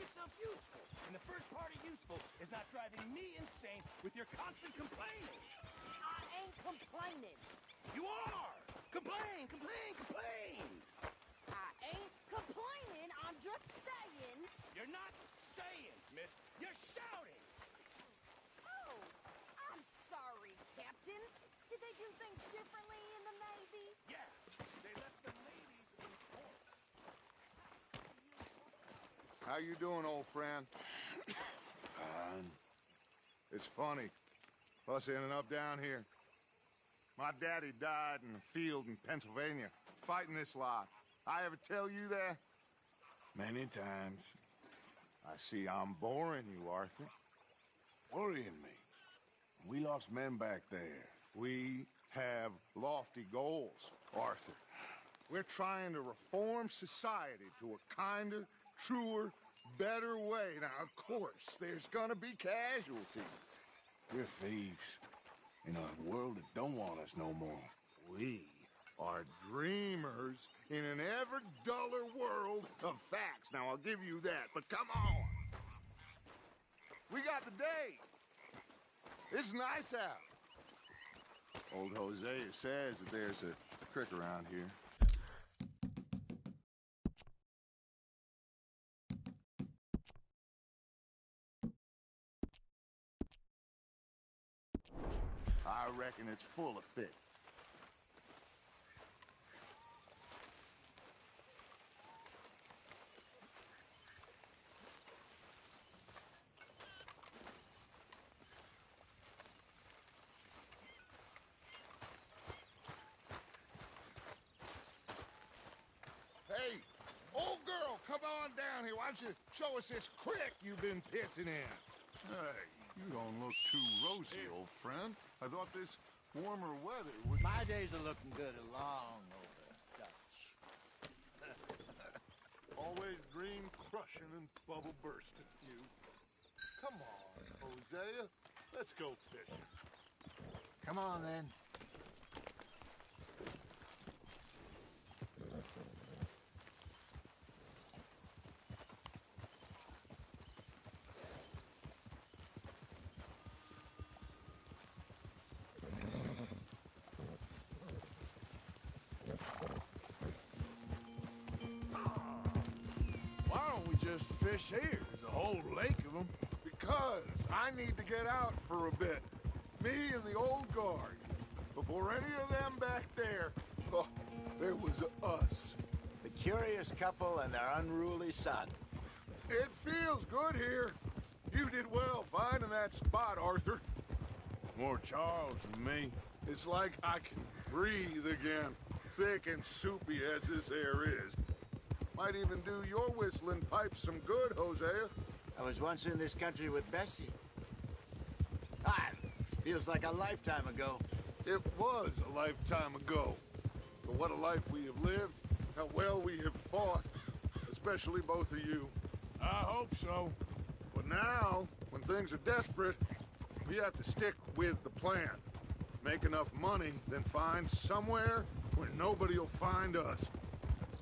yourself useful. And the first part of useful is not driving me insane with your constant complaining. I ain't complaining. You are! Complain, complain, complain! I ain't complaining. I'm just saying. You're not saying, miss. You're shouting! Oh, I'm sorry, Captain. Did they do things differently in the Navy? Yeah, they left the ladies in port. How you doing, old friend? Fine. It's funny, us ending up down here. My daddy died in a field in Pennsylvania, fighting this lot. I ever tell you that? Many times. I see I'm boring you, Arthur. Worrying me. We lost men back there. We have lofty goals, Arthur. We're trying to reform society to a kinder, truer, better way. Now, of course, there's gonna be casualties. We're thieves. In a world that don't want us no more. We are dreamers in an ever duller world of facts. Now, I'll give you that, but come on. We got the day. It's nice out. Old Hosea says that there's a creek around here. I reckon it's full of fish. Hey, old girl, come on down here. Why don't you show us this creek you've been pissing in? Hey, you don't look too rosy, old friend. I thought this warmer weather would... My days are looking good along over Dutch. Always dream crushing and bubble bursting, you. Come on, Hosea. Let's go fishing. Come on, then. Why don't we just fish here? There's a whole lake of them. Because I need to get out for a bit. Me and the old guard. Before any of them back there, oh, there was us. The curious couple and their unruly son. It feels good here. You did well finding that spot, Arthur. More Charles than me. It's like I can breathe again, thick and soupy as this air is. Might even do your whistling pipes some good, Hosea. I was once in this country with Bessie. Ah, feels like a lifetime ago. It was a lifetime ago. But what a life we have lived, how well we have fought, especially both of you. I hope so. But now, when things are desperate, we have to stick with the plan. Make enough money, then find somewhere where nobody will find us.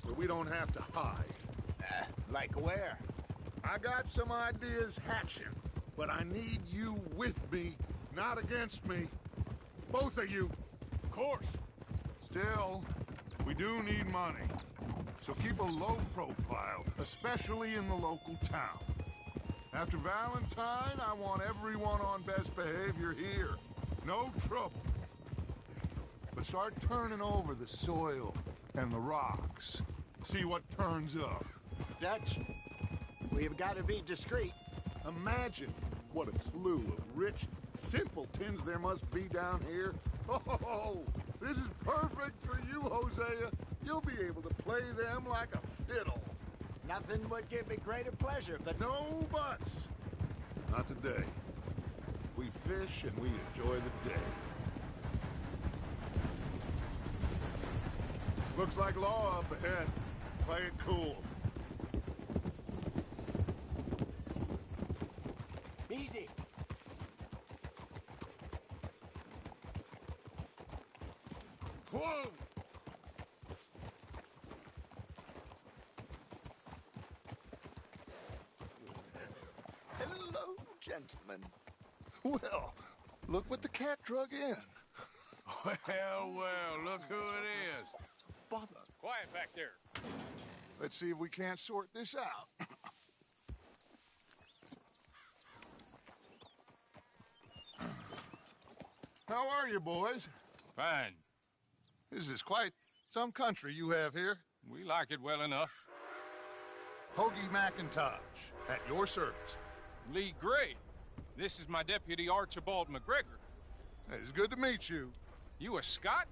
Where we don't have to hide. Like where? I got some ideas hatching, but I need you with me, not against me. Both of you. Of course. Still, we do need money. So keep a low profile, especially in the local town. After Valentine, I want everyone on best behavior here. No trouble. But start turning over the soil and the rocks. See what turns up. Dutch, we've got to be discreet. Imagine what a slew of rich simpletons there must be down here. Oh, this is perfect for you, Hosea. You'll be able to play them like a fiddle. Nothing would give me greater pleasure, but No buts. Not today. We fish and we enjoy the day. Looks like law up ahead. Play it cool. easy. Whoa! gentlemen. Well, look what the cat drug in. Well, look who it is. Bother. Quiet back there. Let's see if we can't sort this out. How are you, boys? Fine. This is quite some country you have here. We like it well enough. Hoagie McIntosh, at your service. Lee Gray. This is my deputy, Archibald McGregor. It's good to meet you. You a Scot?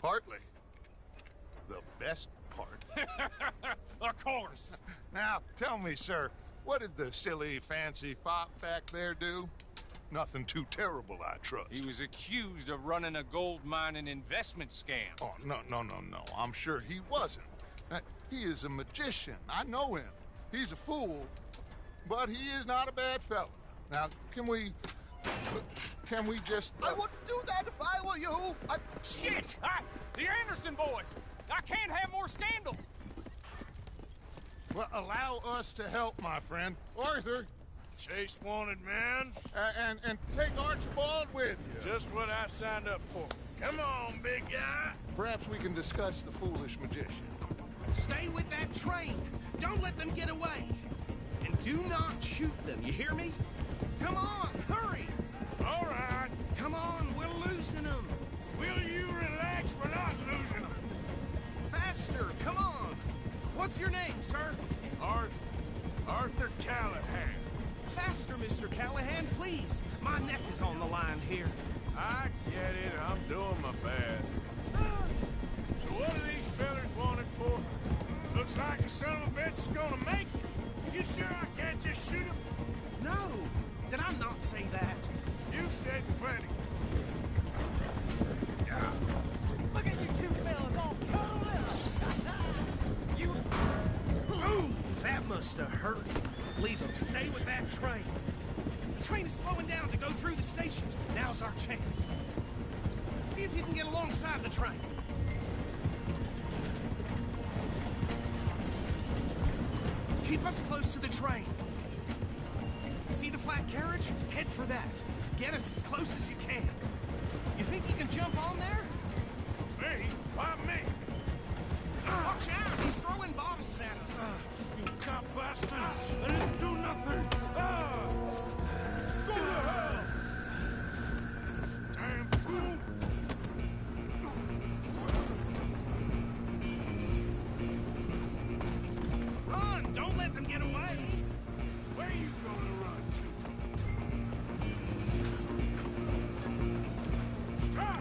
Partly. The best part. Of course. Now, tell me, sir, what did the silly, fancy fop back there do? Nothing too terrible, I trust. He was accused of running a gold mining investment scam. Oh, no. I'm sure he wasn't. He is a magician. I know him. He's a fool, but he is not a bad fellow. Now, can we just... I wouldn't do that if I were you. Shit! The Anderson boys! I can't have more scandal! Well, allow us to help, my friend. Arthur, Chase wanted man. and take Archibald with you. Just what I signed up for. Come on, big guy. Perhaps we can discuss the foolish magician. Stay with that train. Don't let them get away. And do not shoot them, you hear me? Come on, hurry! All right. Come on, we're losing them. Will you relax? We're not losing them. Faster, come on. What's your name, sir? Arthur Callahan. Faster, Mr. Callahan, please. My neck is on the line here. I get it. I'm doing my best. So what are these fellers wanted for? Looks like the son of a bitch is gonna make it. You sure I can't just shoot him? No, did I not say that? You've said plenty. Look at you two fellas all curled up. You... Ooh, that must have hurt. Leave them. Stay with that train. The train is slowing down to go through the station. Now's our chance. See if you can get alongside the train. Keep us close to the train. See the flat carriage? Head for that. Get us as close as you can. You think you can jump on there? Me? Why me? Watch out! He's throwing bottles at us. You cop bastard! I didn't do nothing! Go to hell! Damn fool! Run! Don't let them get away! Where you gonna run to? Stop!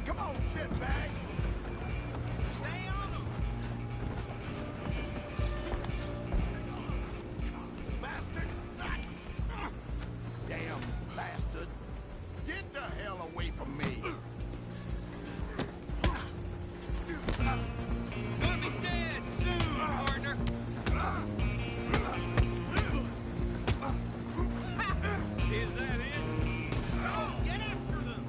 Come on, shitbag. Stay on them! Bastard. Damn bastard. Get the hell away from me. Gonna be dead soon, partner! Is that it? Oh, get after them!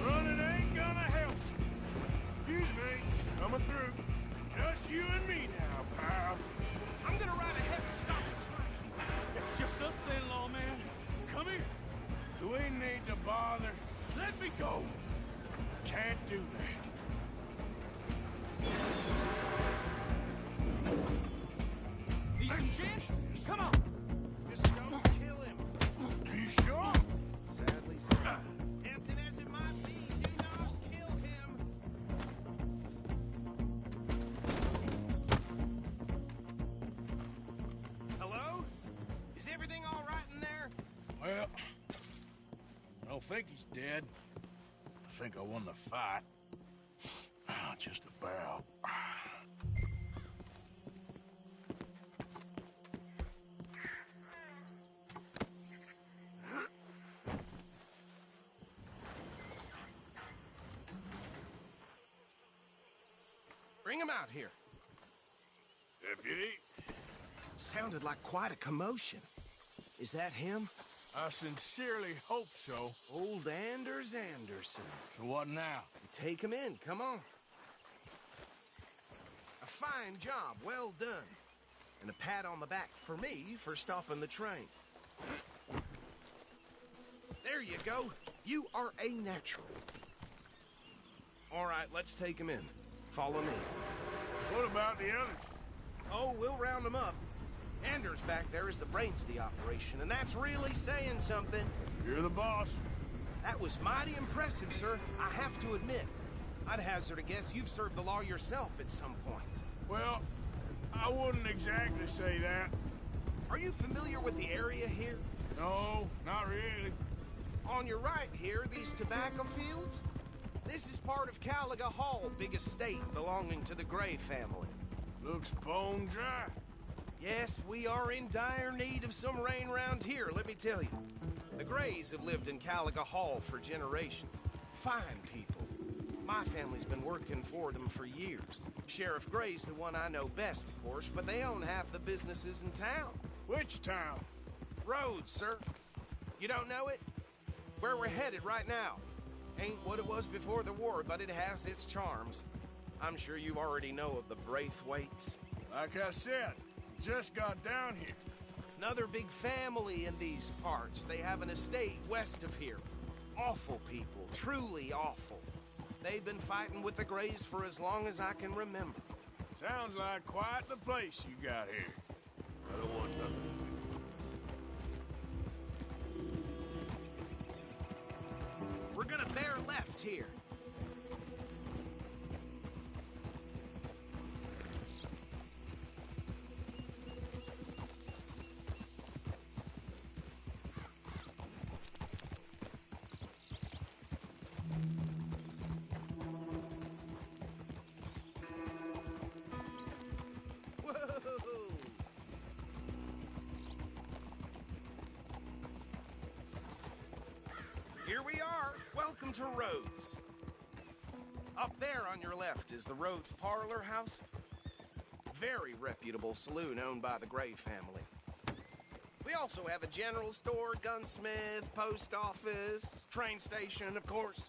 Running ain't gonna help. Excuse me, coming through. Just you and me now, pal. I'm gonna ride ahead and stop the train. It's just us then, lawman. Come here. Do we need to bother? Let me go. Can't do that. These some gin? Come on! Just don't kill him. Are you sure? Sadly, sir. Tempting as it might be, do not kill him. Hello? Is everything all right in there? Well, I don't think he's dead. I think I won the fight. Just about. Bring him out here. Deputy? Sounded like quite a commotion. Is that him? I sincerely hope so. Old Anders Anderson. So what now? Take him in, come on. A fine job, well done. And a pat on the back for me for stopping the train. There you go. You are a natural. All right, let's take him in. Follow me. What about the others? Oh, we'll round them up. Anders back there is the brains of the operation, and that's really saying something. You're the boss. That was mighty impressive, sir. I have to admit. I'd hazard a guess you've served the law yourself at some point. Well, I wouldn't exactly say that. Are you familiar with the area here? No, not really. On your right here, these tobacco fields? This is part of Caliga Hall, big estate belonging to the Gray family. Looks bone dry. Yes, we are in dire need of some rain round here, let me tell you. The Grays have lived in Caliga Hall for generations. Fine people. My family's been working for them for years. Sheriff Gray's the one I know best, of course, but they own half the businesses in town. Which town? Rhodes, sir. You don't know it? Where we're headed right now. Ain't what it was before the war, but it has its charms. I'm sure you already know of the Braithwaites. Like I said, just got down here. Another big family in these parts. They have an estate west of here. Awful people, truly awful. They've been fighting with the Grays for as long as I can remember. Sounds like quite the place you got here. I don't want nothing. We're gonna bear left here. Here we are. Welcome to Rhodes. Up there on your left is the Rhodes Parlor House. Very reputable saloon owned by the Gray family. We also have a general store, gunsmith, post office, train station, of course.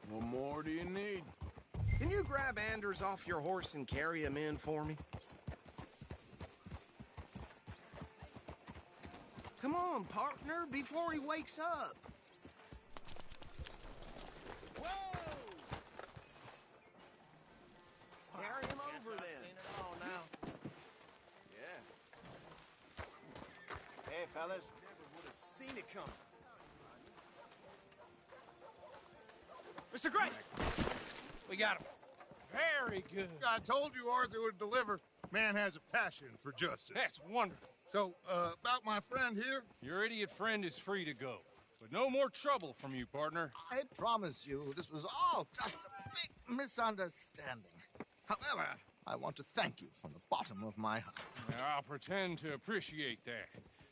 What more do you need? Can you grab Anders off your horse and carry him in for me? Come on, partner, before he wakes up. Whoa! Carry him over then. Yeah. Hey, fellas. Never would have seen it coming. Mr. Gray! We got him. Very good. I told you Arthur would deliver. Man has a passion for justice. That's wonderful. So, about my friend here? Your idiot friend is free to go. But no more trouble from you, partner. I promise you, this was all just a big misunderstanding. However, I want to thank you from the bottom of my heart. I'll pretend to appreciate that.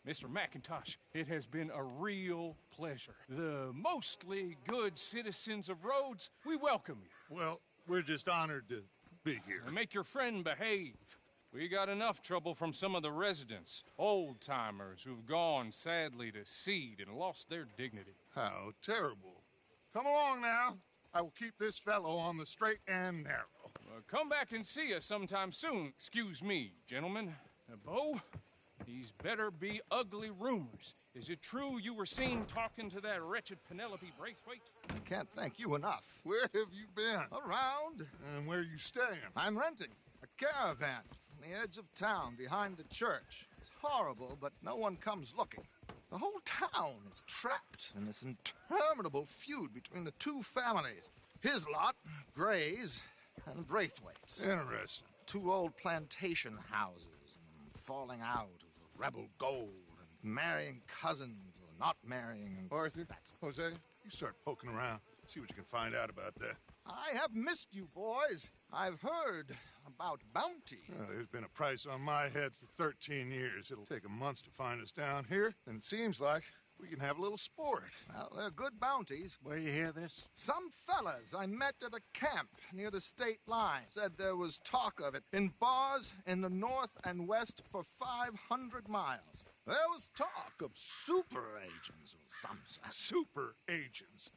Mr. McIntosh, it has been a real pleasure. The mostly good citizens of Rhodes, we welcome you. Well, we're just honored to be here. And make your friend behave. We got enough trouble from some of the residents, old-timers who've gone, sadly, to seed and lost their dignity. How terrible. Come along now. I will keep this fellow on the straight and narrow. Come back and see us sometime soon. Excuse me, gentlemen. Bo, these better be ugly rumors. Is it true you were seen talking to that wretched Penelope Braithwaite? I can't thank you enough. Where have you been? Around. And where are you staying? I'm renting a caravan on the edge of town behind the church. It's horrible, but no one comes looking. The whole town is trapped in this interminable feud between the two families. His lot, Gray's, and Braithwaite's. Interesting. Two old plantation houses, and falling out of rebel gold, and marrying cousins or not marrying. And Arthur, Jose, you start poking around. See what you can find out about that. I have missed you, boys. I've heard about bounty. Well, there's been a price on my head for 13 years. It'll take a month to find us down here, and it seems like we can have a little sport. Well, they're good bounties. Where you hear this? Some fellas I met at a camp near the state line said there was talk of it in bars in the north and west for 500 miles. There was talk, pack of super agents or some such. Super agents.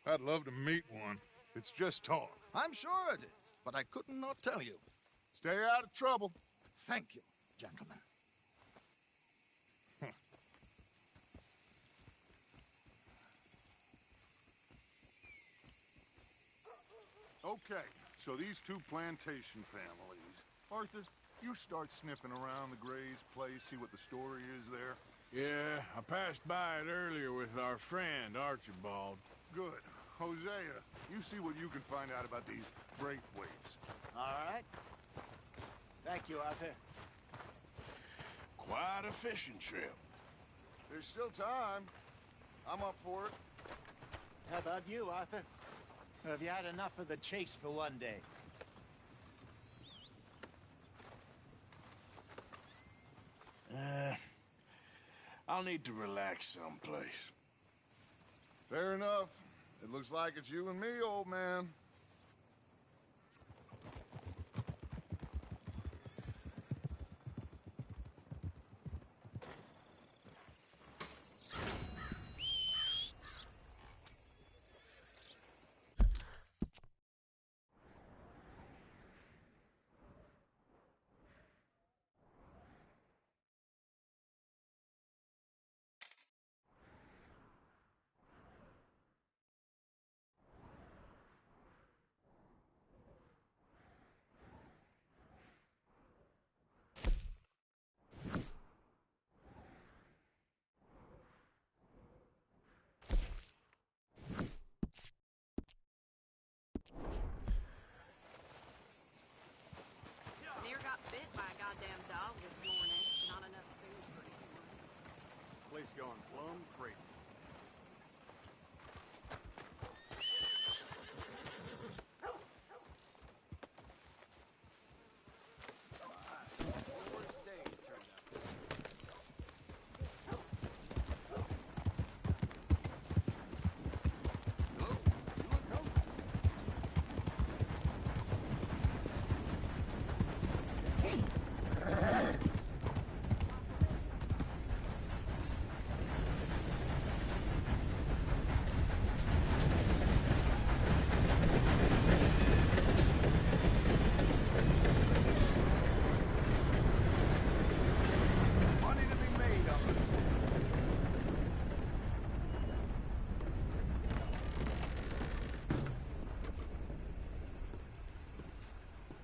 I'd love to meet one. It's just talk. I'm sure it is, but I could not tell you. Stay out of trouble. Thank you, gentlemen. Okay, so these two plantation families. Arthur, you start sniffing around the Gray's place, see what the story is there. Yeah, I passed by it earlier with our friend, Archibald. Good. Hosea, you see what you can find out about these Braithwaites. All right. Thank you, Arthur. Quite a fishing trip. There's still time. I'm up for it. How about you, Arthur? Have you had enough of the chase for one day? I'll need to relax someplace. Fair enough. It looks like it's you and me, old man. Near got bit by a goddamn dog this morning. Not enough food for anyone. Place going plumb crazy.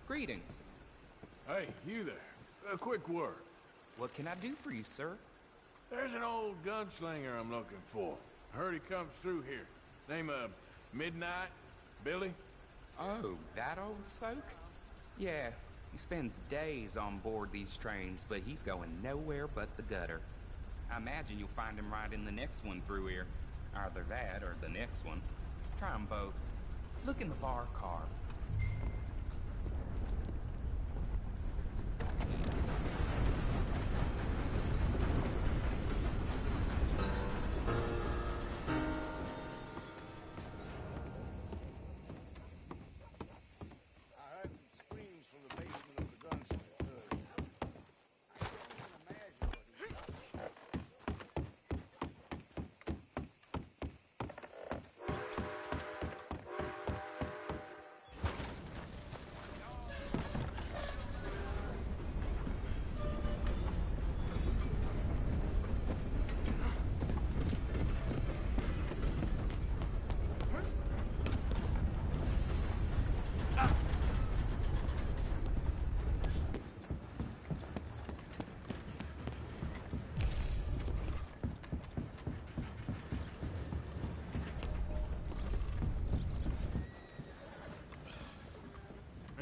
Greetings. Hey, you there. A quick word. What can I do for you, sir? There's an old gunslinger I'm looking for. I heard he comes through here. Name of Midnight? Billy? Oh, that old soak? Yeah, he spends days on board these trains, but he's going nowhere but the gutter. I imagine you'll find him right in the next one through here. Either that or the next one. Try 'em both. Look in the bar car.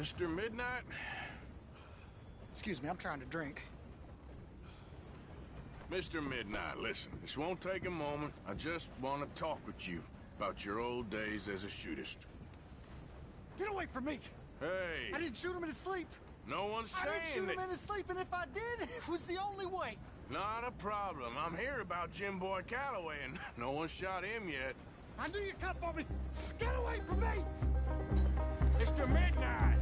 Mr. Midnight? Excuse me, I'm trying to drink. Mr. Midnight, listen, this won't take a moment. I just want to talk with you about your old days as a shootist. Get away from me! Hey! I didn't shoot him in his sleep! No one's I saying didn't shoot that... him in his sleep, and if I did, it was the only way! Not a problem. I'm here about Jim Boy Calloway, and no one shot him yet. I knew you'd come for me! Get away from me! Mr. Midnight!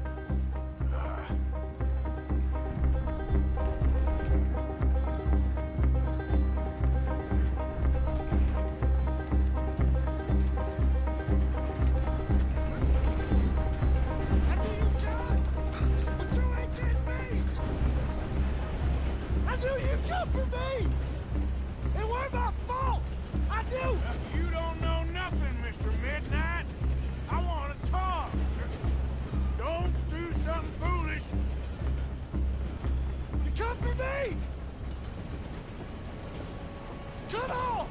for me! They were my fault! I do! You don't know nothing, Mr. Midnight. I want to talk. Don't do something foolish. You come for me! Come on!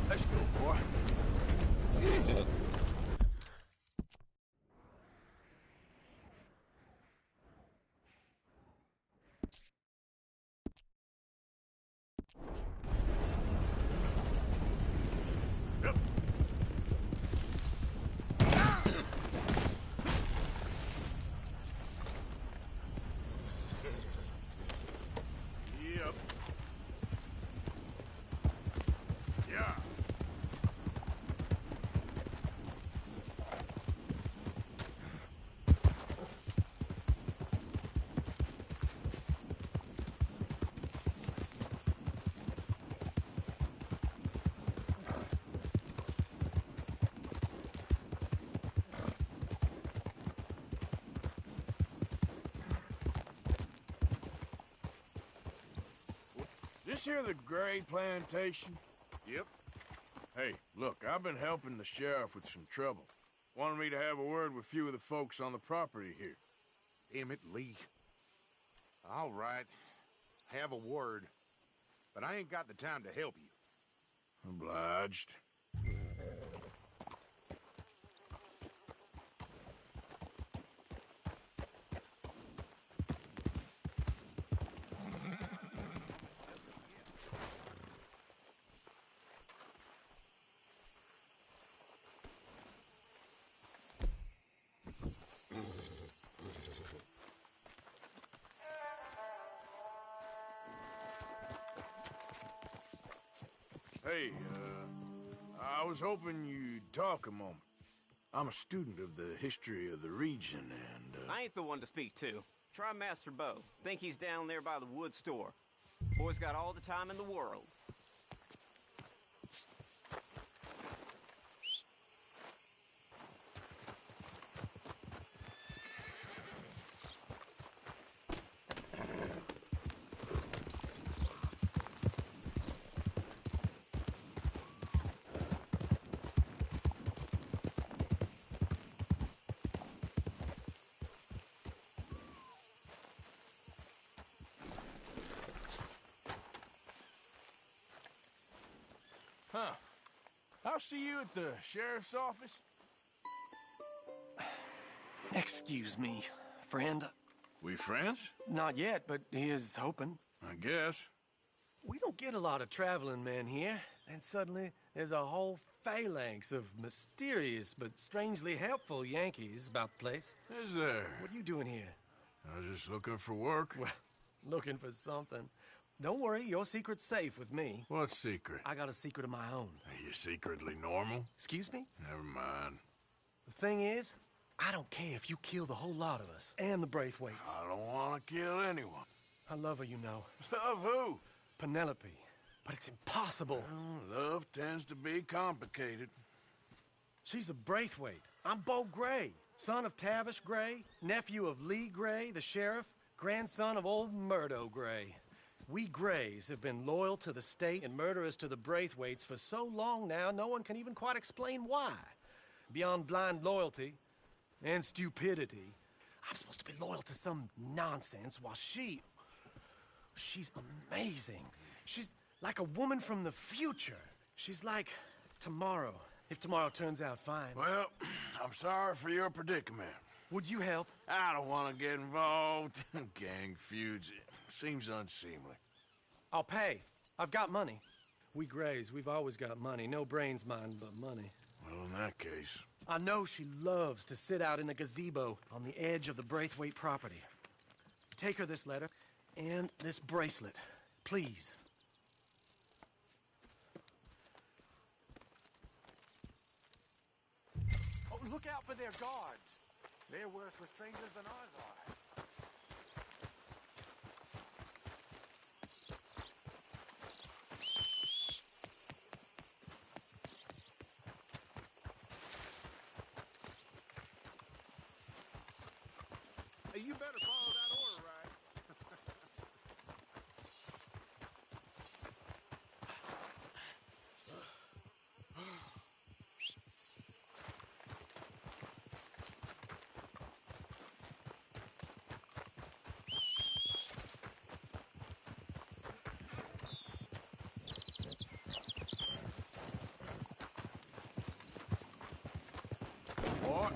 Let's go, boy. Yep. Yep. Yeah. This here the Gray Plantation? Yep. Hey, look, I've been helping the sheriff with some trouble. Wanted me to have a word with a few of the folks on the property here. Damn it, Lee. All right. Have a word. But I ain't got the time to help you. Obliged. Hey, I was hoping you'd talk a moment. I'm a student of the history of the region, and, I ain't the one to speak to. Try Master Bo. Think he's down there by the wood store. Boy's got all the time in the world. Huh. I'll see you at the sheriff's office. Excuse me, friend. We friends? Not yet, but he is hoping. I guess. We don't get a lot of traveling men here. And suddenly, there's a whole phalanx of mysterious but strangely helpful Yankees about the place. Is there? What are you doing here? I was just looking for work. Well, looking for something. Don't worry, your secret's safe with me. What secret? I got a secret of my own. Are you secretly normal? Excuse me? Never mind. The thing is, I don't care if you kill the whole lot of us and the Braithwaites. I don't want to kill anyone. I love her, you know. Love who? Penelope. But it's impossible. Well, love tends to be complicated. She's a Braithwaite. I'm Beau Gray, son of Tavish Gray, nephew of Lee Gray, the sheriff, grandson of old Murdo Gray. We Grays have been loyal to the state and murderous to the Braithwaites for so long now, no one can even quite explain why. Beyond blind loyalty and stupidity, I'm supposed to be loyal to some nonsense while she's amazing. She's like a woman from the future. She's like tomorrow, if tomorrow turns out fine. Well, I'm sorry for your predicament. Would you help? I don't want to get involved in gang feuds. It seems unseemly. I'll pay. I've got money. We Grays, we've always got money. No brains, mind, but money. Well, in that case... I know she loves to sit out in the gazebo on the edge of the Braithwaite property. Take her this letter and this bracelet, please. Oh, look out for their guards. They're worse with strangers than ours are. Hey, you better follow that order, right? What?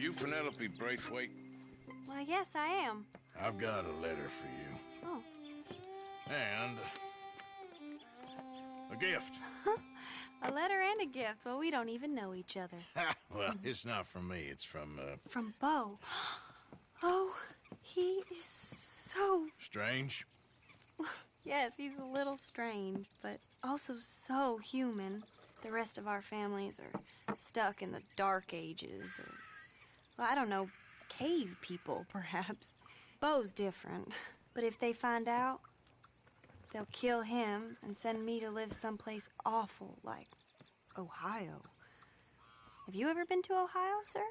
you Penelope Braithwaite? Why, yes, I am. I've got a letter for you. Oh. And a gift. A letter and a gift. Well, we don't even know each other. Well, it's not from me. It's from, From Bo. Oh, he is so... Strange? Yes, he's a little strange, but also so human. The rest of our families are stuck in the Dark Ages, or... Well, I don't know, cave people, perhaps. Bo's different. But if they find out, they'll kill him and send me to live someplace awful like Ohio. Have you ever been to Ohio, sir?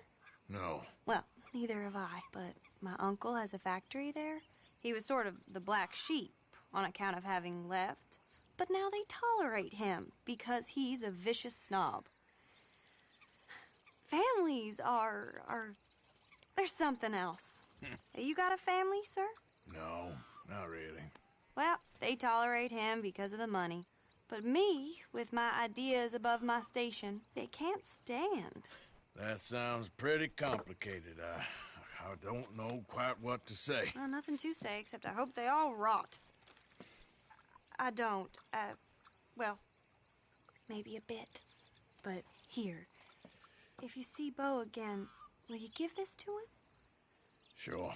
No. Well, neither have I, but my uncle has a factory there. He was sort of the black sheep on account of having left, but now they tolerate him because he's a vicious snob. Families there's something else. You got a family, sir? No, not really. Well, they tolerate him because of the money. But me, with my ideas above my station, they can't stand. That sounds pretty complicated. I don't know quite what to say. Well, nothing to say, except I hope they all rot. I don't. Well, maybe a bit. But here, if you see Bo again, will you give this to him? Sure.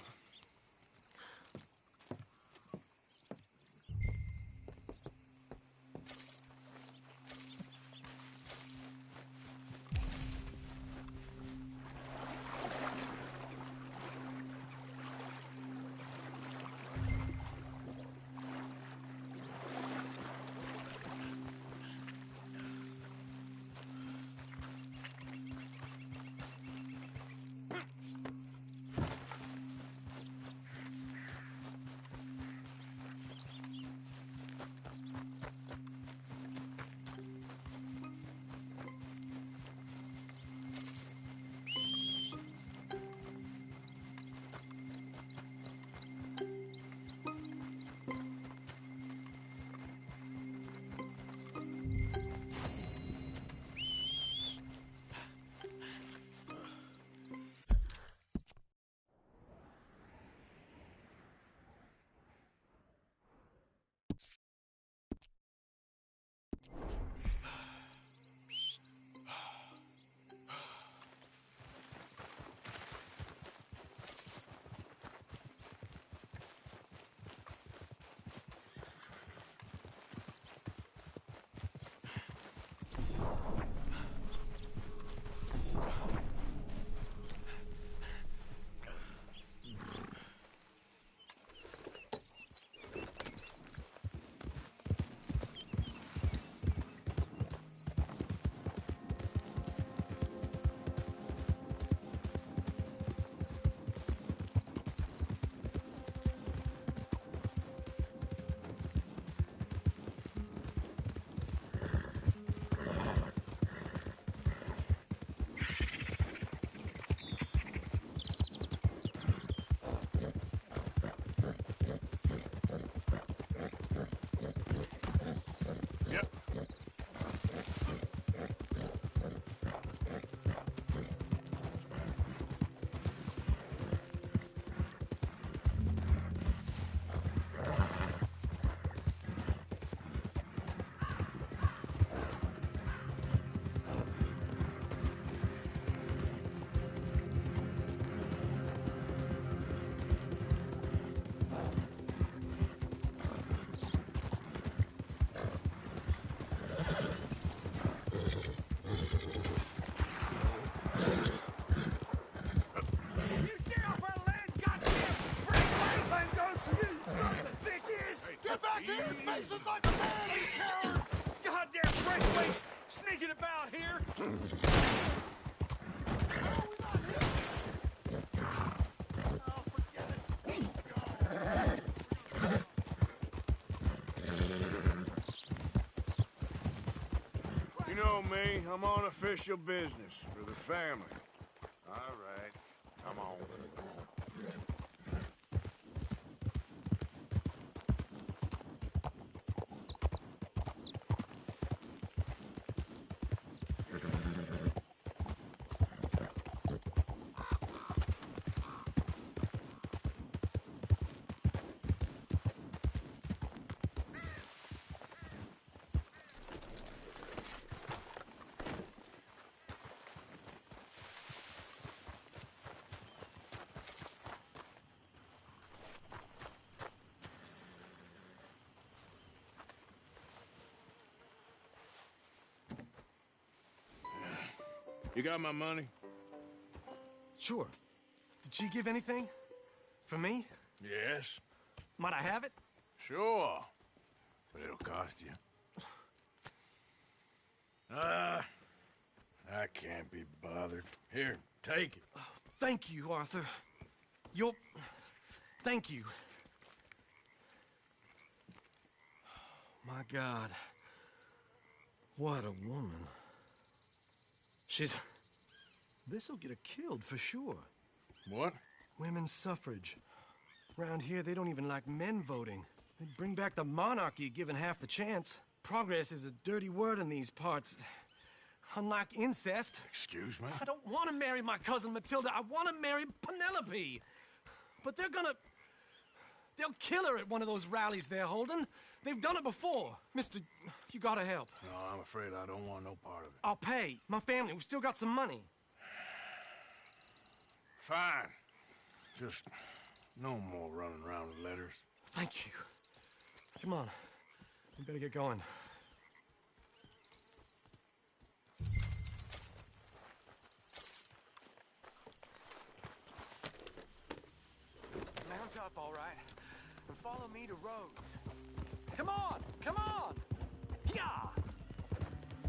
Goddamn breakaways sneaking about here! You know me, I'm on official business for the family. All right, come on. You got my money? Sure. Did she give anything? For me? Yes. Might I have it? Sure. But it'll cost you. I can't be bothered. Here, take it. Oh, thank you, Arthur. Thank you. My God. What a woman. This'll get her killed for sure. What? Women's suffrage. Around here, they don't even like men voting. They'd bring back the monarchy given half the chance. Progress is a dirty word in these parts. Unlike incest. Excuse me? I don't want to marry my cousin Matilda. I want to marry Penelope. But they'll kill her at one of those rallies they're holding. They've done it before. Mister, you gotta help. No, I'm afraid I don't want no part of it. I'll pay. My family, we've still got some money. Fine. Just no more running around with letters. Thank you. Come on. We better get going. Mount up, all right, and follow me to Rhodes. Come on! Come on! Yeah!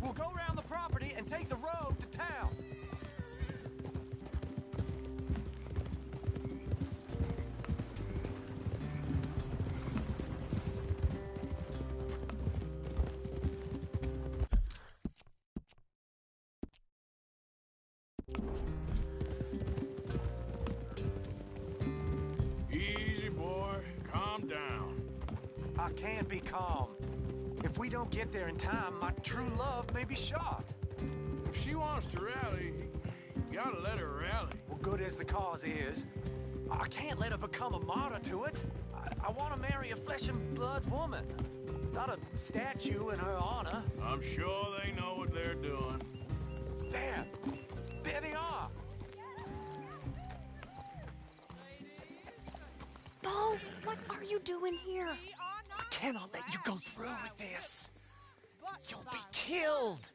We'll go around the property and take the road to town. Easy, boy. Calm down. I can't be calm. If we don't get there in time, my true love may be shot. If she wants to rally, you gotta let her rally. Well, good as the cause is, I can't let her become a martyr to it. I want to marry a flesh and blood woman, not a statue in her honor. I'm sure they know what they're doing. There they are. Bo, what are you doing here? I cannot let you go through with this. You'll be killed.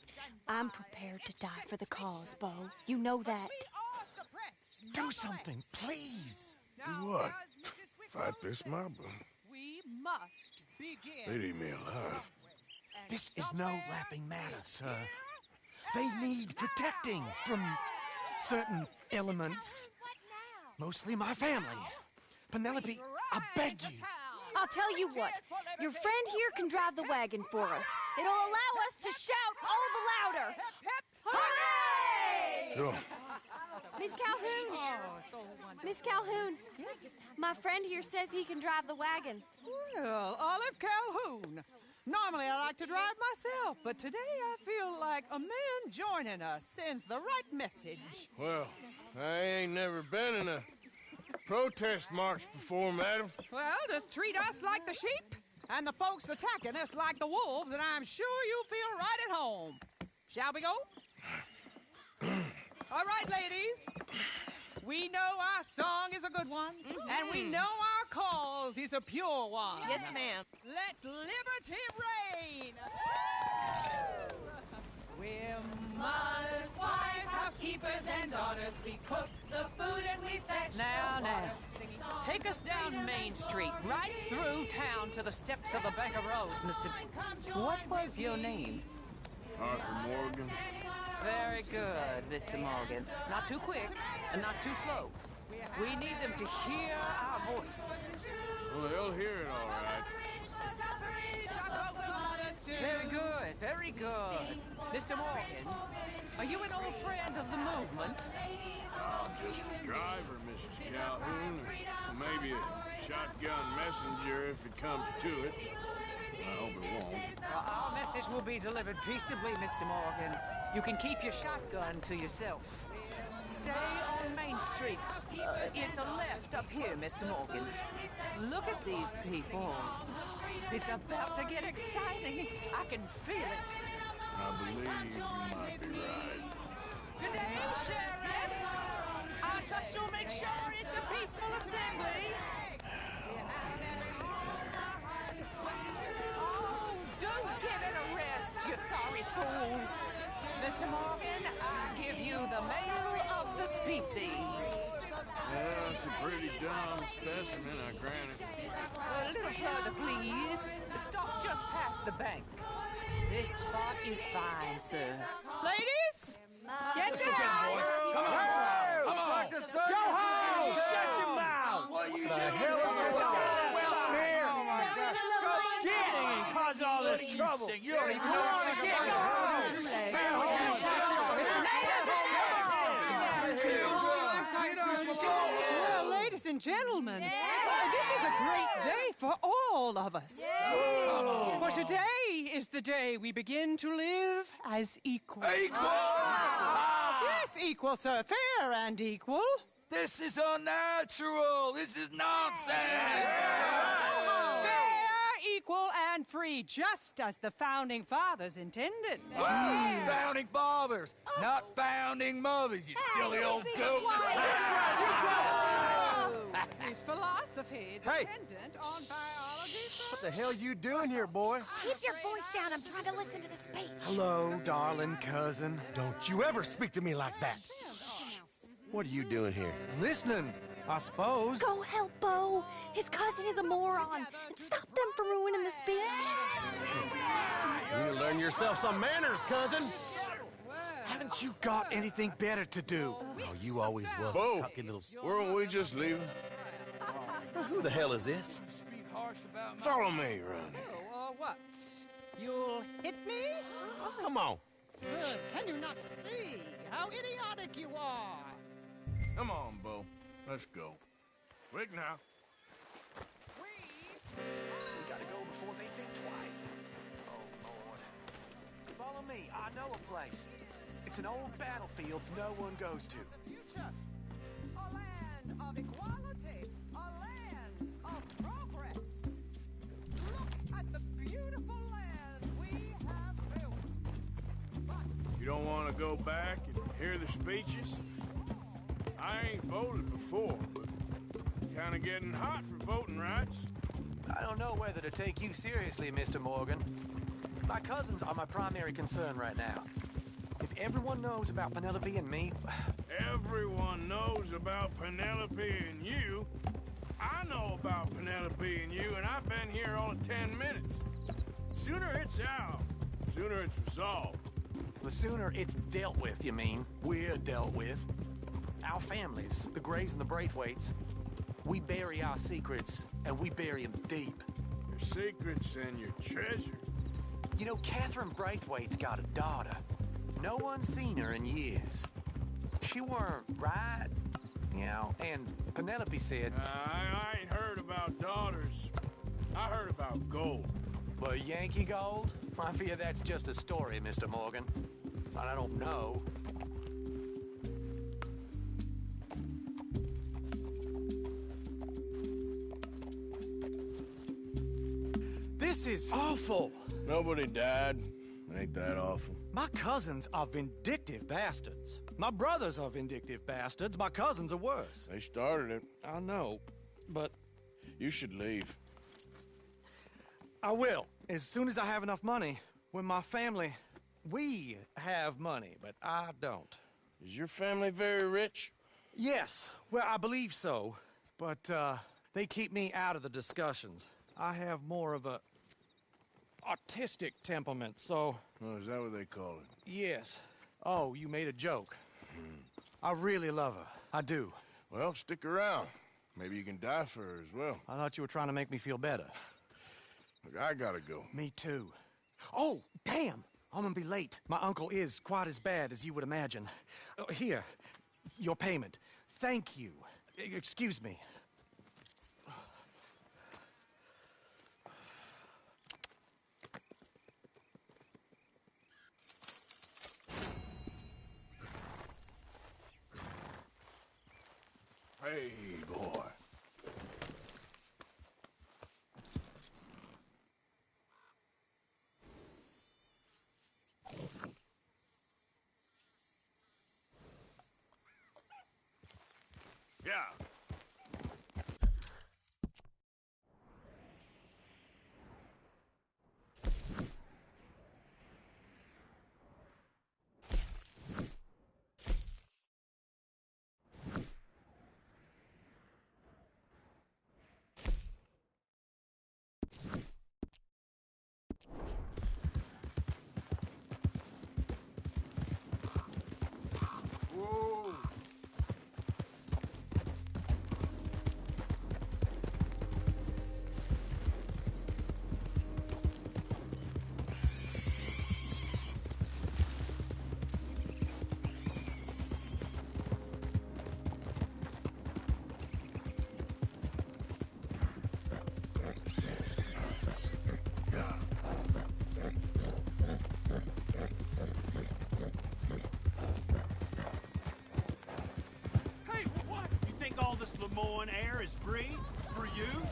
I'm prepared to die for the cause, Bo. You know that. Do something, please. Do what? Fight this mob? We must begin. They'd eat me alive. This is no laughing matter, sir. They need protecting from certain elements. Mostly my family. Penelope, I beg you. I'll tell you what. Your friend here can drive the wagon for us. It'll allow us to shout all the louder. Hooray! Sure. Miss Calhoun. Miss Calhoun. My friend here says he can drive the wagon. Well, Olive Calhoun. Normally I like to drive myself, but today I feel like a man joining us sends the right message. Well, I ain't never been in a protest march before, madam. Well, just treat us like the sheep, and the folks attacking us like the wolves, and I'm sure you feel right at home. Shall we go? All right, ladies. We know our song is a good one, and we know our cause is a pure one. Yes, ma'am. Let liberty reign. We're mothers, wives, housekeepers, and daughters. We cook the food and we fetch Now, the water. take us down Main Street, right through town to the steps of the Bank of Rhodes, Mr. What was your name? Arthur Morgan. Very good, Mr. Morgan. Not too quick and not too slow. We need them to hear our voice. Well, they'll hear it all right. Very good, very good. Mr. Morgan, are you an old friend of the movement? I'm just a driver, Mrs. Calhoun. Or maybe a shotgun messenger if it comes to it. I hope it won't. Our message will be delivered peaceably, Mr. Morgan. You can keep your shotgun to yourself. Stay on Main Street. It's a left up here, Mr. Morgan. Look at these people. It's about to get exciting. I can feel it. I believe you might be right. Good day, Sheriff. I trust you'll make sure it's a peaceful assembly. Oh, do give it a rest, you sorry fool. Mr. Morgan, I give you the male of the species. Yeah, it's a pretty dumb specimen, I grant it. A little further, please. Stop just past the bank. This spot is fine, sir. Ladies, get down! Come on! Come on! Go home! Shut your mouth! What are you doing? The hell is going on? Well, here! Oh, my God. Shit! And cause all this trouble. You don't even know what to get. Well, ladies and gentlemen, this is a great day for all of us. For today is the day we begin to live as equals. Yes, equal, sir. Fair and equal. This is unnatural. This is nonsense. Fair, equal, and free, just as the Founding Fathers intended. Founding fathers, not founding mothers, you silly old goat. Is philosophy dependent on biology, sir? What the hell you doing here, boy? Keep your voice down. I'm trying to listen to the speech. Hello, darling cousin. Don't you ever speak to me like that. What are you doing here? Listening, I suppose. Go help Bo. His cousin is a moron. And stop them from ruining the speech. You need to learn yourself some manners, cousin. Haven't you got anything better to do? Oh, you always was Bo, a cocky little... weren't we just leaving? Who the hell is this? Follow me, Ronnie. What? You'll hit me? Come on. Sir, can you not see how idiotic you are? Come on, Bo. Let's go. Quick now. We gotta go before they think twice. Oh, Lord. Follow me. I know a place. It's an old battlefield no one goes to. Future. A land of equality. A land of progress. Look at the beautiful land we have built. You don't want to go back and hear the speeches? I ain't voted before, but kind of getting hot for voting rights. I don't know whether to take you seriously, Mr. Morgan. My cousins are my primary concern right now. If everyone knows about Penelope and me... Everyone knows about Penelope and you. I know about Penelope and you, and I've been here all of 10 minutes. Sooner it's out, sooner it's resolved. The sooner it's dealt with, you mean? We're dealt with. Our families, the Grays and the Braithwaites, we bury our secrets, and we bury them deep. Your secrets and your treasure. You know, Catherine Braithwaite's got a daughter. No one's seen her in years. She weren't right, you know, and Penelope said... I ain't heard about daughters. I heard about gold. But Yankee gold? I fear that's just a story, Mr. Morgan. I don't know. This is awful. Nobody died. Ain't that awful? My cousins are vindictive bastards. My brothers are vindictive bastards. My cousins are worse. They started it. I know, but... You should leave. I will, as soon as I have enough money. When my family... We have money, but I don't. Is your family very rich? Yes, well, I believe so. But, they keep me out of the discussions. I have more of a... artistic temperament, so... Oh, is that what they call it? Yes. Oh, you made a joke. I really love her. I do. Well, stick around. Maybe you can die for her as well. I thought you were trying to make me feel better. Look, I gotta go. Me too. Oh, damn! I'm gonna be late. My uncle is quite as bad as you would imagine. Here, your payment. Thank you. Excuse me. Hey, boy. Yeah. Moines air is free for you?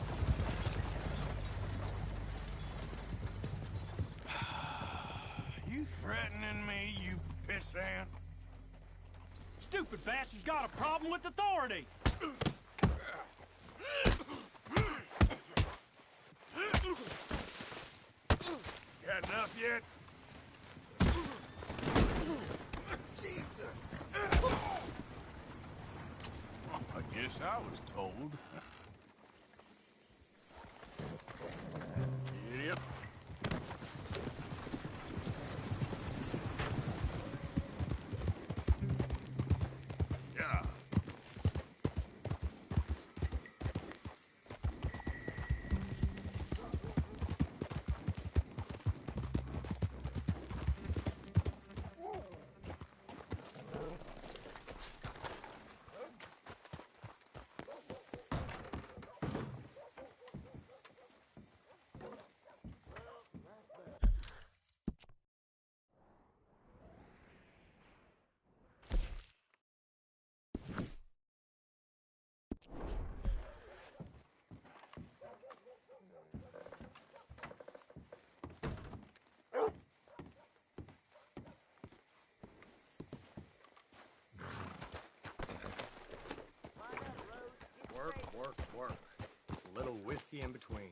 You threatening me, you pissant? Stupid bastard's got a problem with authority. Got enough yet? Jesus! I guess I was told. Idiot. Yeah. Work. A little whiskey in between.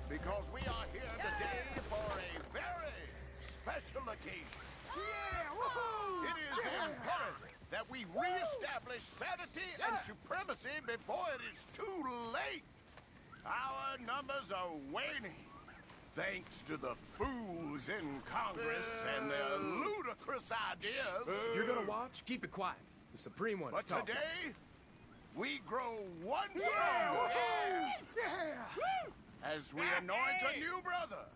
Because we are here today for a very special occasion. It is imperative that we reestablish sanity and supremacy before it is too late. Our numbers are waning, thanks to the fools in Congress and their ludicrous ideas. If you're gonna watch, keep it quiet. The Supreme One is But talking. today, we grow one stronger. As we anoint a new brother.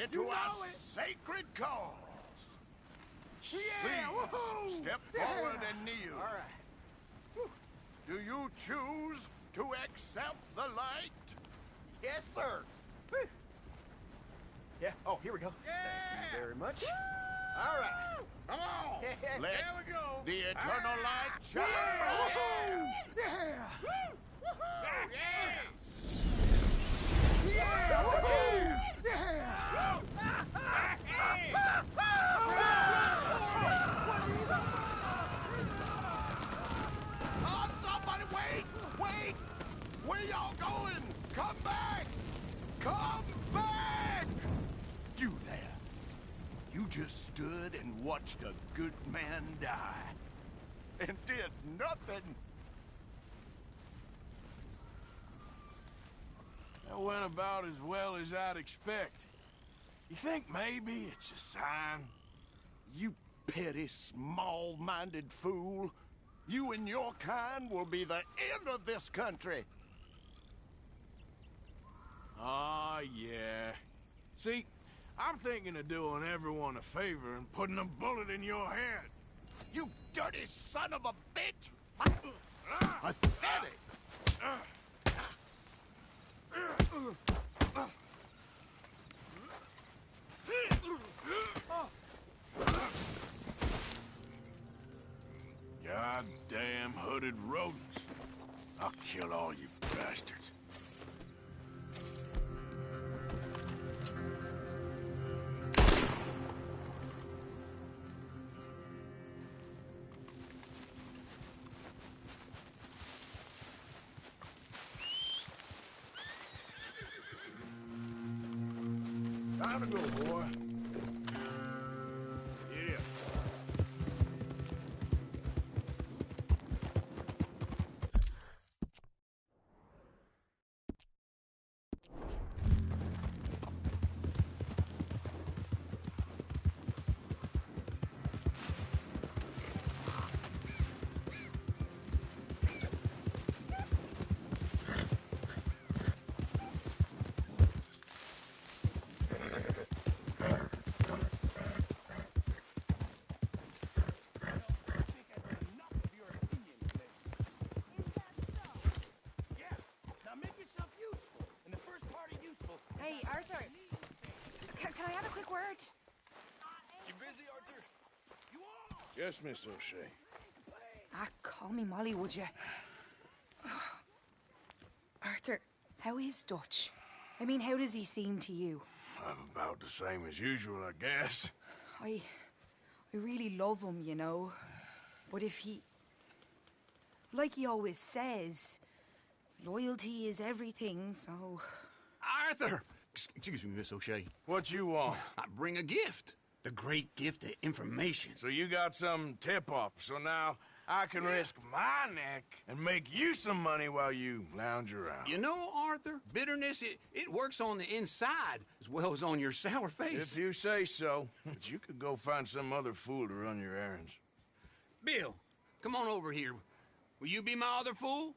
Into our sacred cause. Please, step forward and kneel. All right. Do you choose to accept the light? Yes, sir. Yeah. Oh, here we go. Thank you very much. All right. Come on. Let There we go. the eternal light shine. Oh, somebody wait! Wait! Where y'all going? Come back! Come back! You there. You just stood and watched a good man die. And did nothing. That went about as well as I'd expect. You think maybe it's a sign? You petty, small-minded fool. You and your kind will be the end of this country. Ah, yeah. See, I'm thinking of doing everyone a favor and putting a bullet in your head. You dirty son of a bitch! Pathetic! blooded rodents. I'll kill all you bastards. Time to go, boy. Yeah. Hey, Arthur. Can I have a quick word? You busy, Arthur? Yes, Miss O'Shea. Call me Molly, would you? Arthur, how is Dutch? I mean, how does he seem to you? About the same as usual, I guess. I really love him, you know. But if he... Like he always says, loyalty is everything, so... Arthur! Excuse me, Miss O'Shea. What you want? I bring a gift. The great gift of information. So you got some tip-off, so now I can risk my neck and make you some money while you lounge around. You know, Arthur, bitterness, it works on the inside as well as on your sour face. If you say so. But you could go find some other fool to run your errands. Bill, come on over here. Will you be my other fool?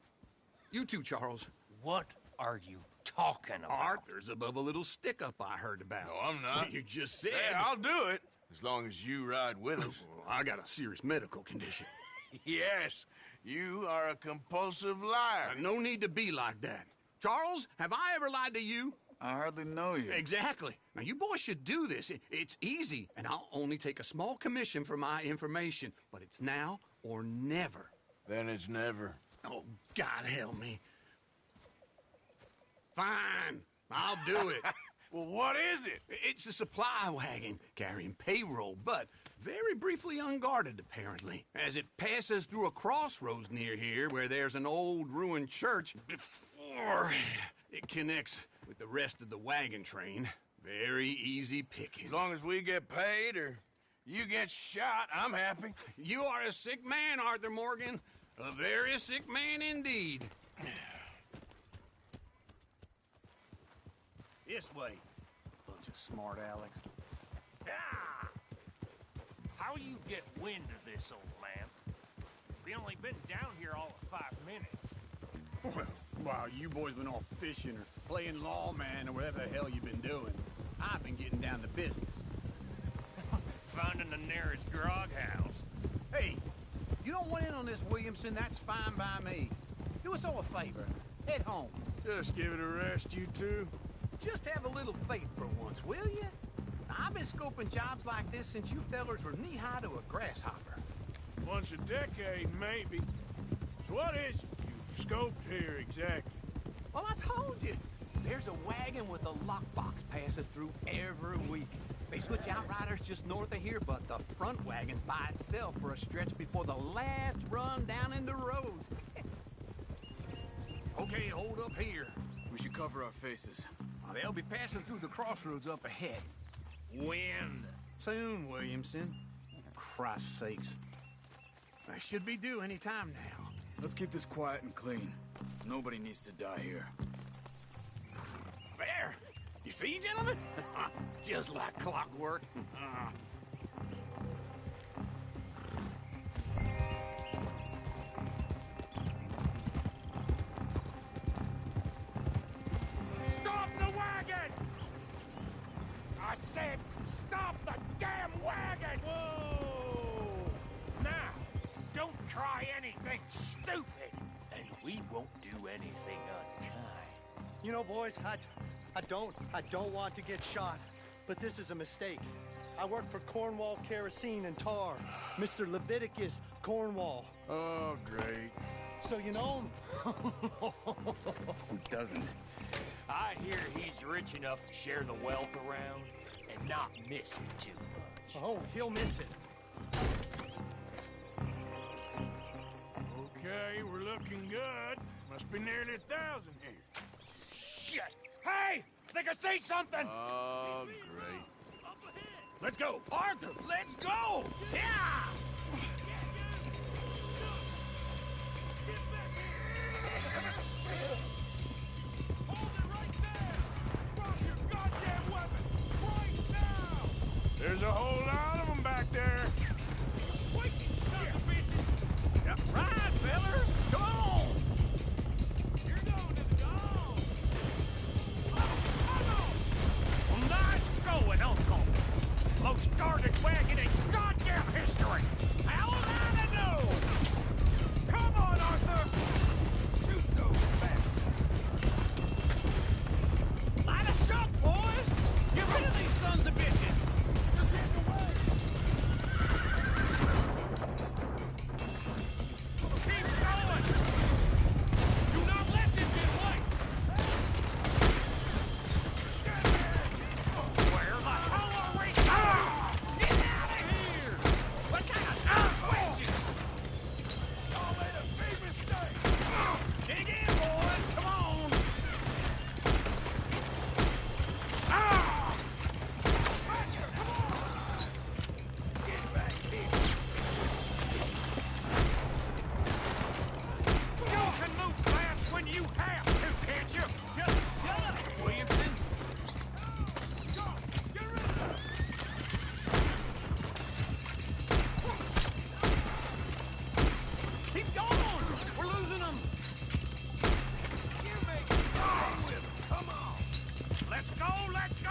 You too, Charles. What are you talking about? Arthur's above a little stick-up I heard about. No, I'm not. You just said... Hey, I'll do it, as long as you ride with us. I got a serious medical condition. Yes, you are a compulsive liar. No need to be like that. Charles, have I ever lied to you? I hardly know you. Exactly. Now, you boys should do this. It's easy, and I'll only take a small commission for my information. But it's now or never. Then it's never. Oh, God help me. Fine, I'll do it. Well, what is it? It's a supply wagon carrying payroll, but very briefly unguarded, apparently. As it passes through a crossroads near here where there's an old ruined church before it connects with the rest of the wagon train. Very easy picking. As long as we get paid or you get shot, I'm happy. You are a sick man, Arthur Morgan. A very sick man indeed. This way. Bunch of smart Alex. Ah! How you get wind of this, old man? We only been down here all of 5 minutes. Well, while you boys been off fishing or playing lawman or whatever the hell you've been doing, I've been getting down to business. Finding the nearest grog house. Hey, you don't want in on this, Williamson, that's fine by me. Do us all a favor. Head home. Just give it a rest, you two. Just have a little faith for once, will you? I've been scoping jobs like this since you fellers were knee-high to a grasshopper. Once a decade, maybe. So what is it you've scoped here exactly? Well, I told you. There's a wagon with a lockbox passes through every week. They switch outriders just north of here, but the front wagon's by itself for a stretch before the last run down into roads. Okay, hold up here. We should cover our faces. They'll be passing through the crossroads up ahead. When? Soon, Williamson. Christ's sakes. I should be due any time now. Let's keep this quiet and clean. Nobody needs to die here. There! You see, gentlemen? Just like clockwork. Stop the wagon! I said, stop the damn wagon! Whoa! Now, don't try anything stupid, and we won't do anything unkind. You know, boys, I don't want to get shot, but this is a mistake. I work for Cornwall Kerosene and Tar, Mr. Leviticus Cornwall. Oh, great. So you know him? Who doesn't? I hear he's rich enough to share the wealth around and not miss it too much. Oh, he'll miss it. Okay, we're looking good. Must be nearly 1,000 here. Shit! Hey! I think I see something! Oh, great. Let's go! Arthur, let's go! Yeah! There's a whole lot of them back there. Yep, right, fellas! Come on! You're going to the dog! Well, nice going, Uncle! Most started wagon in goddamn history! How will I know? Come on, Arthur! Shoot those bastards! Line us up, boys! Get rid of these sons of bitches! They're getting away! Keep going! Do not let them get away! Where the hell are we? Get out of here! What kind of witches? Y'all made a big mistake! Dig in, boys! Come on! Roger, come on! Get back here! You can move fast when you have to, can't you? Just shut up, Williamson! Get rid of them! Keep going! We're losing them! You make me stay with them. Come on! Let's go! Let's go!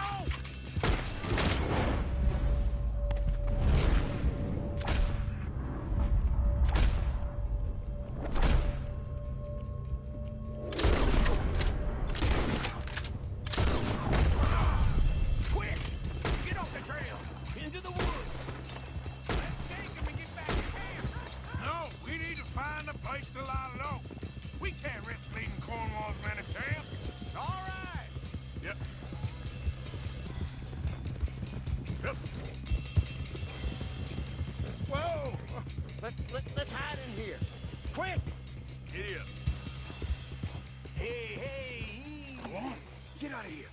Quick! Get off the trail! Into the woods! Let's take him and get back to camp! No, we need to find a place to lie low. We can't risk leaving Cornwall's men in camp. All right! Yep. Yep. Whoa! Let's hide in here. Quick! Giddy up. Hey! Go on. Get out of here.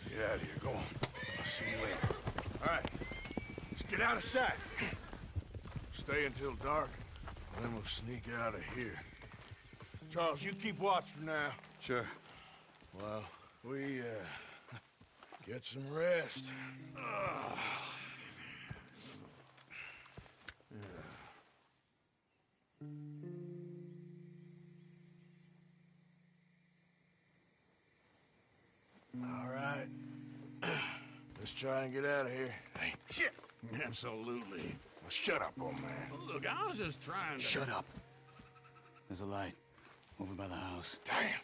Get out of here. Go on. I'll see you later. All right. Let's get out of sight. Stay until dark, then we'll sneak out of here. Charles, you keep watch for now. Sure. Well, we, get some rest. All right. Let's try and get out of here. Hey, shit! Absolutely. Well, shut up, old man. Look, I was just trying to... Shut up. There's a light over by the house. Damn!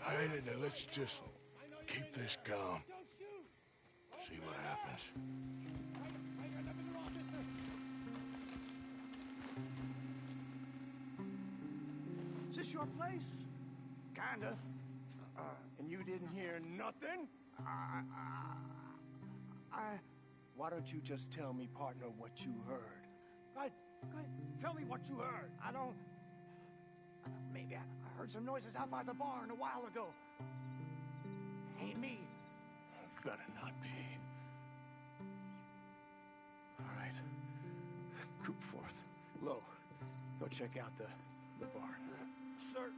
All right, now let's just keep this calm. See what happens. Is this your place? Kinda. And you didn't hear nothing? Why don't you just tell me, partner, what you heard? Right, tell me what you heard. I don't... Maybe I heard some noises out by the barn a while ago. Ain't me. Better not be. All right. Coop forth. Low. Go check out the barn. Sir.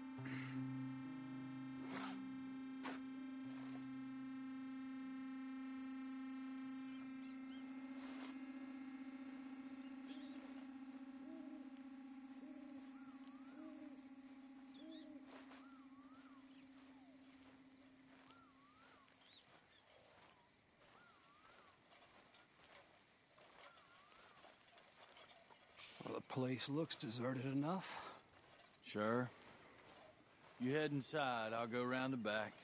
Well, the place looks deserted enough. Sure. You head inside, I'll go round the back.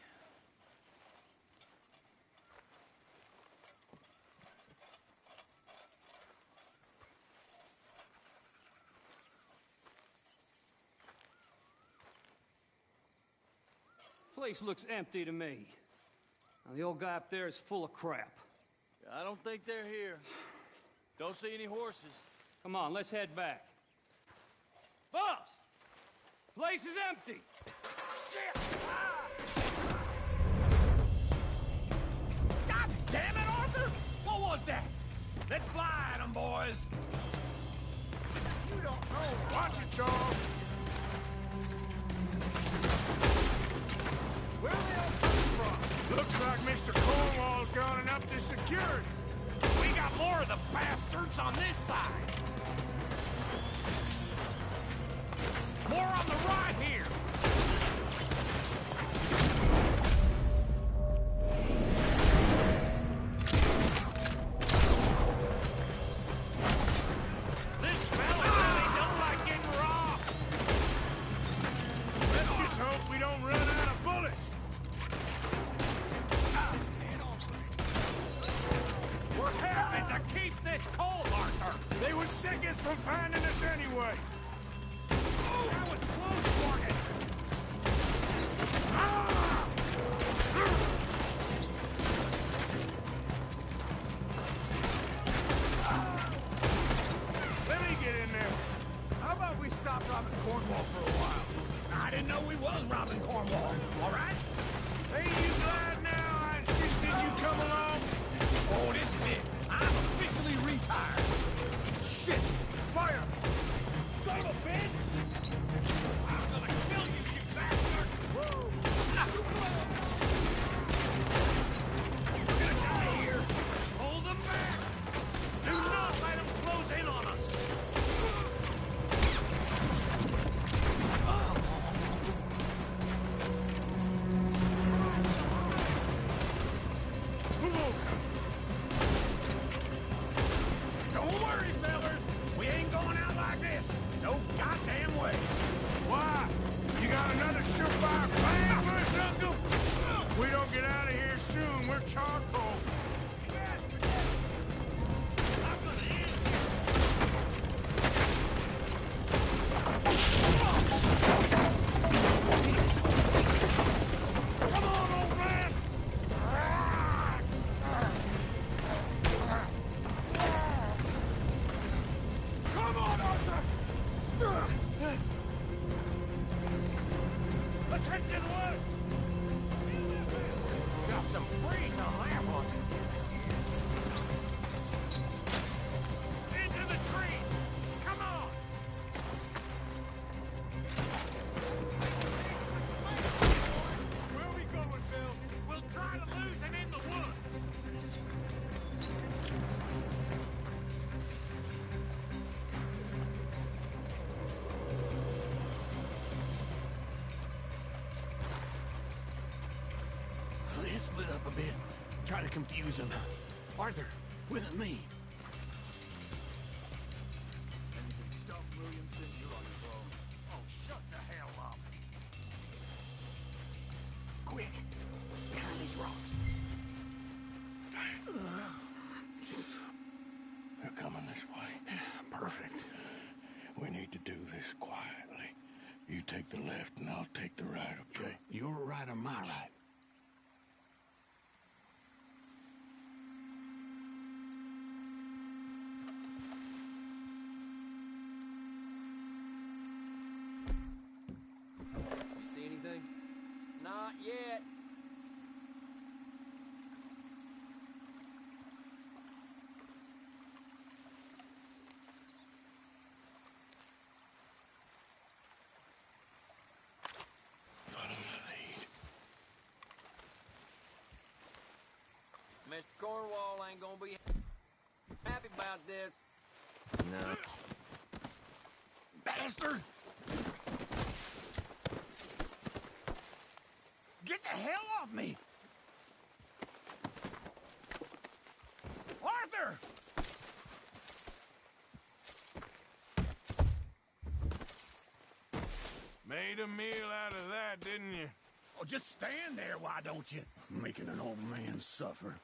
Place looks empty to me. Now, the old guy up there is full of crap. I don't think they're here. Don't see any horses. Come on, let's head back. Boss! Place is empty! Shit! God damn it, Arthur! What was that? Let's fly at 'em, boys! You don't know. Watch it, Charles. Where are they all coming from? Looks like Mr. Cornwall's gone and upped his security. We got more of the bastards on this side. More on the right here. This fella really don't like getting robbed. Let's just hope we don't run out of bullets. We're having to keep this cold, Arthur. They were seconds from finding us anyway. That was close, Morgan. Let me get in there. How about we stop robbing Cornwall for a while? I didn't know we was robbing Cornwall, all right? Ain't you glad now I insisted you come along? Oh, this is it. I'm officially retired. Shit! Fire! Son of a bitch! I'm gonna kill you, you bastard! Woo! We're gonna die here! Hold them back! Do not let them close in on us! Don't worry, fellas. We ain't going out like this. No goddamn way. Why? You got another surefire plan for us, Uncle? If we don't get out of here soon, we're charcoal. Come on, old man! Come on, Arthur! Let's head to the woods! Got some breeze on that one. Into the trees! Come on! Where are we going, Bill? We'll try to lose him in the woods. They split up a bit. Try to confuse them. Arthur, with me. Dump Williamson, you're on your own. Oh, shut the hell up. Quick, behind these rocks. They're coming this way. Perfect. We need to do this quietly. You take the left and I'll take the right, okay? Your right or my right? You see anything? Not yet. Follow my lead. Mr. Cornwall ain't gonna be happy about this. No. Bastard! Get the hell off me! Arthur! Made a meal out of that, didn't you? Oh, just stand there, why don't you? Making an old man suffer.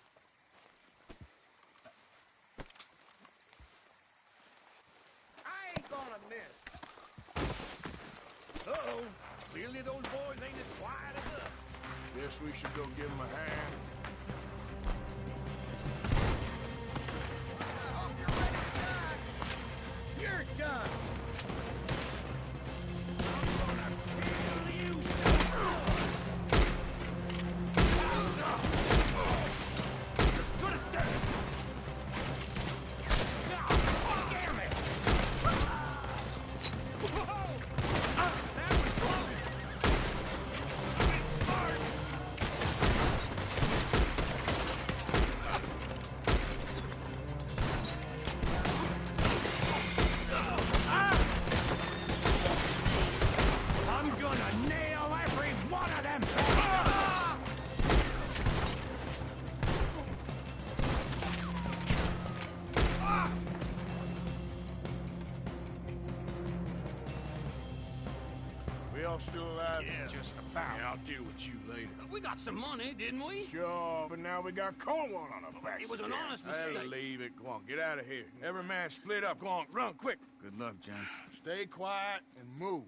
I ain't gonna miss. Uh-oh. Clearly those boys ain't as quiet as us. Guess we should go give him a hand. You're done! We all still alive? Yeah, Just about. Yeah, I'll deal with you later. We got some money, didn't we? Sure, but now we got Cornwall on our backs. It was an again. honest Hey, mistake. leave it. Go on, get out of here. Every man split up. Go on, run quick. Good luck, gents. Stay quiet and move.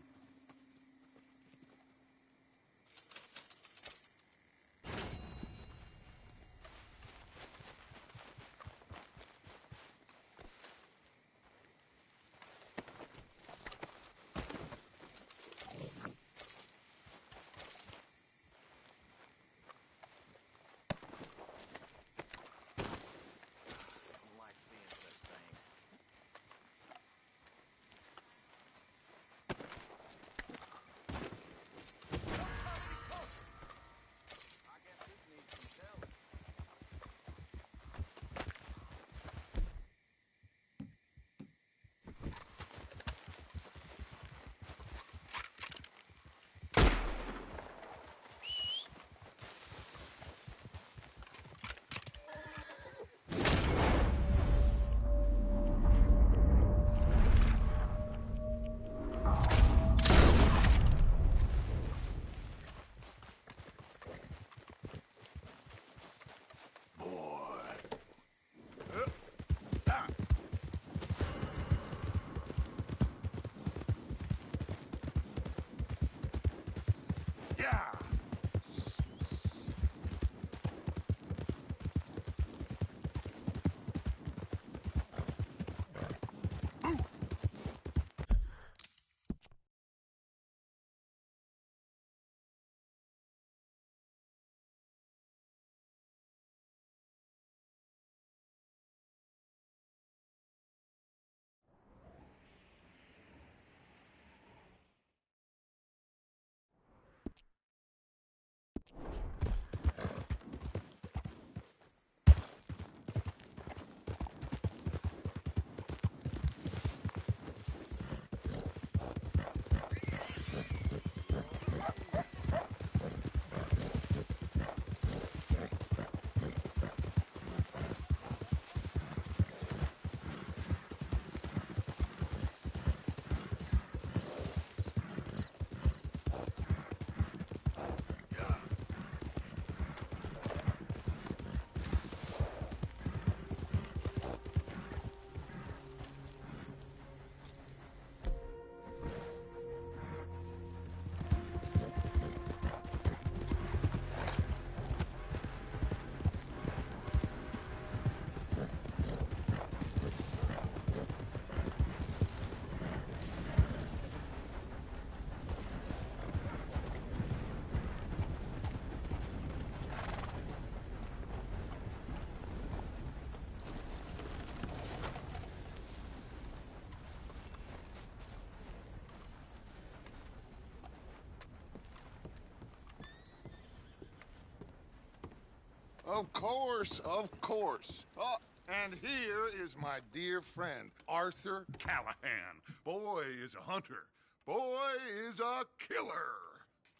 Of course, of course. Oh, and here is my dear friend, Arthur Callahan. Boy is a hunter. Boy is a killer.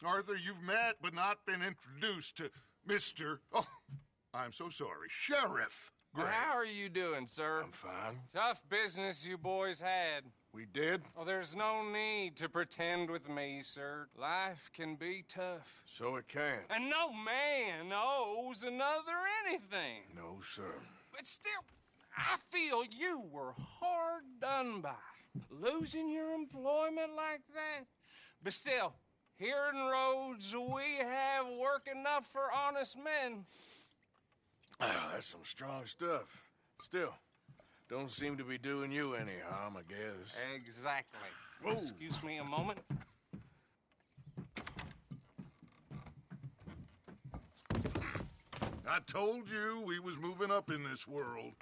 Arthur, you've met but not been introduced to Mr. Oh, I'm so sorry, Sheriff Gray. How are you doing, sir? I'm fine. Tough business you boys had. We did? Oh, there's no need to pretend with me, sir. Life can be tough. So it can. And no man owes another anything. No, sir. But still, I feel you were hard done by. Losing your employment like that. But still, Here in Rhodes, we have work enough for honest men. Ah, that's some strong stuff. Still, don't seem to be doing you any harm, I guess. Exactly. Whoa. Excuse me a moment. I told you we was moving up in this world.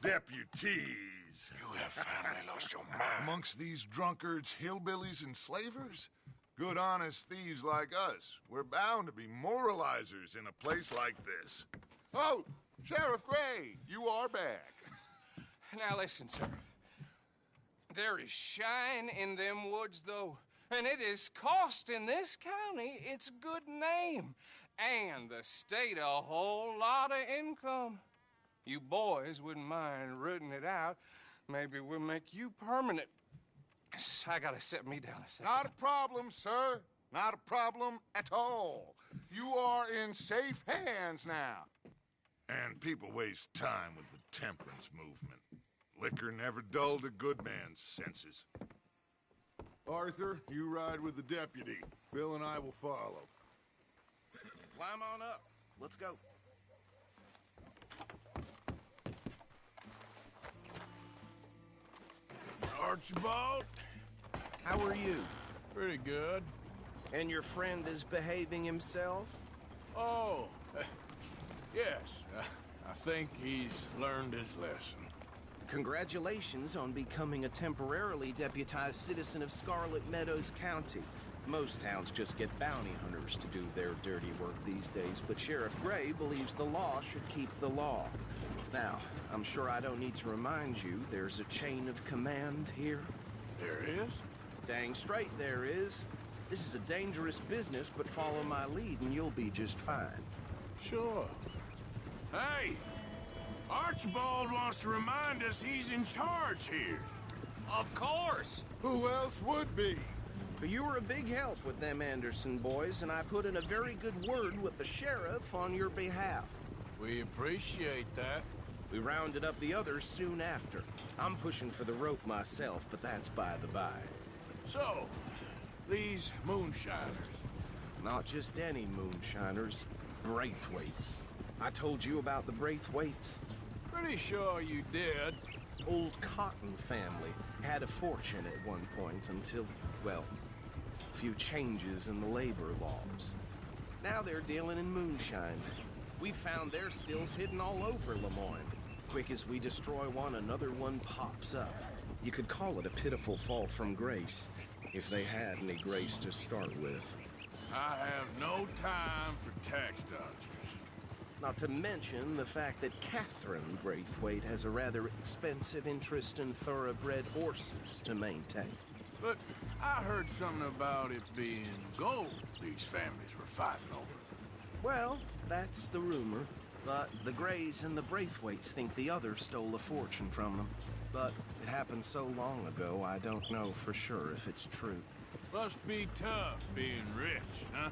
Deputies. You have finally lost your mind. Amongst these drunkards, hillbillies, and slavers? Good honest thieves like us. We're bound to be moralizers in a place like this. Oh, Sheriff Gray, you are back. Now listen, sir. There is shine in them woods, though, and it is costing this county its good name and the state a whole lot of income. You boys wouldn't mind rooting it out. Maybe we'll make you permanent. I gotta set me down a second. Not a problem, sir. Not a problem at all. You are in safe hands now. And people waste time with the temperance movement. Liquor never dulled a good man's senses. Arthur, you ride with the deputy. Bill and I will follow. Climb on up. Let's go. Archibald? How are you? Pretty good. And your friend is behaving himself? Oh, yes. I think he's learned his lesson. Congratulations on becoming a temporarily deputized citizen of Scarlet Meadows County. Most towns just get bounty hunters to do their dirty work these days, but Sheriff Gray believes the law should keep the law. Now, I'm sure I don't need to remind you there's a chain of command here. There is? Dang straight there is. This is a dangerous business, but follow my lead and you'll be just fine. Sure. Hey! Archibald wants to remind us he's in charge here. Of course! Who else would be? But you were a big help with them Anderson boys, and I put in a very good word with the sheriff on your behalf. We appreciate that. We rounded up the others soon after. I'm pushing for the rope myself, but that's by the by. So, these moonshiners. Not just any moonshiners. Braithwaites. I told you about the Braithwaites? Pretty sure you did. Old Cotton family had a fortune at one point until, well, a few changes in the labor laws. Now they're dealing in moonshine. We found their stills hidden all over Lemoyne. Quick as we destroy one, another one pops up. You could call it a pitiful fall from grace, if they had any grace to start with. I have no time for tax dodgers. Not to mention the fact that Catherine Braithwaite has a rather expensive interest in thoroughbred horses to maintain. But I heard something about it being gold these families were fighting over. Well, that's the rumor. But the Grays and the Braithwaites think the others stole a fortune from them. But it happened so long ago, I don't know for sure if it's true. Must be tough being rich, huh?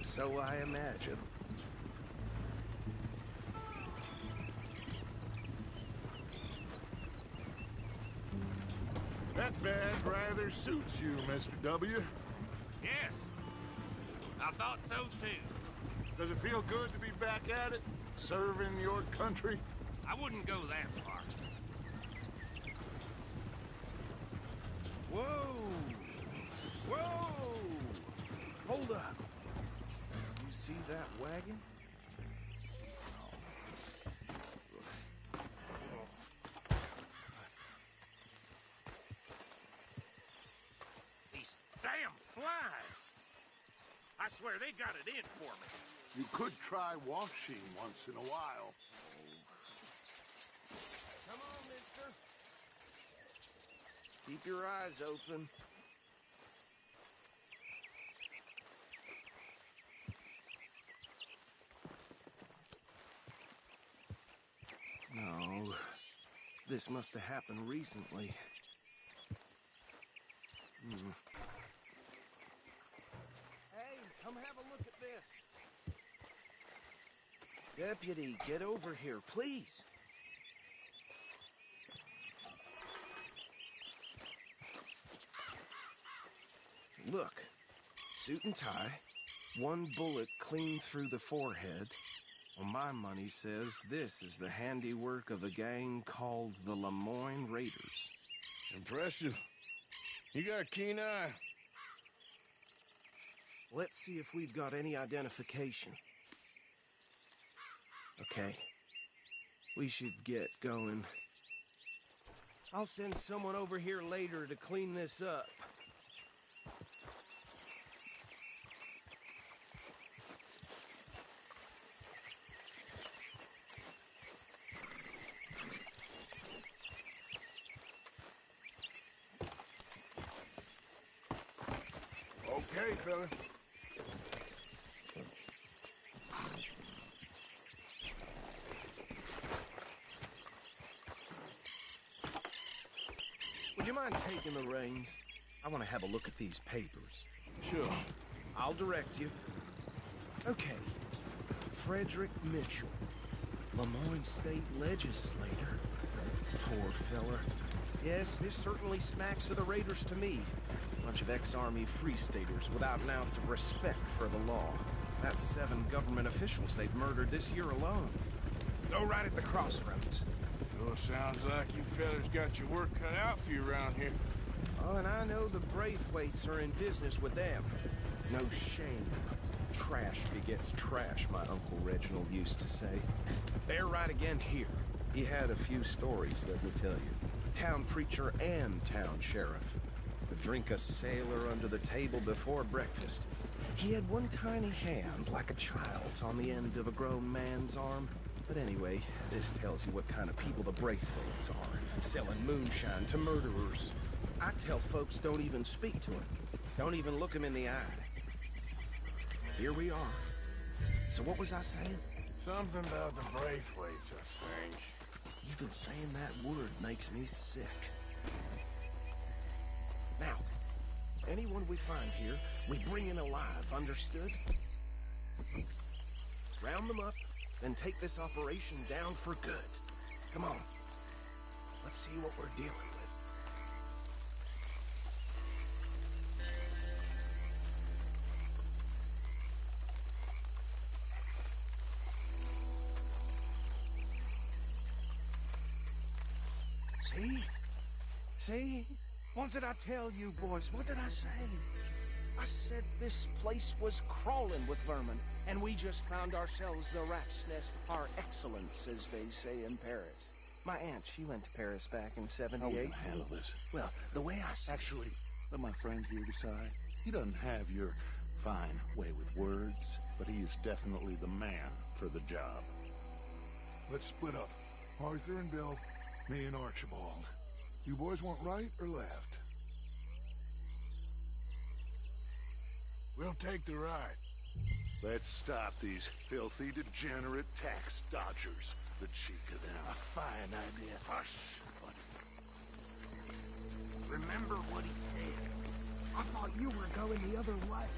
So I imagine. That badge rather suits you, Mr. W. Yes. I thought so, too. Does it feel good to be back at it? Serving your country? I wouldn't go that far. Whoa! Whoa! Hold up. You see that wagon? These damn flies! I swear they got it in for me. You could try washing once in a while. Come on, mister. Keep your eyes open. No. This must have happened recently. Hey, come have a look at this. Deputy, get over here, please. Look, Suit and tie, one bullet clean through the forehead. Well, my money says this is the handiwork of a gang called the Lemoyne Raiders. Impressive. You got a keen eye. Let's see if we've got any identification. Okay. We should get going. I'll send someone over here later to clean this up. Okay, fella. Would you mind taking the reins? I want to have a look at these papers. Sure. I'll direct you. Okay. Frederick Mitchell, Lemoyne State Legislator. Poor fella. Yes, this certainly smacks of the Raiders to me. Bunch of ex-Army Free Staters without an ounce of respect for the law. That's 7 government officials they've murdered this year alone. Go right at the crossroads. Sure sounds like you fellas got your work cut out for you around here. Oh, and I know the Braithwaites are in business with them. No shame. Trash begets trash, my Uncle Reginald used to say. They're right again here. He had a few stories, let me tell you. Town preacher and town sheriff. Would drink a sailor under the table before breakfast. He had one tiny hand, like a child's, on the end of a grown man's arm. But anyway, this tells you what kind of people the Braithwaites are. Selling moonshine to murderers. I tell folks don't even speak to him. Don't even look him in the eye. Here we are. So what was I saying? Something about the Braithwaites, I think. Even saying that word makes me sick. Now, anyone we find here, we bring in alive, understood? Round them up, then take this operation down for good. Come on. Let's see what we're dealing with. See? See? What did I tell you, boys? What did I say? I said this place was crawling with vermin, and we just found ourselves the rat's nest par excellence, as they say in Paris. My aunt, she went to Paris back in '78. How are we gonna handle this? Well, the way I see... Actually, let my friend here decide. He doesn't have your fine way with words, but he is definitely the man for the job. Let's split up. Arthur and Bill, me and Archibald. You boys want right or left? We'll take the right. Let's stop these filthy, degenerate tax dodgers. The cheek of them. A fine idea. Hush. Remember what he said. I thought you were going the other way.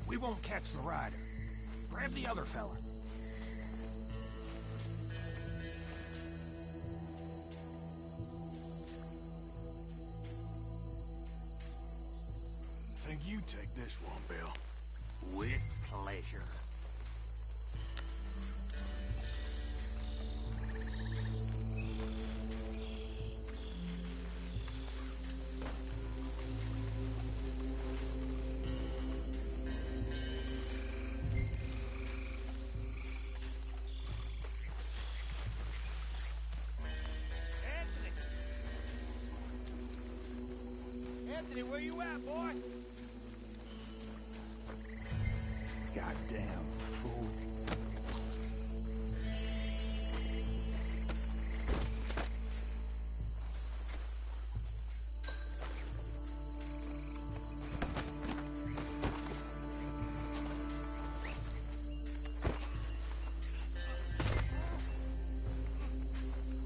We won't catch the rider. Grab the other fella. I think you take this one, Bill. With pleasure. Anthony, where you at, boy? Goddamn fool.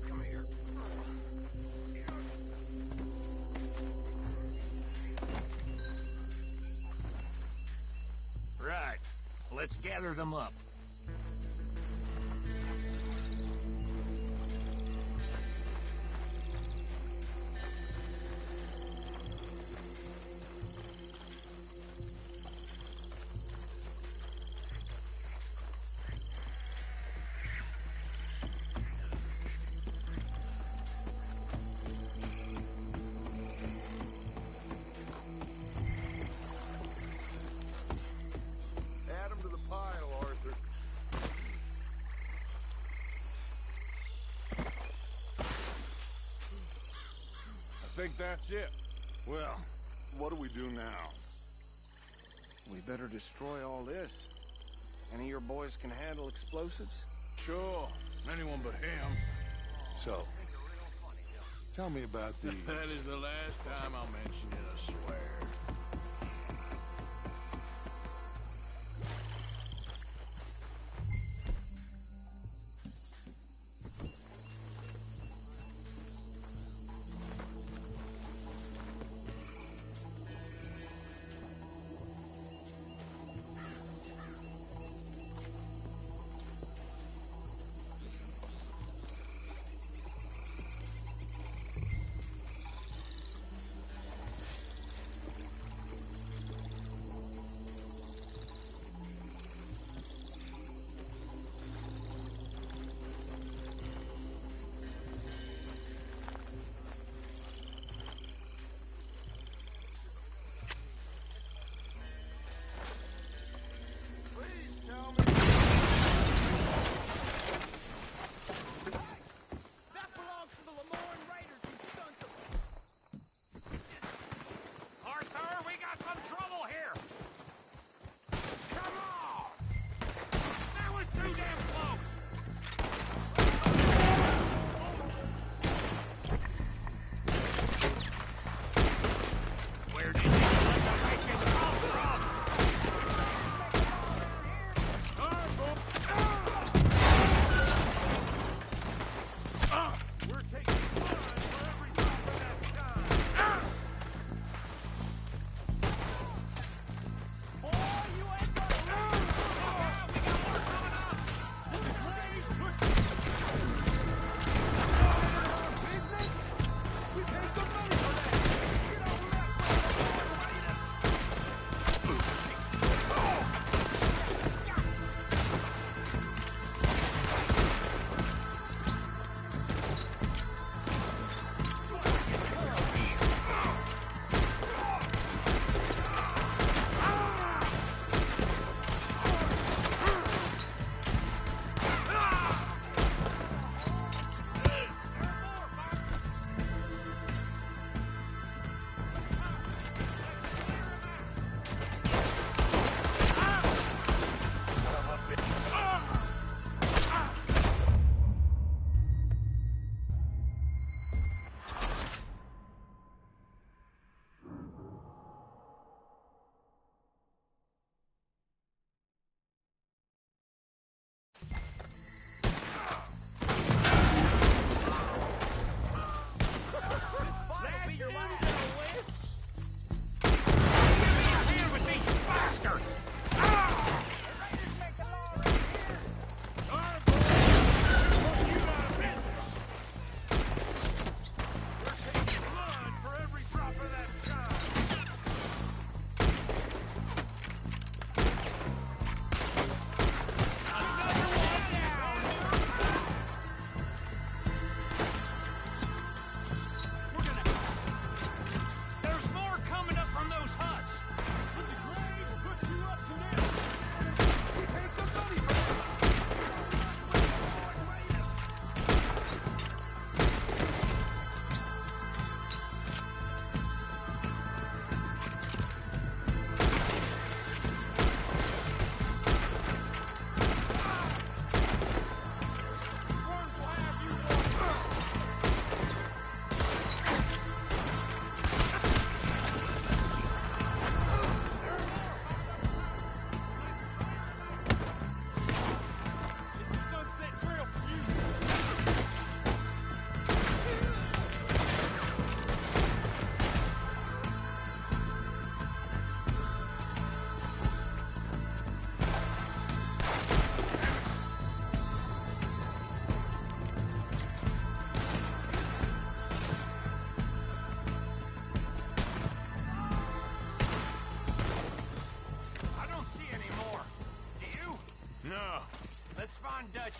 Come here. let's gather them up. Add 'em to the pile, Arthur. I think that's it. Well, what do we do now? We better destroy all this. Any of your boys can handle explosives? Sure. Anyone but him. So, tell me about these. That is the last time I'll mention it, I swear.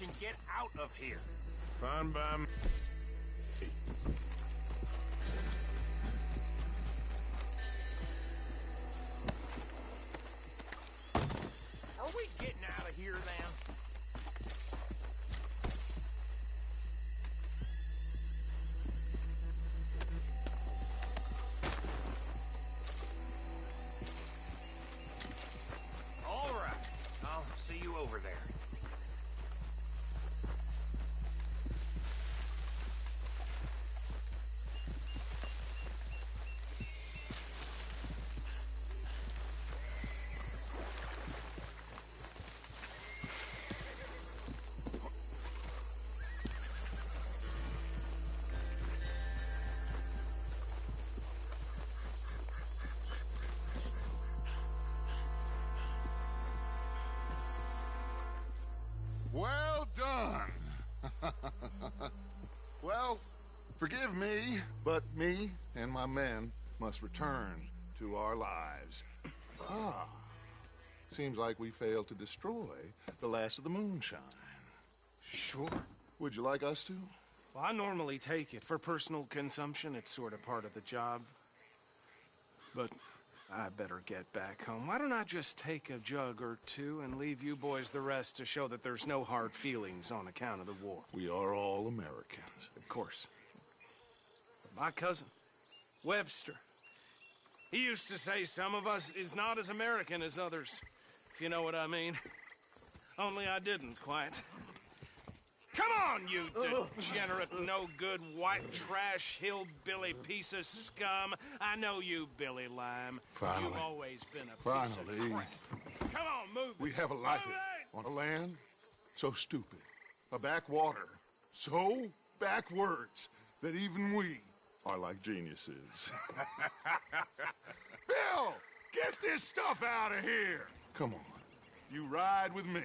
and get out of here. Fine by me. Are we getting out of here then? All right. I'll see you over there. Well done. Well, forgive me, but me and my men must return to our lives. Ah, seems like we failed to destroy the last of the moonshine. Sure. Would you like us to? Well, I normally take it for personal consumption. It's sort of part of the job. But I better get back home. Why don't I just take a jug or two and leave you boys the rest to show that there's no hard feelings on account of the war? We are all Americans. Of course. But my cousin, Webster, he used to say some of us is not as American as others, if you know what I mean. Only I didn't quite. Come on, you degenerate, no-good, white trash, hillbilly piece of scum. I know you, Billy Lime. Finally. You've always been a piece of crap. Come on, move it. We have a life on a land so stupid, a backwater so backwards that even we are like geniuses. Bill, get this stuff out of here. Come on, you ride with me.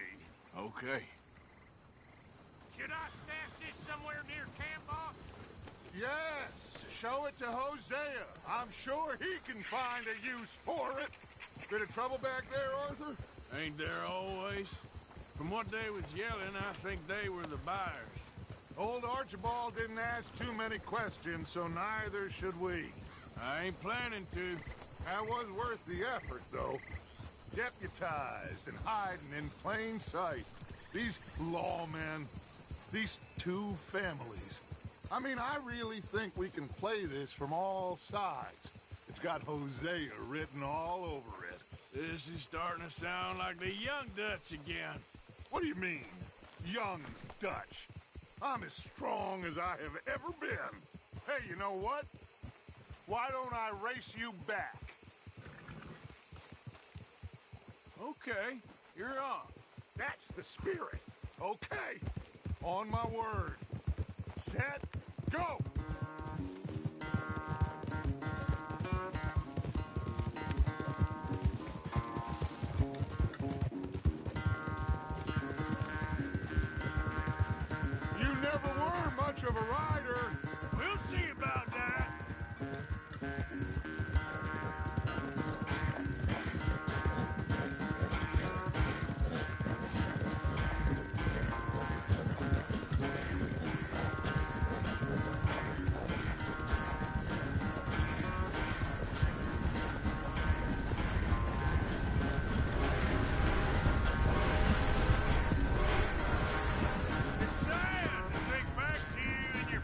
Okay. Should I stash this somewhere near camp, boss? Yes, show it to Hosea. I'm sure he can find a use for it. Bit of trouble back there, Arthur? Ain't there always? From what they was yelling, I think they were the buyers. Old Archibald didn't ask too many questions, so neither should we. I ain't planning to. That was worth the effort, though. Deputized and hiding in plain sight. These lawmen, these two families. I mean, I really think we can play this from all sides. It's got Hosea written all over it. This is starting to sound like the Young Dutch again. What do you mean, Young Dutch? I'm as strong as I have ever been. Hey, you know what? Why don't I race you back? Okay, you're on. That's the spirit. Okay, on my word. Set, go! You never were much of a rider. We'll see about that. It's sad to think back to you and your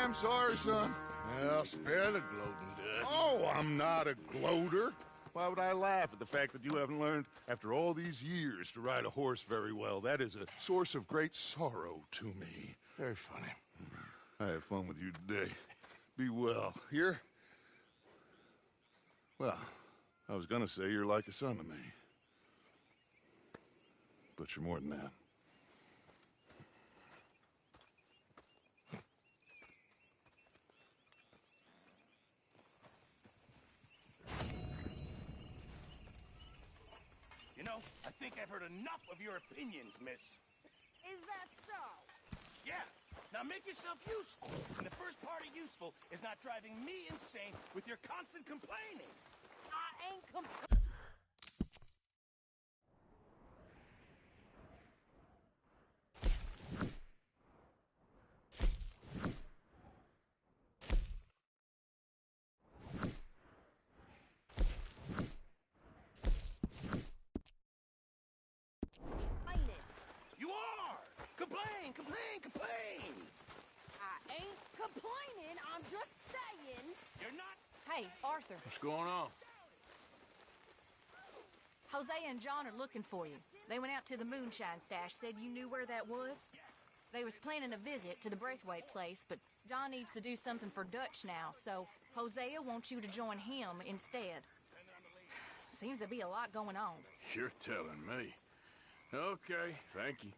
I'm sorry, son. Well, spare the gloating, Dutch. Oh, I'm not a gloater. Why would I laugh at the fact that you haven't learned, after all these years, to ride a horse very well? That is a source of great sorrow to me. Very funny. I had fun with you today. Be well. Here? Well, I was gonna say you're like a son to me. But you're more than that. You know, I think I've heard enough of your opinions, miss. Is that so? Yeah. Now make yourself useful. And the first part of useful is not driving me insane with your constant complaining. I ain't You are! Complain, complain, complain! I ain't complaining, I'm just saying. You're not... Hey, Arthur. What's going on? Hosea and John are looking for you. They went out to the moonshine stash, said you knew where that was. They was planning a visit to the Braithwaite place, but John needs to do something for Dutch now, so Hosea wants you to join him instead. Seems to be a lot going on. You're telling me. Okay, thank you.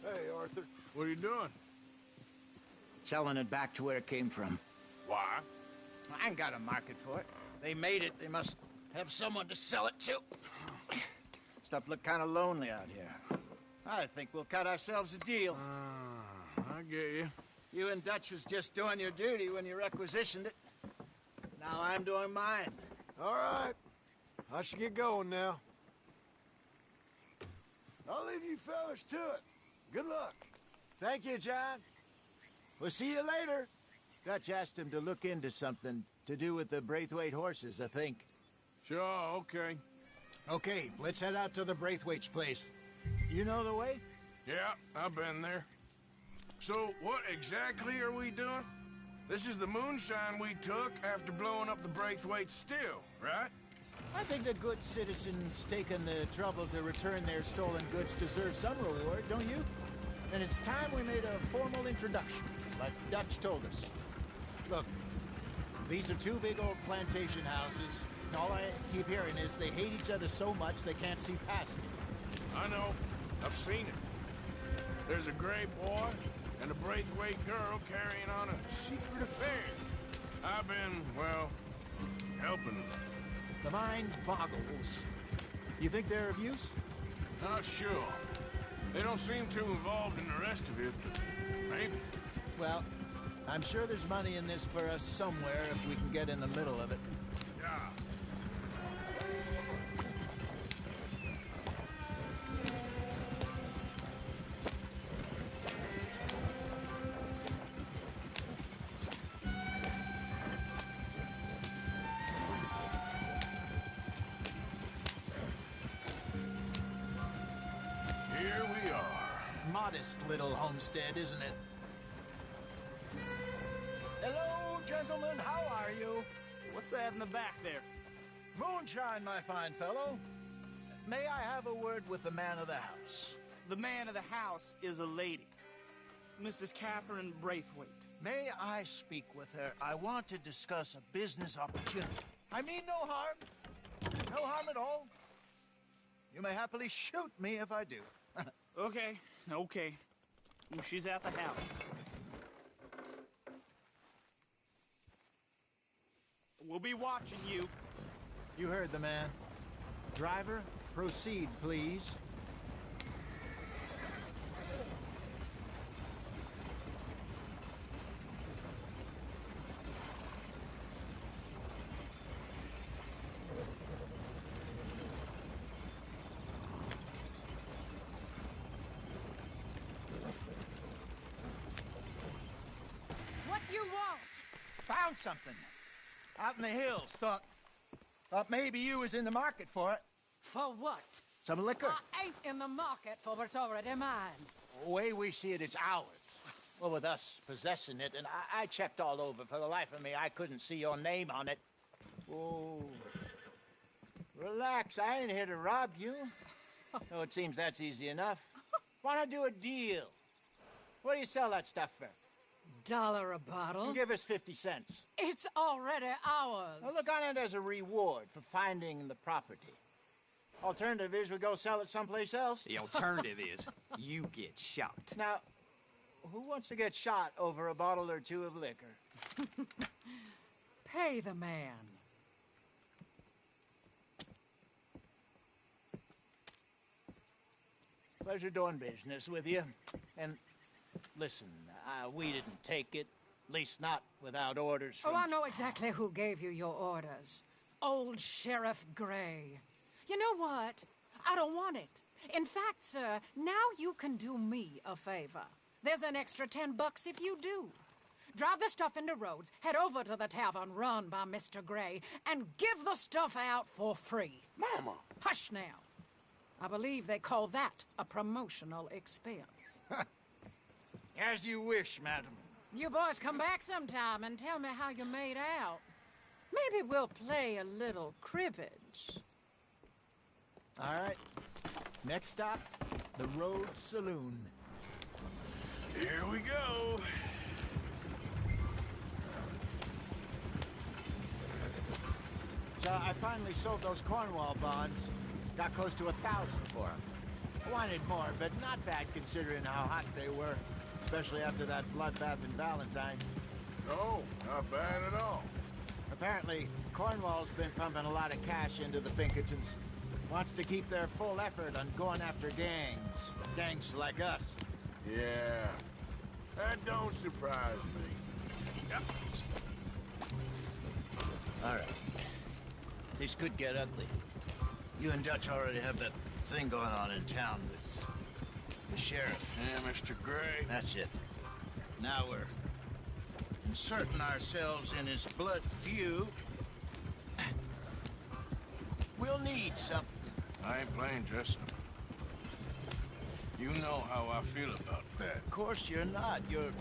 Hey, Arthur. What are you doing? Selling it back to where it came from. Why? I ain't got a market for it. They made it. They must have someone to sell it to. Stuff look kind of lonely out here. I think we'll cut ourselves a deal. I get you. You and Dutch was just doing your duty when you requisitioned it. Now I'm doing mine. All right. I should get going now. I'll leave you fellas to it. Good luck. Thank you, John. We'll see you later. Dutch asked him to look into something to do with the Braithwaite horses, I think. Sure, okay. Okay, let's head out to the Braithwaite's place. You know the way? Yeah, I've been there. So, what exactly are we doing? This is the moonshine we took after blowing up the Braithwaite still, right? I think the good citizens taking the trouble to return their stolen goods deserve some reward, don't you? And it's time we made a formal introduction, like Dutch told us. Look, these are two big old plantation houses. All I keep hearing is they hate each other so much they can't see past it. I know. I've seen it. There's a gray boy and a Braithwaite girl carrying on a secret affair. I've been, well, helping them. The mind boggles. You think they're of use? Not sure. They don't seem too involved in the rest of it, but maybe. Well, I'm sure there's money in this for us somewhere if we can get in the middle of it. Yeah. Here we are. Modest little homestead, isn't it? Hello, gentlemen. How are you? What's that in the back there? Moonshine, my fine fellow. May I have a word with the man of the house? The man of the house is a lady. Mrs. Catherine Braithwaite. May I speak with her? I want to discuss a business opportunity. I mean no harm. No harm at all. You may happily shoot me if I do. Okay. She's at the house. We'll be watching you. You heard the man. Driver, proceed, please. What you want? Found something. Out in the hills. Thought maybe you was in the market for it. For what? Some liquor. I ain't in the market for what's already mine. The way we see it, it's ours. Well, with us possessing it, and I checked all over. For the life of me, I couldn't see your name on it. Oh. Relax, I ain't here to rob you. Oh, it seems that's easy enough. Why not do a deal? What do you sell that stuff for? $1 a bottle? You give us 50 cents. It's already ours. Well, look on it as a reward for finding the property. Alternative is we go sell it someplace else. The alternative is you get shot. Now, who wants to get shot over a bottle or two of liquor? Pay the man. Pleasure doing business with you. And listen, we didn't take it. At least not without orders from... Oh, I know exactly who gave you your orders. Old Sheriff Gray. You know what? I don't want it. In fact, sir, now you can do me a favor. There's an extra $10 if you do. Drive the stuff into Rhodes, head over to the tavern run by Mr. Gray, and give the stuff out for free. Mama! Hush now. I believe they call that a promotional expense. As you wish, madam. You boys come back sometime and tell me how you made out. Maybe we'll play a little cribbage. All right. Next stop, the Rhodes Saloon. Here we go. So I finally sold those Cornwall bonds. Got close to 1,000 for them. I wanted more, but not bad considering how hot they were. Especially after that bloodbath in Valentine. No, not bad at all. Apparently, Cornwall's been pumping a lot of cash into the Pinkertons. Wants to keep their full effort on going after gangs. Gangs like us. Yeah, that don't surprise me. Yep. All right. This could get ugly. You and Dutch already have that thing going on in town with the sheriff. Yeah, Mr. Gray. That's it. Now we're inserting ourselves in his blood feud. We'll need something. I ain't playing dress up. You know how I feel about that. Of course you're not. You're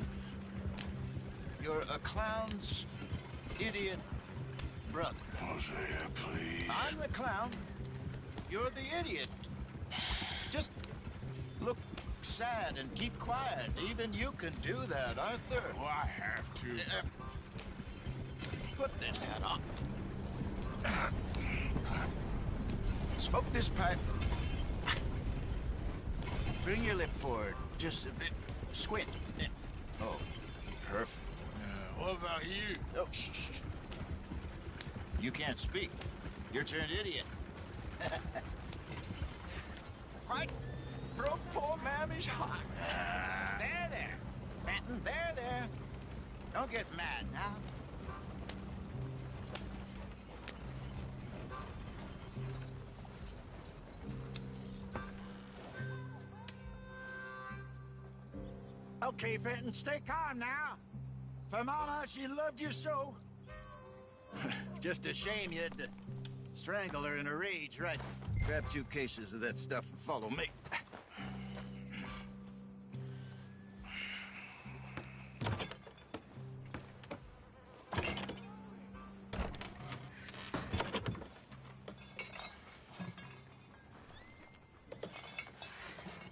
a clown's idiot brother. Hosea, please. I'm the clown. You're the idiot. Just look sad and keep quiet. Even you can do that, Arthur. Oh, I have to. Put this hat on. Smoke this pipe. Bring your lip forward. Just a bit. Squint. Oh, perfect. What about you? Oh, shh. You can't speak. You're turned idiot. Right? Broke poor Mammy's heart. There. Fenton, there. Don't get mad now. Okay, Fenton, stay calm now. For Mama, she loved you so. Just a shame you had to strangle her in a rage, right? Grab 2 cases of that stuff and follow me.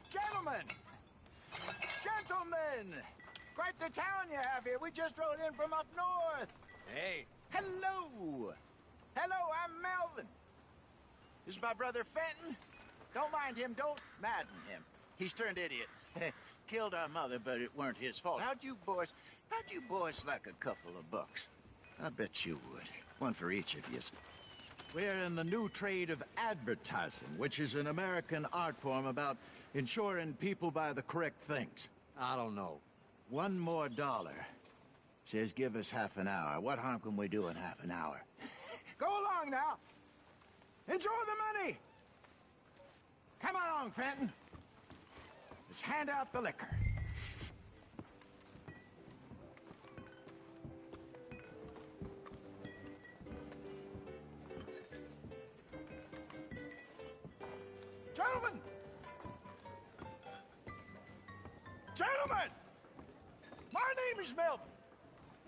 Gentlemen! Quite the town you have here. We just rode in from up north. Hey. Hello. Hello, I'm Melvin. This is my brother Fenton. Don't mind him. Don't madden him. He's turned idiot. Killed our mother, but it weren't his fault. How'd you boys like a couple of bucks? I bet you would. One for each of yous. We're in the new trade of advertising, which is an American art form about ensuring people buy the correct things. I don't know. $1 more. Says give us half an hour. What harm can we do in half an hour? Go along now. Enjoy the money. Come along, Fenton. Let's hand out the liquor. Gentlemen! Gentlemen! My name is Melvin.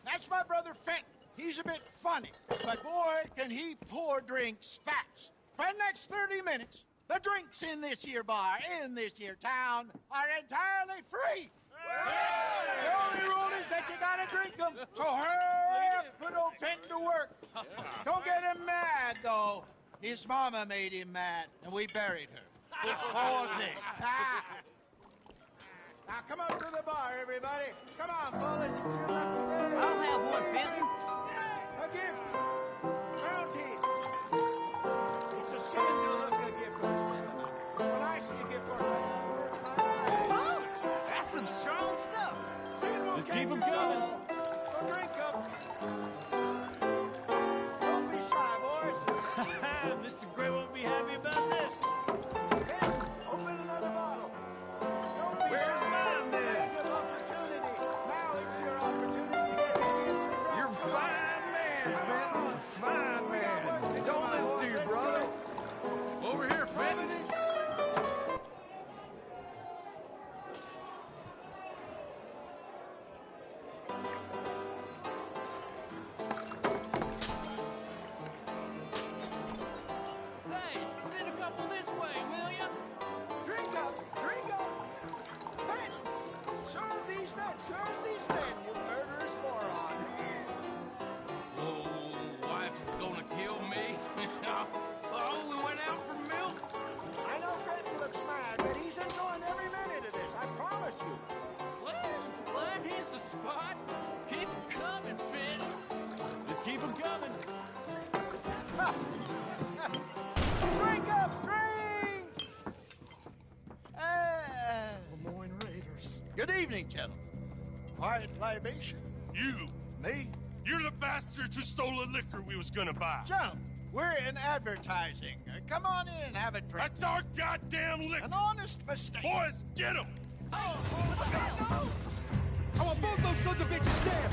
That's my brother Fenton. He's a bit funny, but boy, can he pour drinks fast. For the next 30 minutes, the drinks in this here bar, in this here town, are entirely free. The only rule is that you gotta drink them. So hurry up, put old Fenton to work. Don't get him mad, though. His mama made him mad, and we buried her. Poor thing. Now come up to the bar, everybody. Come on, fellas, it's your lucky day. I'll have one, Fenton. A gift. Bounty. It's a sin to look a gift horse. When I see a gift horse, Oh, that's some strong stuff. Just keep them coming. Go drink up. Don't be shy, boys. Mr. Gray won't be happy about this. Open another bottle. Don't be Where's shy. mine, then? It's your opportunity. Now it's your opportunity to get hideously drunk. You're a fine man, Fenton. Fine man. Don't listen to your brother. Over here, Fenton. Hey, send a couple this way, will ya? Drink up. Drink up. Fenton, serve these men. Serve these men, you murderous moron. Oh, wife is gonna kill me. I only went out for milk. I know Fenton looks mad, but he's enjoying every minute of this. I promise you. Well, that hit the spot. Keep 'em coming, Fenton. Just keep 'em coming. Drink up, drink! Lemoyne Raiders. Good evening, gentlemen. Quiet libation. You. Me? You're the bastards who stole the liquor we was gonna buy. Gentlemen, we're in advertising. Come on in and have a drink. That's our goddamn liquor. An honest mistake. Boys, get him! I want both those sons of bitches dead.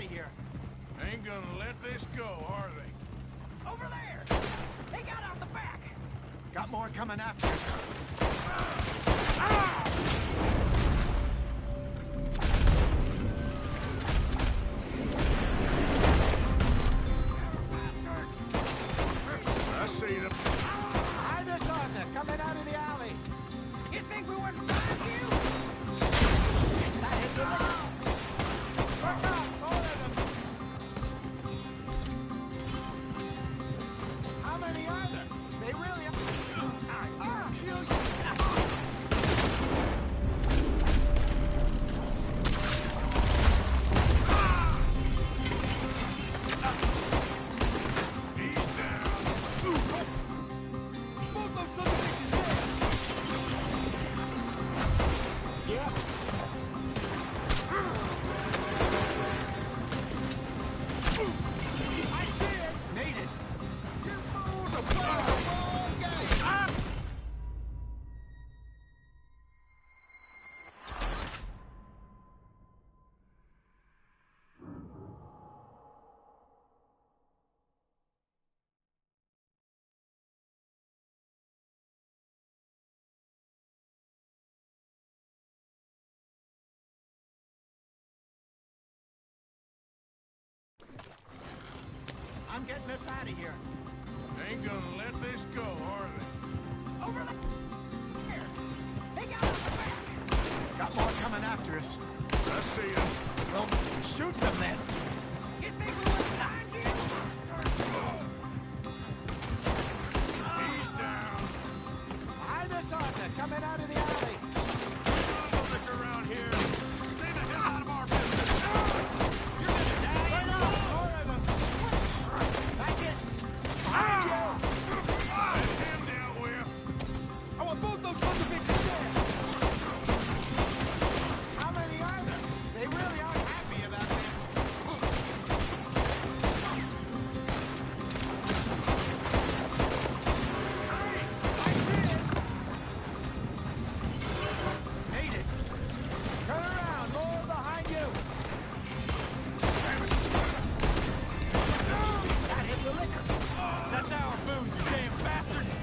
out of here. Ain't gonna let this go, are they? Over there! They got out the back! Got more coming after us. I see them. Behind us, Arthur, coming out of the alley. You think we wouldn't find you? Look out, all of them. How many are there? They really are. I'll kill you. I'm getting us out of here. Ain't gonna let this go, are they? Over there! They got out the back! Got more coming after us. I see them. Well, shoot them then. You think we wouldn't find you? He's down. Behind us, Arthur, coming out of the alley. Look around here. Stay the hell out of our business. You're gonna die. Right on, more of them. That's it. Behind you. That's him dealt with. I want both those sons of bitches dead! How many are there? They really aren't happy about this. Made it. Turn around, more behind you. That hit the liquor. That's our booze, you damn bastards!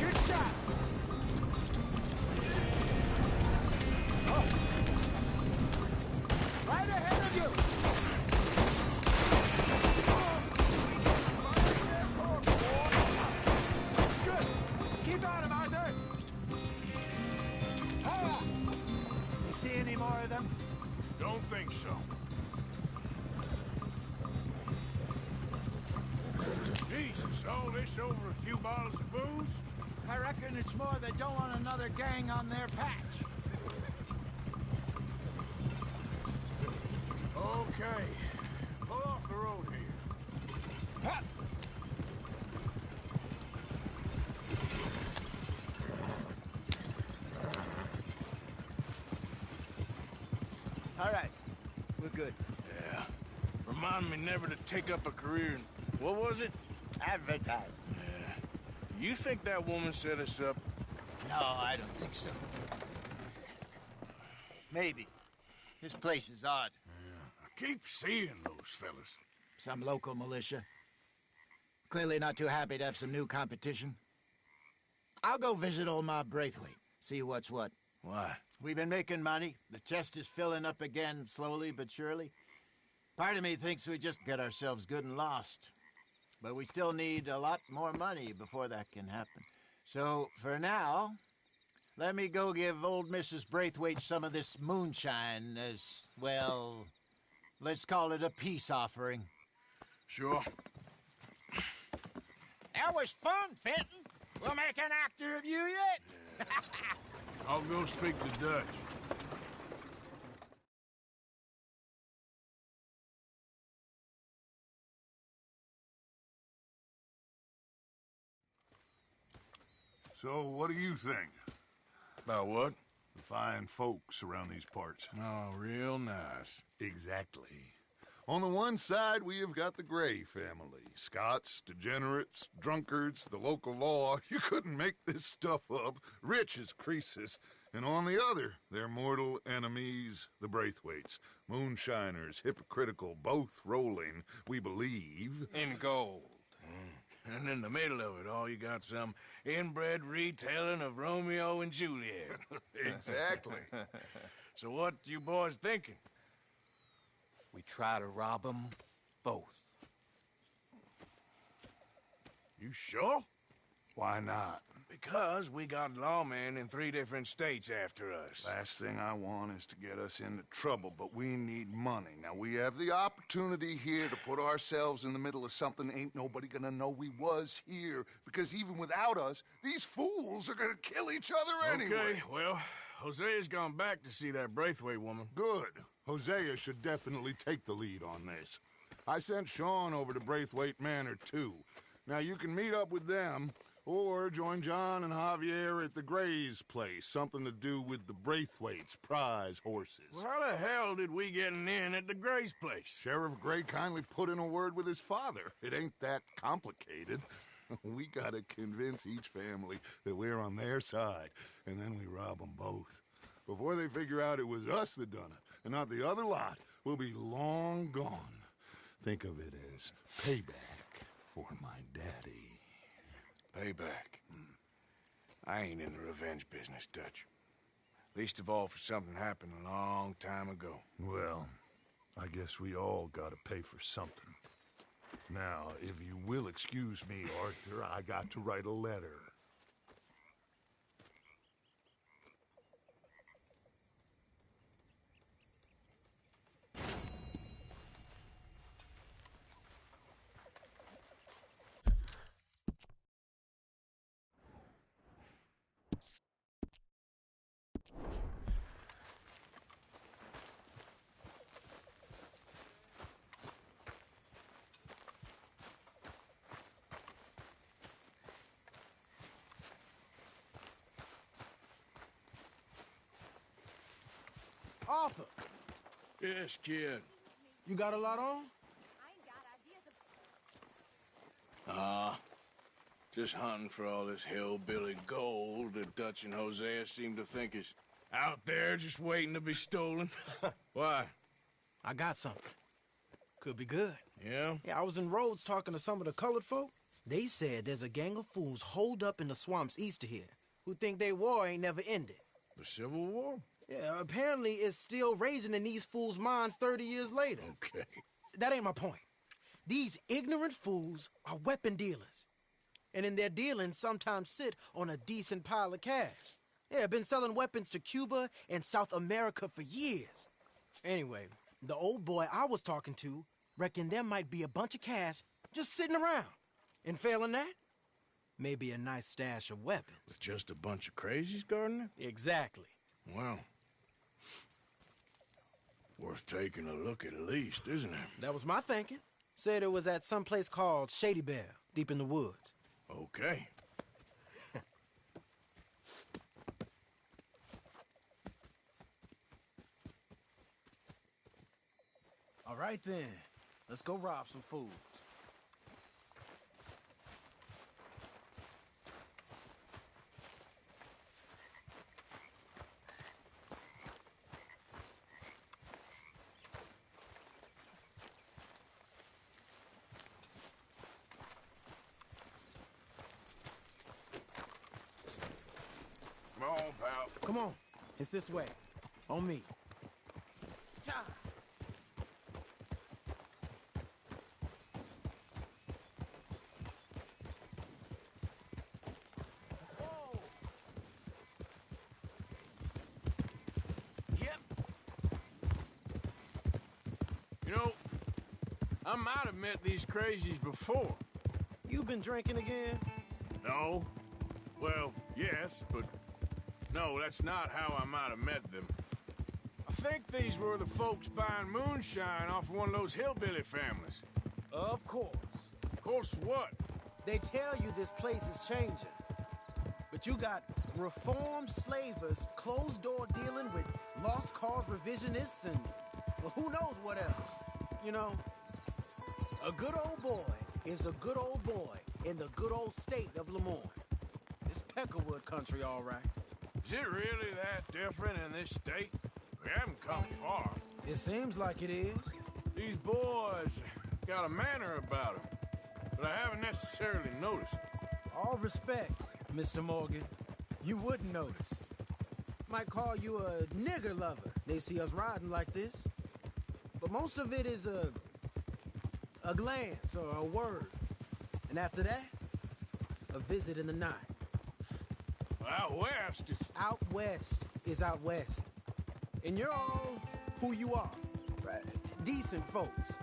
Good shot. Oh. Right ahead of you. Good. Keep on him, Arthur. Ah. You see any more of them? Don't think so. Jesus, all this over a few bottles of booze? I reckon it's more they don't want another gang on their patch. Okay. Pull off the road here. Ha! All right, we're good. Yeah. Remind me never to take up a career in... What was it? Advertising. Yeah. You think that woman set us up? No, I don't think so. Maybe. This place is odd. I keep seeing those fellas. Some local militia. Clearly not too happy to have some new competition. I'll go visit old Ma Braithwaite, see what's what. Why? We've been making money. The chest is filling up again, slowly but surely. Part of me thinks we just get ourselves good and lost. But we still need a lot more money before that can happen. So, for now, let me go give old Mrs. Braithwaite some of this moonshine as, well, let's call it a peace offering. Sure. That was fun, Fenton. We'll make an actor of you yet. I'll go speak to Dutch. So, what do you think? About what? The fine folks around these parts. Oh, real nice. Exactly. On the one side, we have got the Gray family. Scots, degenerates, drunkards, the local law. You couldn't make this stuff up. Rich as Croesus. And on the other, their mortal enemies, the Braithwaites. Moonshiners, hypocritical, both rolling, we believe... in gold. And in the middle of it all, you got some inbred retelling of Romeo and Juliet. Exactly. So what you boys thinking? We try to rob them both. You sure? Why not? Because we got lawmen in 3 different states after us. Last thing I want is to get us into trouble, but we need money. Now, we have the opportunity here to put ourselves in the middle of something ain't nobody gonna know we was here, because even without us, these fools are gonna kill each other anyway. Okay, well, Hosea's gone back to see that Braithwaite woman. Good. Hosea should definitely take the lead on this. I sent Sean over to Braithwaite Manor, too. Now, you can meet up with them, or join John and Javier at the Gray's place. Something to do with the Braithwaites' prize horses. Well, how the hell did we get in at the Gray's place? Sheriff Gray kindly put in a word with his father. It ain't that complicated. We gotta convince each family that we're on their side, and then we rob them both. Before they figure out it was us that done it, and not the other lot, we'll be long gone. Think of it as payback for my daddy. Payback. I ain't in the revenge business, Dutch. Least of all for something happened a long time ago. Well, I guess we all gotta pay for something. Now, if you will excuse me, Arthur, I got to write a letter. Arthur, Yes, kid. you got a lot on? Just hunting for all this hillbilly gold that Dutch and Hosea seem to think is out there just waiting to be stolen. Why? I got something. Could be good. Yeah? Yeah, I was in Rhodes talking to some of the colored folk. They said there's a gang of fools holed up in the swamps east of here who think their war ain't never ended. The Civil War? Yeah, apparently it's still raging in these fools' minds 30 years later. Okay. That ain't my point. These ignorant fools are weapon dealers. And in their dealings sometimes sit on a decent pile of cash. Yeah, been selling weapons to Cuba and South America for years. Anyway, the old boy I was talking to reckoned there might be a bunch of cash just sitting around. And failing that, maybe a nice stash of weapons. With just a bunch of crazies guarding it? Exactly. Well, worth taking a look at least, isn't it? That was my thinking. Said it was at some place called Shady Belle, deep in the woods. Okay. All right then, let's go rob some fools. Come on, pal. Come on, it's this way. On me. You know, I might have met these crazies before. You been drinking again? No. Well, yes, but no, that's not how I might have met them. I think these were the folks buying moonshine off one of those hillbilly families. Of course. Of course what? They tell you this place is changing. But you got reformed slavers, closed-door dealing with lost cause revisionists, and well, who knows what else. You know, a good old boy is a good old boy in the good old state of Lemoyne. It's Peckerwood country, all right. Is it really that different in this state? We haven't come far. It seems like it is. These boys got a manner about them, but I haven't necessarily noticed. All respect, Mr. Morgan. You wouldn't notice. Might call you a nigger lover. They see us riding like this. But most of it is a glance or a word. And after that, a visit in the night. Out west, it's... Out west is out west. And you're all who you are. Right? Decent folks.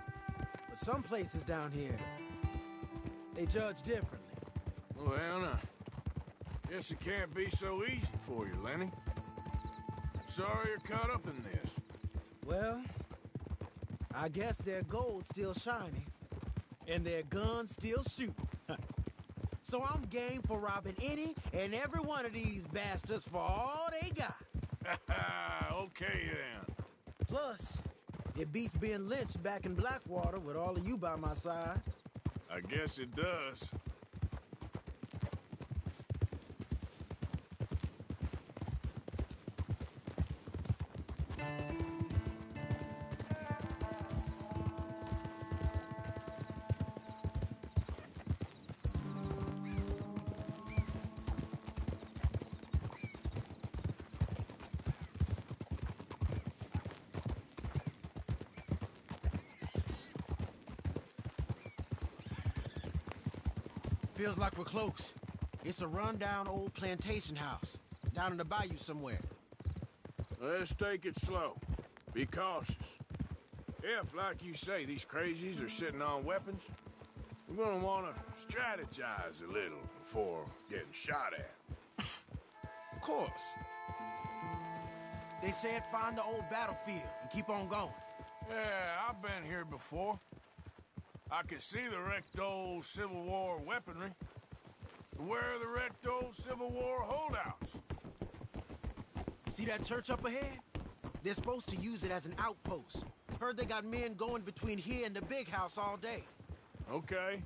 But some places down here, they judge differently. Well, now, guess it can't be so easy for you, Lenny. Sorry you're caught up in this. Well, I guess their gold's still shining, and their guns still shoot. So I'm game for robbing any and every one of these bastards for all they got. Okay, then. Plus, it beats being lynched back in Blackwater with all of you by my side. I guess it does. Feels like we're close. It's a rundown old plantation house, down in the bayou somewhere. Let's take it slow. Be cautious. If, like you say, these crazies are sitting on weapons, we're gonna want to strategize a little before getting shot at. Of course. They said find the old battlefield and keep on going. Yeah, I've been here before. I can see the wrecked old Civil War weaponry. Where are the wrecked old Civil War holdouts? See that church up ahead? They're supposed to use it as an outpost. Heard they got men going between here and the big house all day. Okay.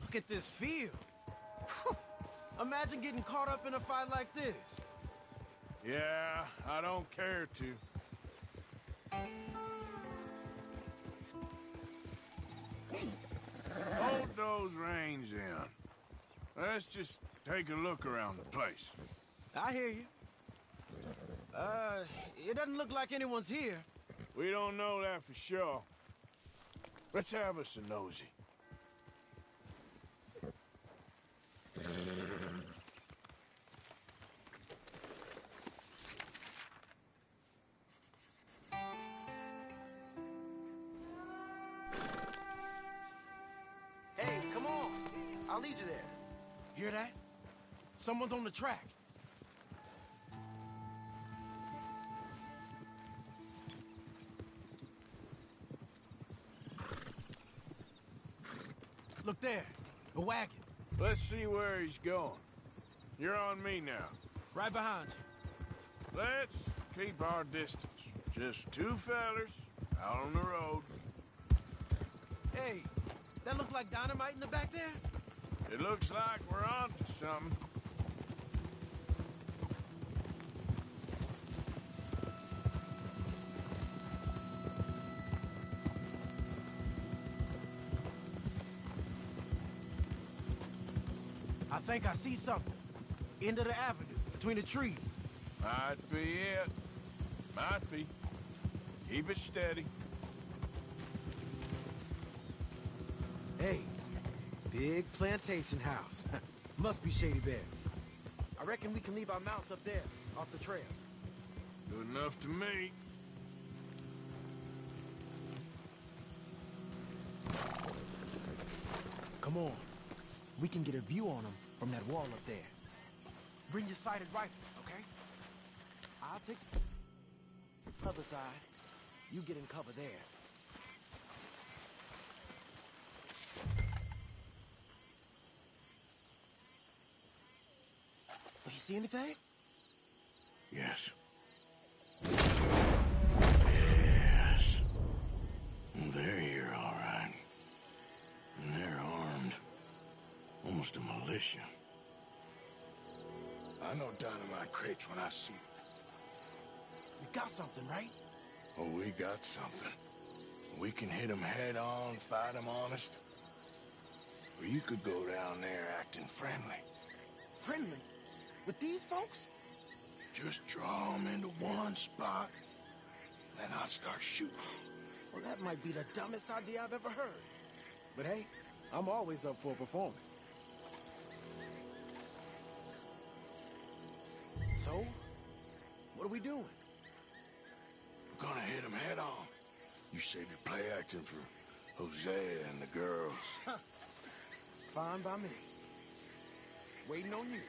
Look at this field. Imagine getting caught up in a fight like this. Yeah, I don't care to. Hold those reins in. Let's just take a look around the place. I hear you. It doesn't look like anyone's here. We don't know that for sure. Let's have us a nosy. Hey, come on. I'll lead you there. Hear that? Someone's on the track. Look there, a wagon. Let's see where he's going. You're on me now. Right behind you. Let's keep our distance. Just two fellers out on the road. Hey, that look like dynamite in the back there? It looks like we're onto something. I think I see something. End of the avenue, between the trees. Might be it. Might be. Keep it steady. Hey, big plantation house. Must be Shady Bear. I reckon we can leave our mounts up there, off the trail. Good enough to me. Come on. We can get a view on them from that wall up there. Bring your sighted rifle, okay? I'll take the other side. You get in cover there. You see anything? Yes. Yes. they're here, all right. And they're armed. Almost a militia. I know dynamite crates when I see it. We got something, right? Oh, we got something. We can hit them head on, fight them honest. Or you could go down there acting friendly. Friendly? With these folks? Just draw them into one spot, then I'll start shooting. Well, that might be the dumbest idea I've ever heard. But hey, I'm always up for a performance. So, what are we doing? We're gonna hit them head on. You save your play acting for Hosea and the girls. Fine by me. Waiting on you.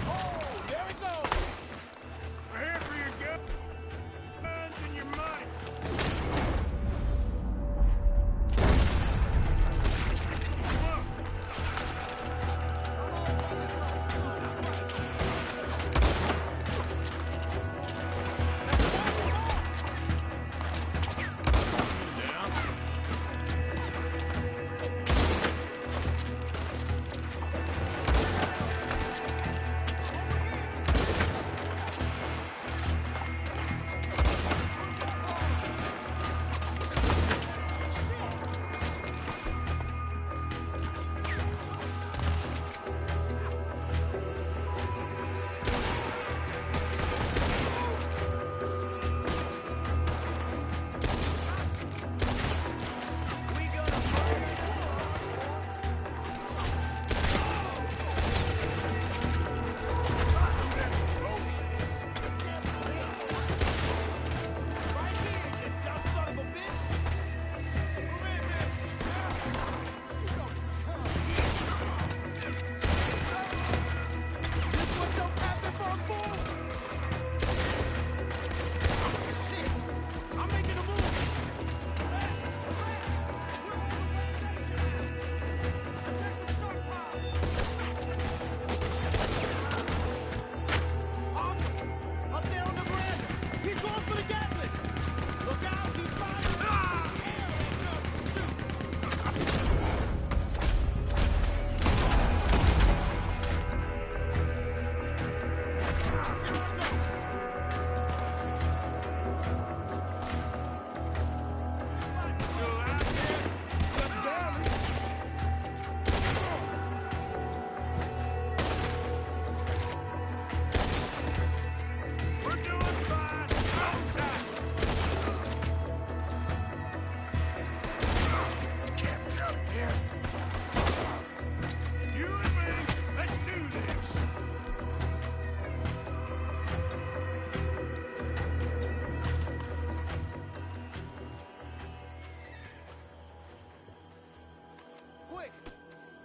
Oh, there it goes! We're here for your guns and your money.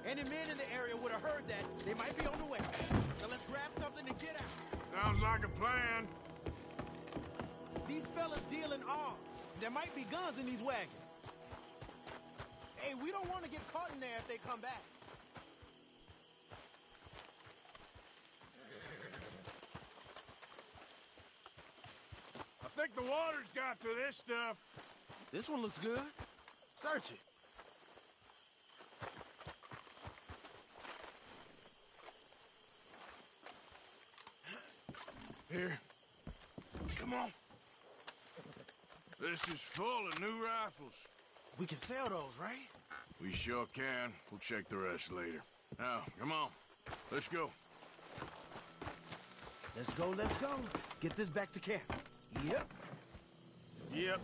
Any men in the area would have heard that. They might be on the way. Now let's grab something and get out. Sounds like a plan. These fellas deal in arms. There might be guns in these wagons. Hey, we don't want to get caught in there if they come back. I think the water's got to this stuff. This one looks good. Search it. Here. Come on. This is full of new rifles. We can sell those, right? We sure can. We'll check the rest later. Now, come on. Let's go. Let's go, let's go. Get this back to camp. Yep. Yep.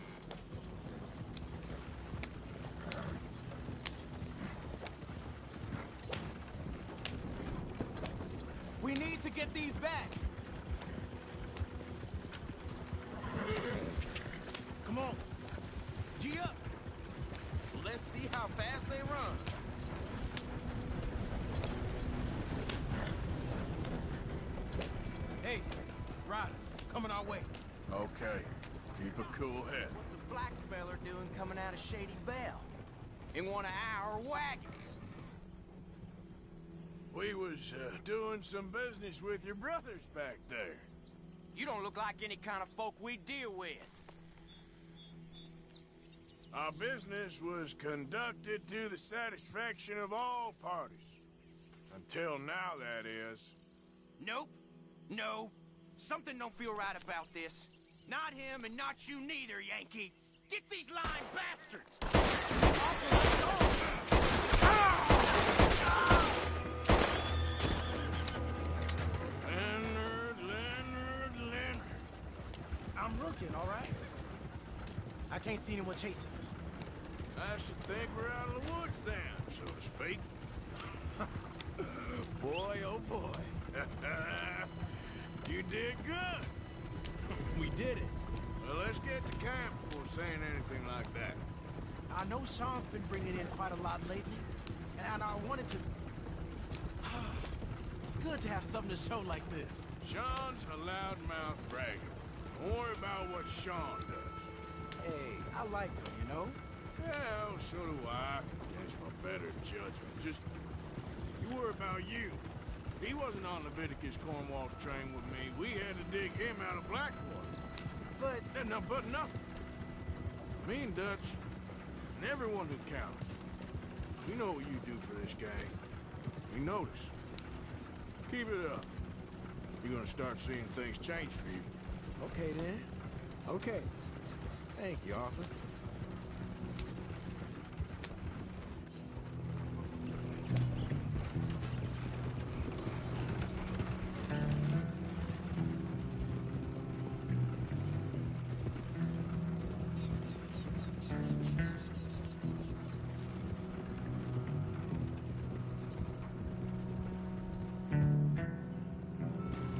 We need to get these back. Come on. G up. Let's see how fast they run. Hey, riders, coming our way. Okay. Keep a cool head. What's a black feller doing coming out of Shady Belle? In one of our wagons? We was doing some business with your brothers back there. You don't look like any kind of folk we deal with. Our business was conducted to the satisfaction of all parties. Until now, that is. Nope. No. Something don't feel right about this. Not him and not you neither, Yankee. Get these lying bastards! Leonard. I'm looking, all right? I can't see anyone chasing us. I should think we're out of the woods then, so to speak. Boy, oh boy. You did good. We did it. Well, let's get to camp before saying anything like that. I know Sean's been bringing in quite a lot lately, and I wanted to... It's good to have something to show like this. Sean's a loudmouth bragger. Don't worry about what Sean does. Hey, I like him, you know? Well, so do I. Against my better judgment. Just, you worry about you. He wasn't on Leviticus Cornwall's train with me. We had to dig him out of Blackwater. But nothing. Me and Dutch, and everyone who counts. We know what you do for this gang. We notice. Keep it up. You're gonna start seeing things change for you. Okay, then. Okay. Thank you, Arthur.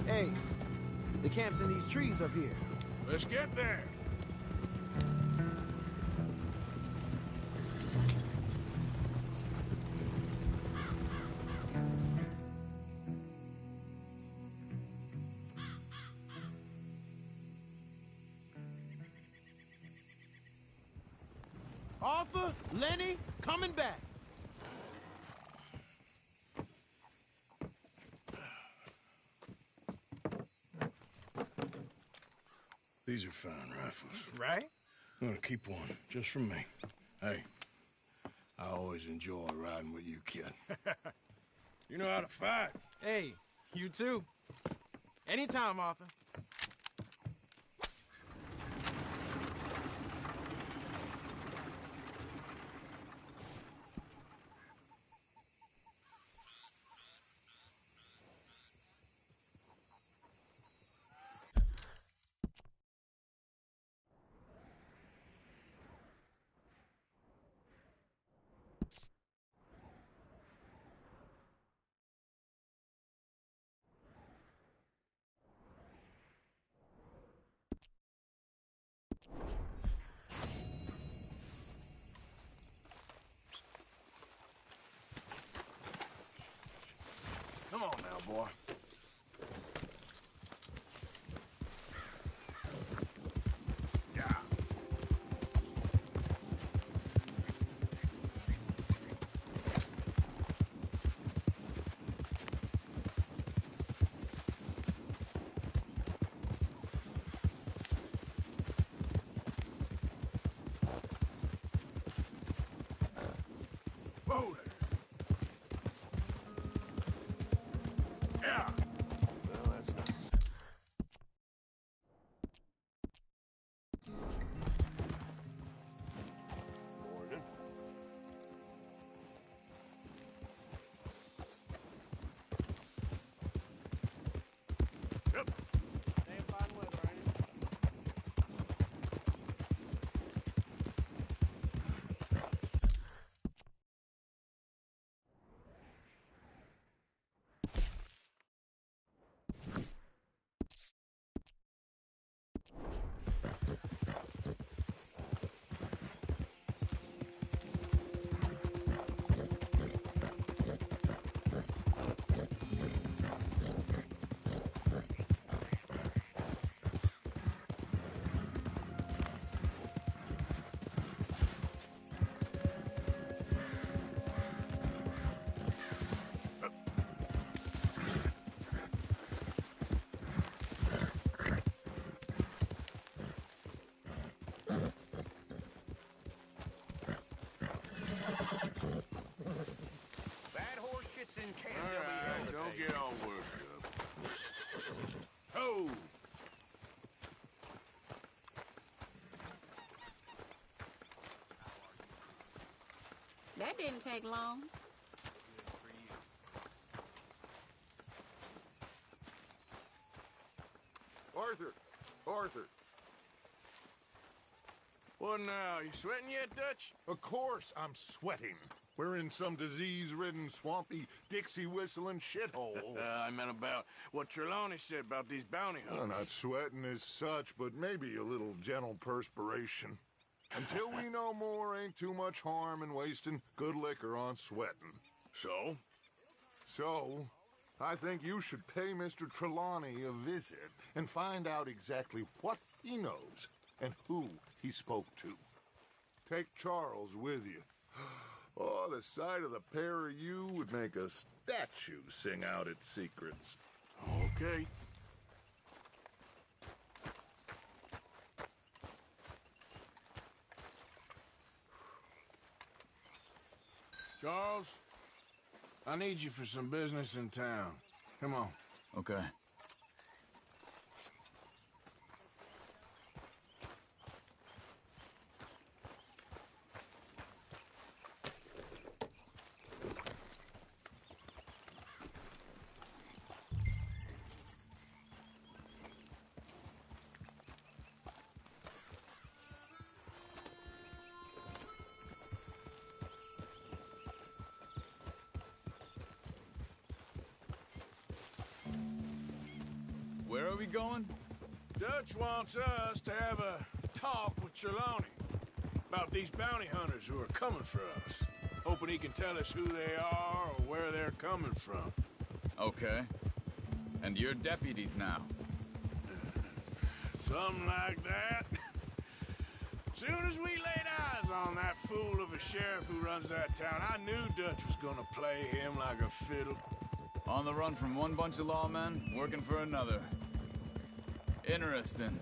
Hey, the camp's in these trees up here. Let's get there. Arthur, Lenny, coming back. These are fine rifles. Right? I'm gonna keep one, just for me. Hey, I always enjoy riding with you, kid. You know how to fight. Hey, you too. Anytime, Arthur. Come on now, boy. Bad horse shits in camp. All right, don't get all worked up. Ho! That didn't take long. Arthur! Arthur! What now? You sweating yet, Dutch? Of course I'm sweating. We're in some disease-ridden, swampy, Dixie-whistling shithole. I meant about what Trelawney said about these bounty hunters. I'm not sweating as such, but maybe a little gentle perspiration. Until we know more, ain't too much harm in wasting good liquor on sweating. So? So, I think you should pay Mr. Trelawney a visit and find out exactly what he knows and who he spoke to. Take Charles with you. Oh, the sight of the pair of you would make a statue sing out its secrets. Okay. Charles, I need you for some business in town. Come on. Okay. Where are we going? Dutch wants us to have a talk with Trelawney about these bounty hunters who are coming for us. Hoping he can tell us who they are or where they're coming from. Okay. And you're deputies now? Something like that. Soon as we laid eyes on that fool of a sheriff who runs that town, I knew Dutch was gonna play him like a fiddle. On the run from one bunch of lawmen, working for another. Interesting.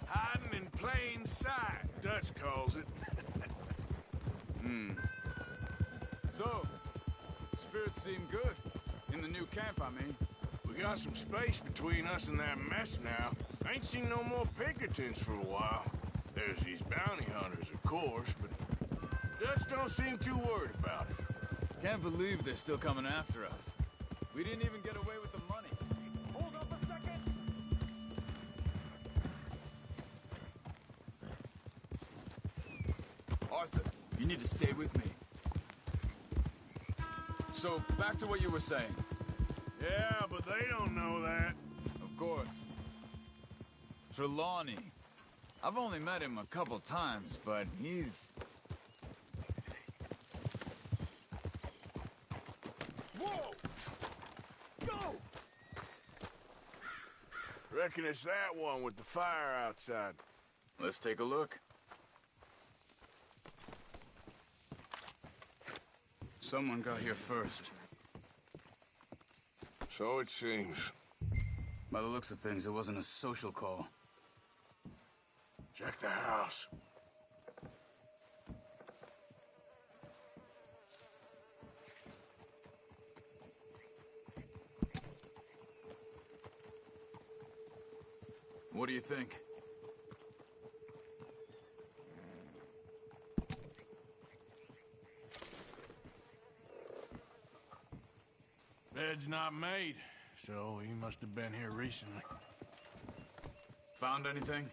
Hiding in plain sight, Dutch calls it. So, spirits seem good. In the new camp, I mean. We got some space between us and that mess now. Ain't seen no more Pinkertons for a while. There's these bounty hunters, of course, but Dutch don't seem too worried about it. Can't believe they're still coming after us. We didn't even get away with the money. Hold up a second! Arthur, you need to stay with me. So, back to what you were saying. Yeah, but they don't know that. Of course. Trelawney. I've only met him a couple times, but he's... Whoa! Go! Reckon it's that one with the fire outside. Let's take a look. Someone got here first. So it seems. By the looks of things, it wasn't a social call. Check the house. What do you think? Bed's not made, so he must have been here recently. Found anything?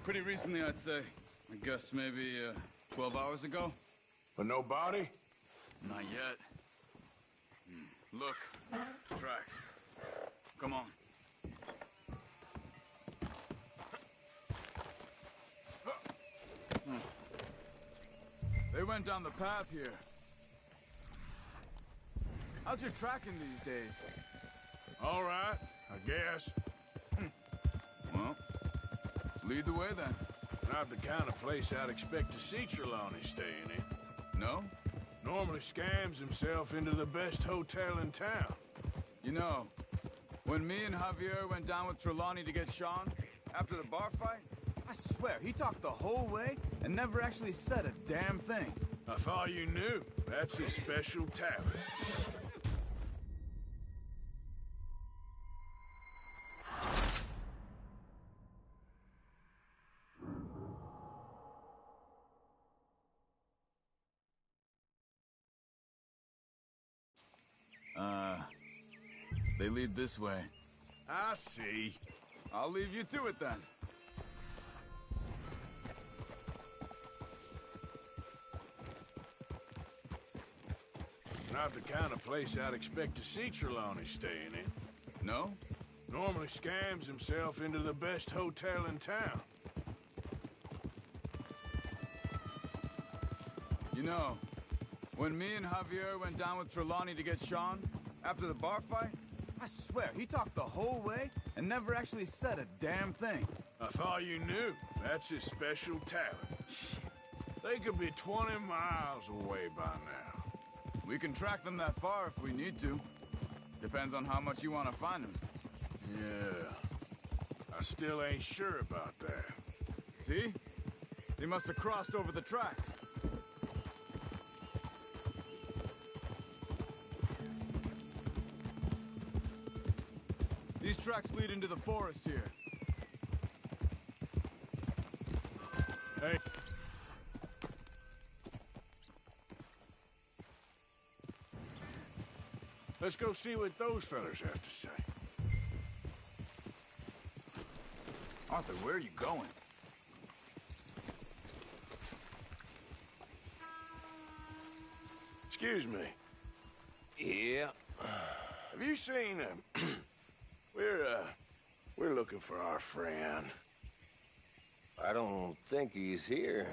Pretty recently, I'd say. I guess maybe 12 hours ago. But no body? Not yet. Look, tracks. Come on. They went down the path here. How's your tracking these days? All right, I guess. Well, lead the way then. Not the kind of place I'd expect to see Trelawney staying in. No? Normally scams himself into the best hotel in town. You know, when me and Javier went down with Trelawney to get Sean, after the bar fight, I swear, he talked the whole way and never actually said a damn thing. I thought you knew. That's his special talent. They lead this way. I see. I'll leave you to it then. Not the kind of place I'd expect to see Trelawney staying in. No? Normally scams himself into the best hotel in town. You know, when me and Javier went down with Trelawney to get Sean, after the bar fight, I swear, he talked the whole way and never actually said a damn thing. I thought you knew. That's his special talent. They could be 20 miles away by now. We can track them that far if we need to. Depends on how much you want to find them. Yeah. I still ain't sure about that. See? They must have crossed over the tracks. These tracks lead into the forest here. Hey. Let's go see what those fellas have to say. Arthur, where are you going? Excuse me. Yeah? Have you seen him? We're looking for our friend. I don't think he's here.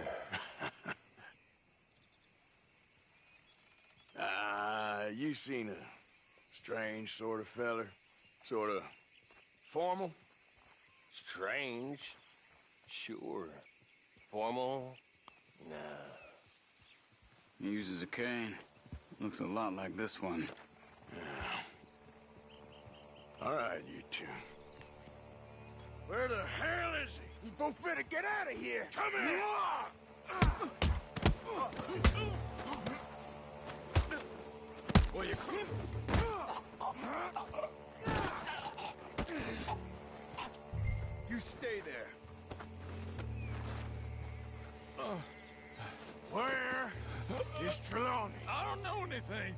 You seen a strange sort of feller? Sort of formal? Strange? Sure. Formal? Nah. He uses a cane. Looks a lot like this one. Yeah. All right, you two. Where the hell is he? You both better get out of here! Come here! Well, you... You stay there. Where is Trelawney? I don't know anything.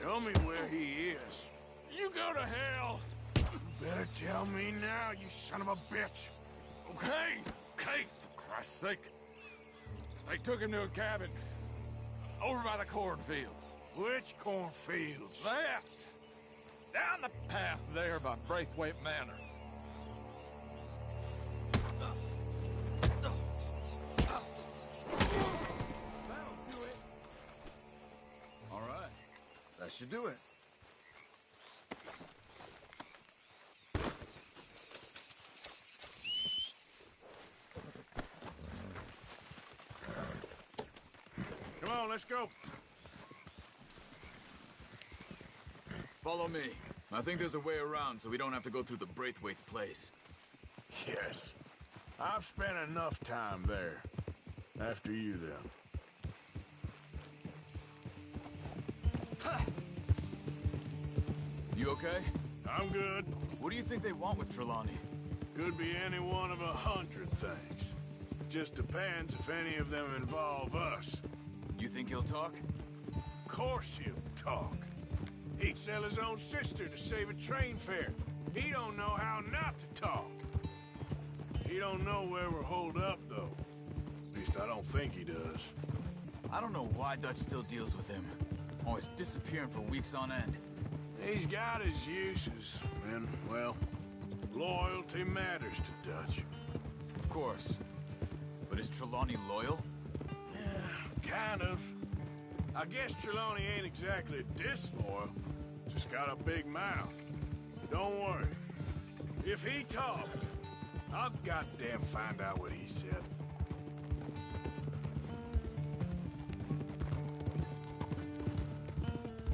Tell me where he is. You go to hell. You better tell me now, you son of a bitch. Okay, okay, for Christ's sake. They took him to a cabin. Over by the cornfields. Which cornfields? Left. Down the path there by Braithwaite Manor. All right. That should do it. Come on, let's go. Follow me. I think there's a way around so we don't have to go through the Braithwaite's place. Yes. I've spent enough time there. After you, then. You okay? I'm good. What do you think they want with Trelawney? Could be any one of 100 things. Just depends if any of them involve us. You think he'll talk? Of course he'll talk. He'd sell his own sister to save a train fare. He don't know how not to talk. He don't know where we're holed up, though. At least I don't think he does. I don't know why Dutch still deals with him. Always disappearing for weeks on end. He's got his uses, and, well, loyalty matters to Dutch. Of course. But is Trelawney loyal? Yeah, kind of. I guess Trelawney ain't exactly disloyal. Just got a big mouth. Don't worry. If he talked, I'll goddamn find out what he said.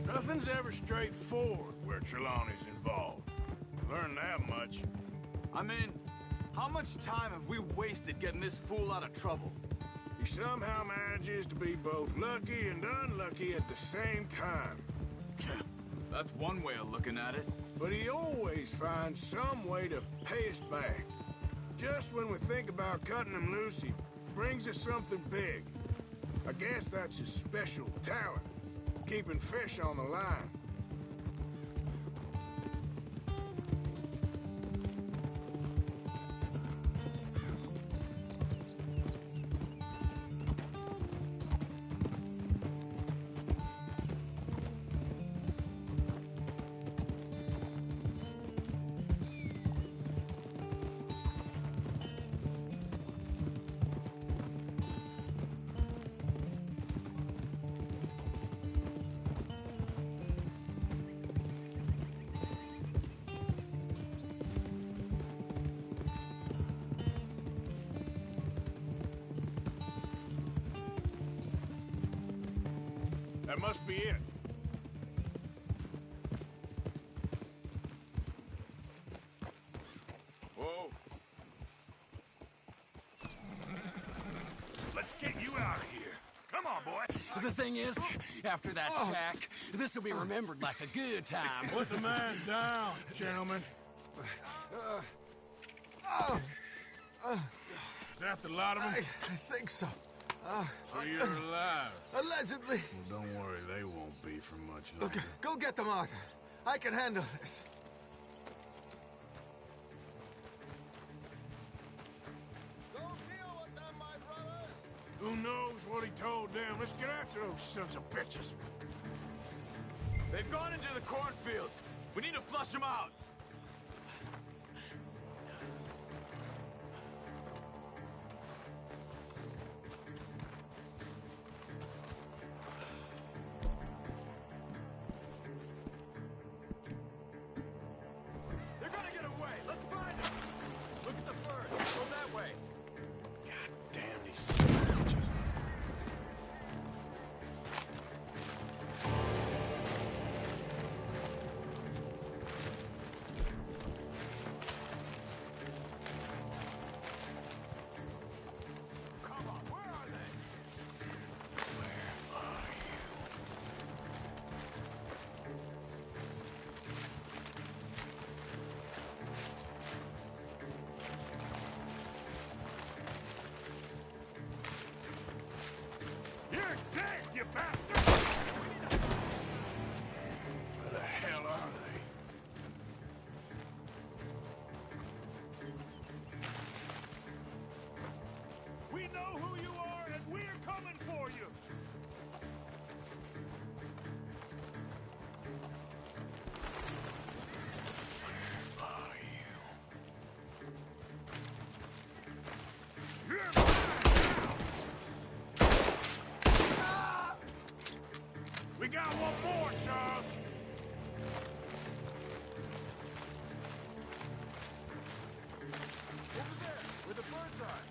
Nothing's ever straightforward where Trelawney's involved. Learned that much. I mean, how much time have we wasted getting this fool out of trouble? He somehow manages to be both lucky and unlucky at the same time. That's one way of looking at it. But he always finds some way to pay us back. Just when we think about cutting him loose, he brings us something big. I guess that's his special talent, keeping fish on the line. That must be it. Whoa. Let's get you out of here. Come on, boy. The thing is, after that shack, this will be remembered like a good time. Put the man down, gentlemen. Is that the lot of them? I think so. So you're alive? Allegedly. Well, don't worry, they won't be for much longer. Okay, go get them, Arthur. I can handle this. Who knows what he told them? Let's get after those sons of bitches. They've gone into the cornfields. We need to flush them out. They're gonna get away. Let's find them. Look at the birds. Go that way. God damn these sons of bitches. Come on, where are they? Where are you? You're dead, you bastard! Where the hell are they? We know who you are, and we're coming for you! Where are you? You're mine now! We got one more, Charles. Over there, where the birds are.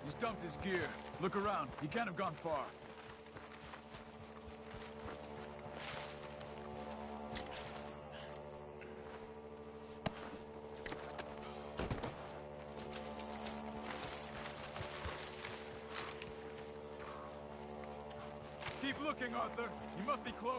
He's dumped his gear. Look around. He can't have gone far. Keep looking, Arthur. You must be close.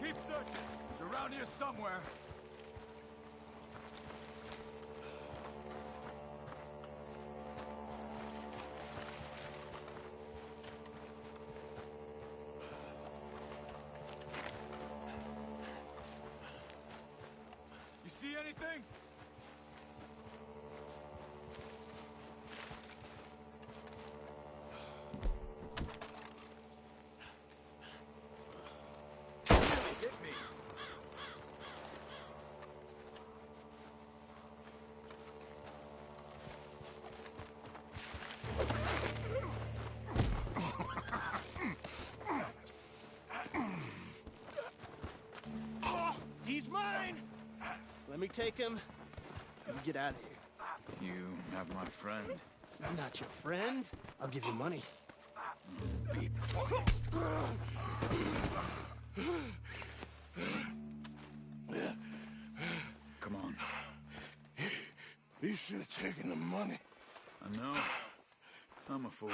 Keep searching. It's around here somewhere. anything? Really hit me. He's mine! Let me take him. You get out of here. You have my friend. He's not your friend. I'll give you money. Be quiet. Come on. You should have taken the money. I know. I'm a fool.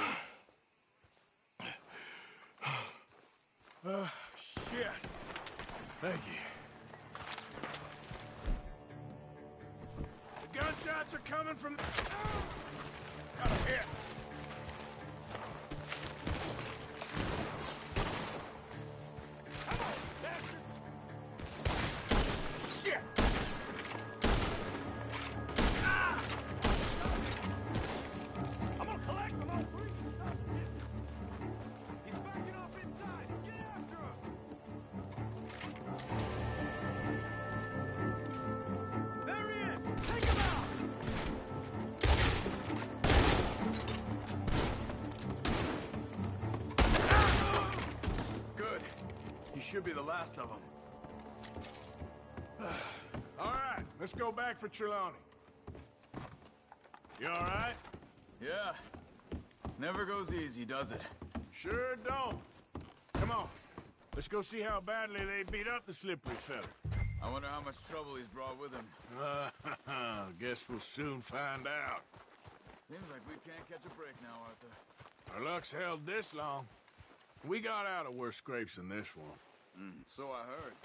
Shit. Thank you. The gunshots are coming from... Got a hit. Come on, bastard. Shit. Ah! I'm gonna collect them all three. He's backing off inside. Get after him. There he is! Take him out! Good. You should be the last of them. All right, let's go back for Trelawney. You all right? Yeah. Never goes easy, does it? Sure don't. Come on. Let's go see how badly they beat up the slippery feller. I wonder how much trouble he's brought with him. Guess we'll soon find out. Seems like we can't catch a break now, Arthur. Our luck's held this long. We got out of worse scrapes than this one. So I heard.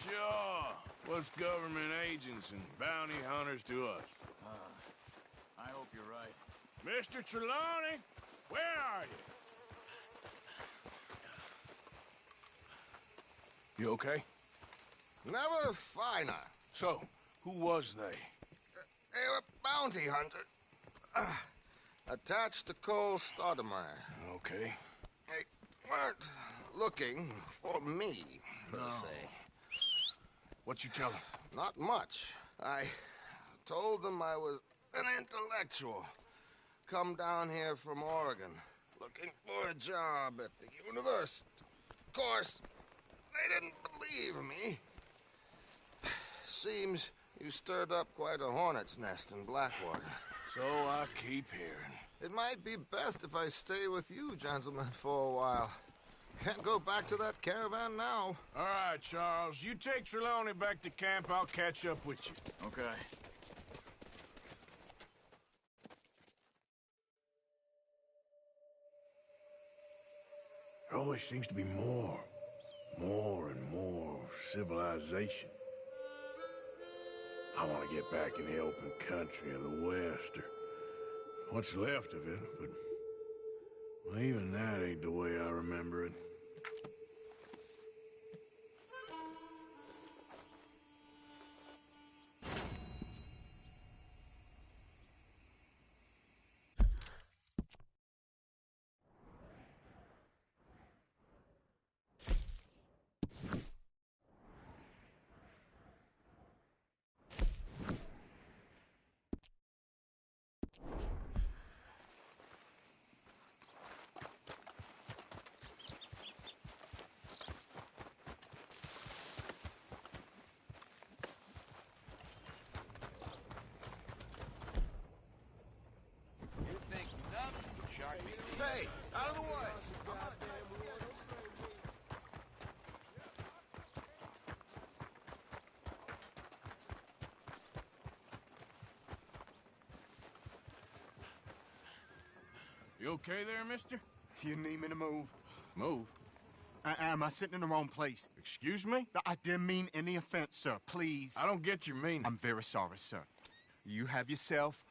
Sure. What's government agents and bounty hunters to us? I hope you're right. Mr. Trelawney, where are you? You okay? Never finer. So, who was they? They were bounty hunter. Attached to Cole Stoudemire. Okay. They weren't looking for me, per se. What you tell them? Not much. I told them I was an intellectual. Come down here from Oregon, looking for a job at the university. Of course, they didn't believe me. Seems you stirred up quite a hornet's nest in Blackwater. So I keep hearing. It might be best if I stay with you, gentlemen, for a while. Can't go back to that caravan now. All right, Charles. You take Trelawney back to camp. I'll catch up with you. Okay. There always seems to be more and more civilization. I want to get back in the open country of the West, or what's left of it, but well, even that ain't the way I remember it. Hey, out of the way! You okay there, mister? You need me to move? Move? Am I sitting in the wrong place? Excuse me? I didn't mean any offense, sir. Please. I don't get your meaning. I'm very sorry, sir. You have yourself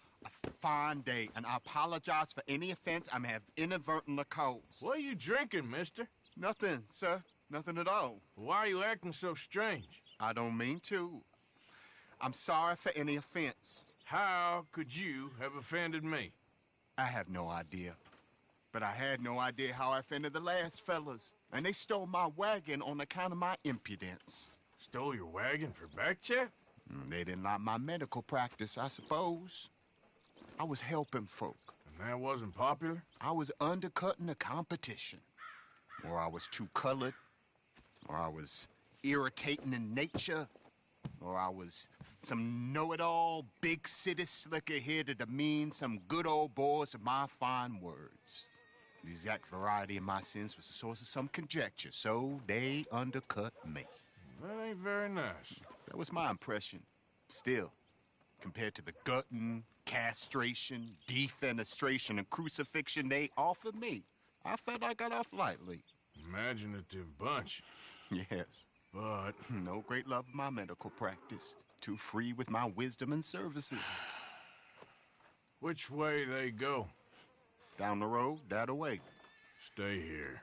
a fine day, and I apologize for any offense I may have inadvertently caused. What are you drinking, mister? Nothing, sir. Nothing at all. Why are you acting so strange? I don't mean to. I'm sorry for any offense. How could you have offended me? I have no idea. But I had no idea how I offended the last fellas. And they stole my wagon on account of my impudence. Stole your wagon for back check? They didn't like my medical practice, I suppose. I was helping folk. And that wasn't popular? I was undercutting the competition. Or I was too colored. Or I was irritating in nature. Or I was some know-it-all, big city slicker here to demean some good old boys of my fine words. The exact variety of my sins was the source of some conjecture, so they undercut me. That ain't very nice. That was my impression. Still, compared to the gutting, castration, defenestration, and crucifixion they offered me, I felt I got off lightly. Imaginative bunch. Yes. But no great love of my medical practice. Too free with my wisdom and services. Which way they go? Down the road, that way. Stay here.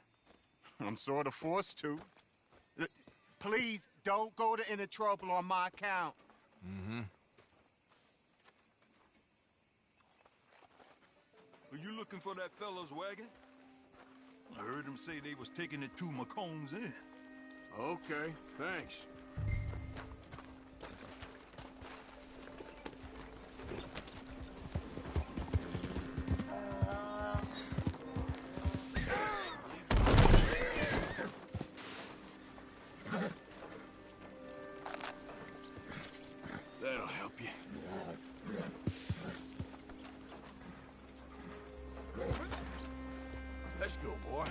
I'm sort of forced to. Please, don't go to any trouble on my account. Mm-hmm. Are you looking for that fella's wagon? I heard him say they was taking it to McComb's Inn. Okay, thanks. That'll help you. Let's go, boy.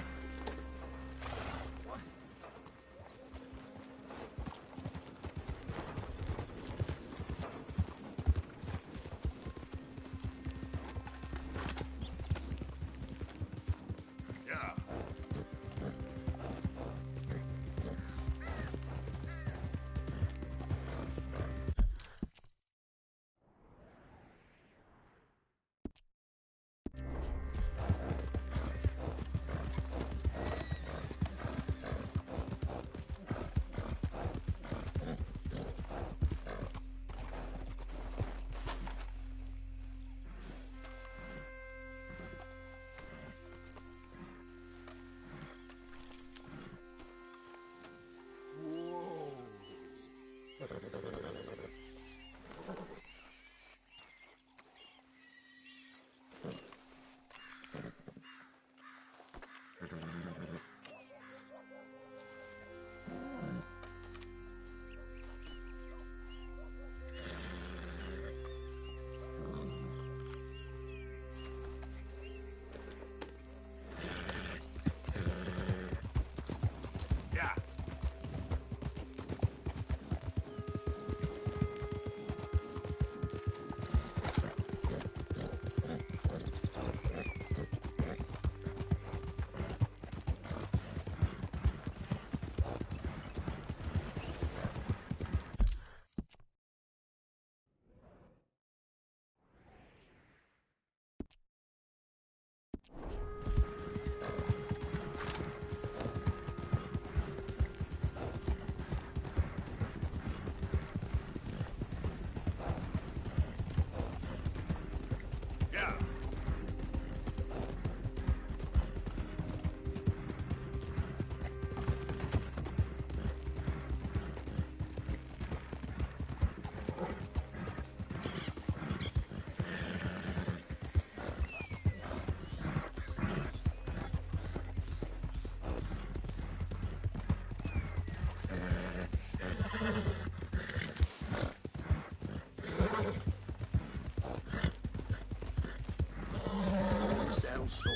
Sounds sore.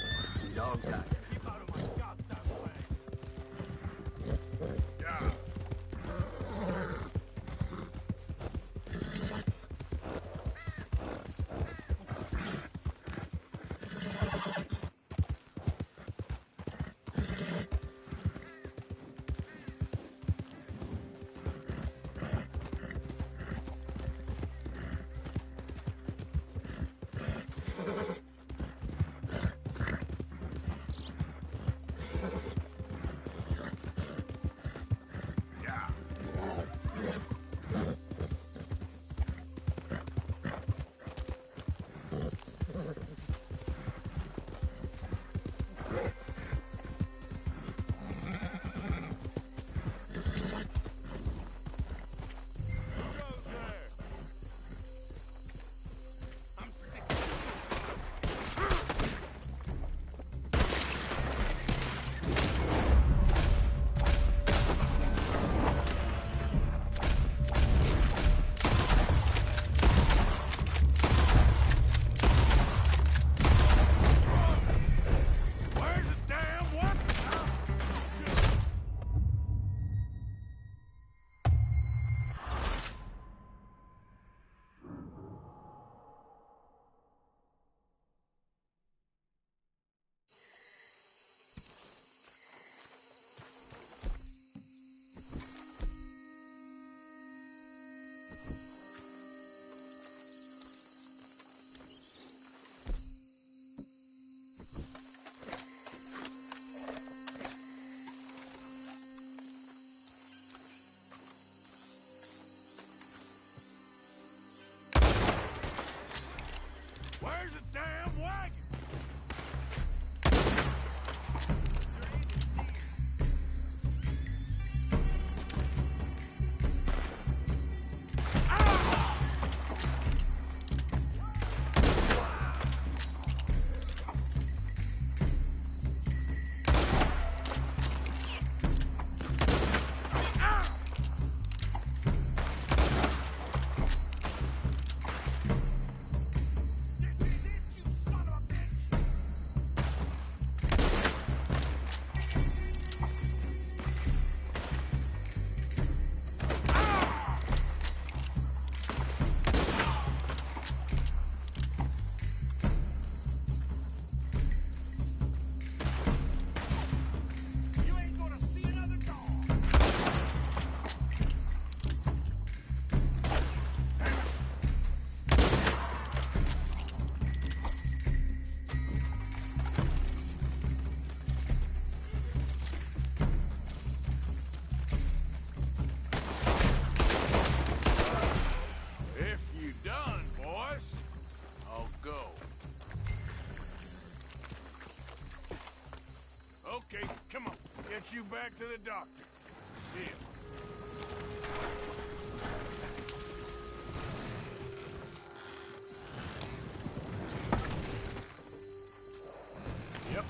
Dog tired. you back to the doctor. Here. Yep.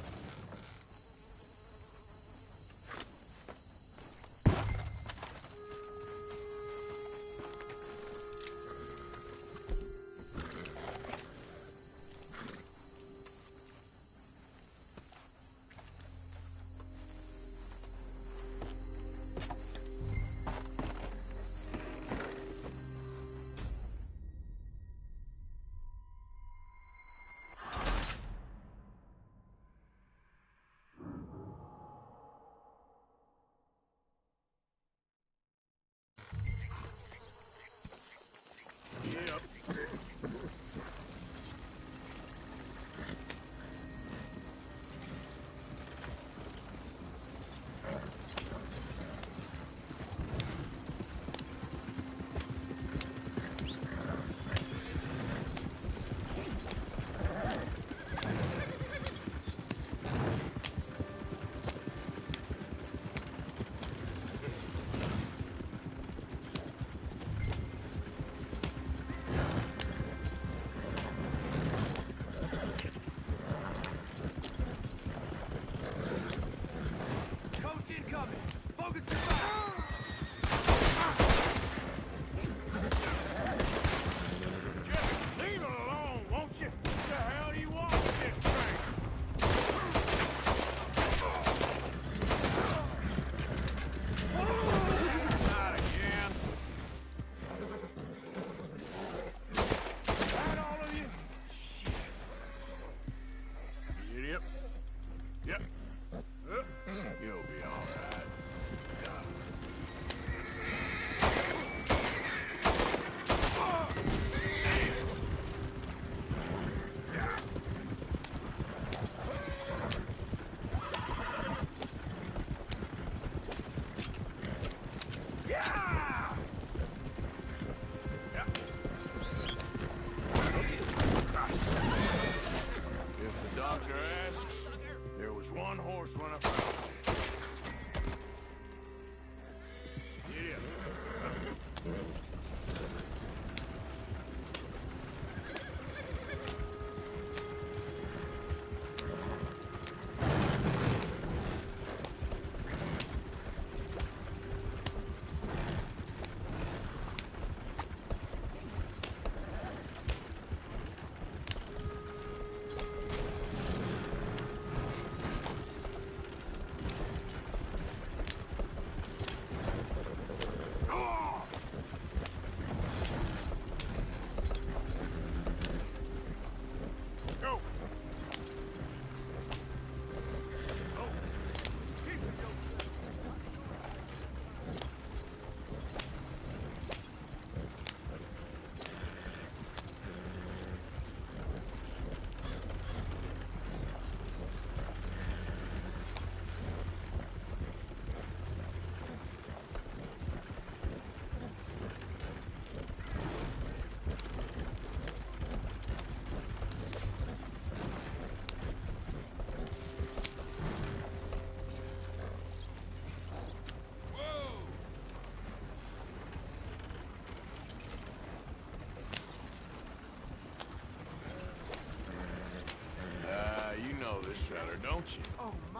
This feller, don't you? Oh, my.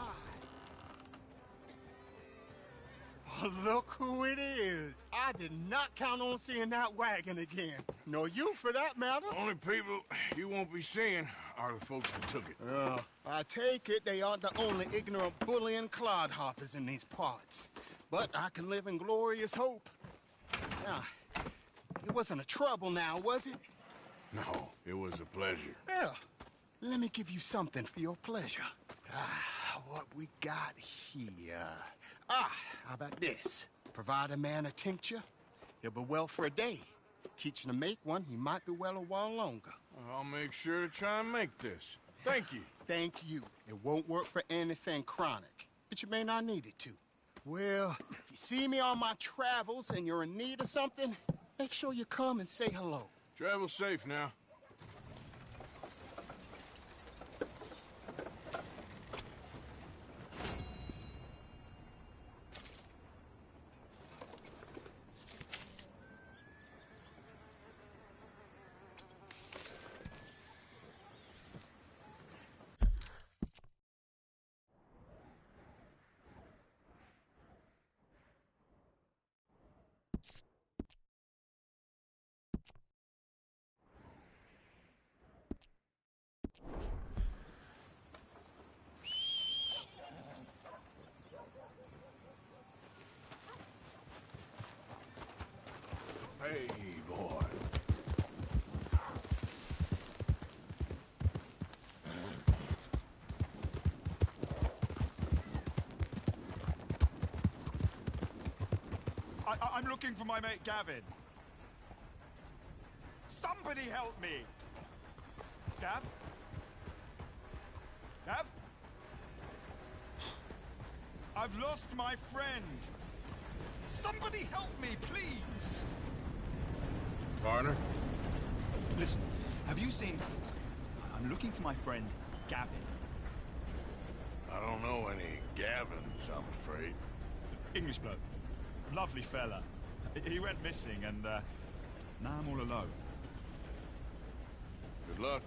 Oh, look who it is. I did not count on seeing that wagon again. Nor you, for that matter. Only people you won't be seeing are the folks that took it. I take it they aren't the only ignorant bullying clodhoppers in these parts. But I can live in glorious hope. Now, it wasn't a trouble now, was it? No, it was a pleasure. Yeah. Let me give you something for your pleasure. What we got here. How about this? Provide a man a tincture, he'll be well for a day. Teach him to make one, he might be well a while longer. I'll make sure to try and make this. Thank you. Thank you. It won't work for anything chronic, but you may not need it to. Well, if you see me on my travels and you're in need of something, make sure you come and say hello. Travel safe now. I'm looking for my mate Gavin. Somebody help me! Gav? Gav? I've lost my friend. Somebody help me, please! Partner? Listen, have you seen... I'm looking for my friend, Gavin. I don't know any Gavins, I'm afraid. English bloke. Lovely fella. He went missing, and now I'm all alone. Good luck.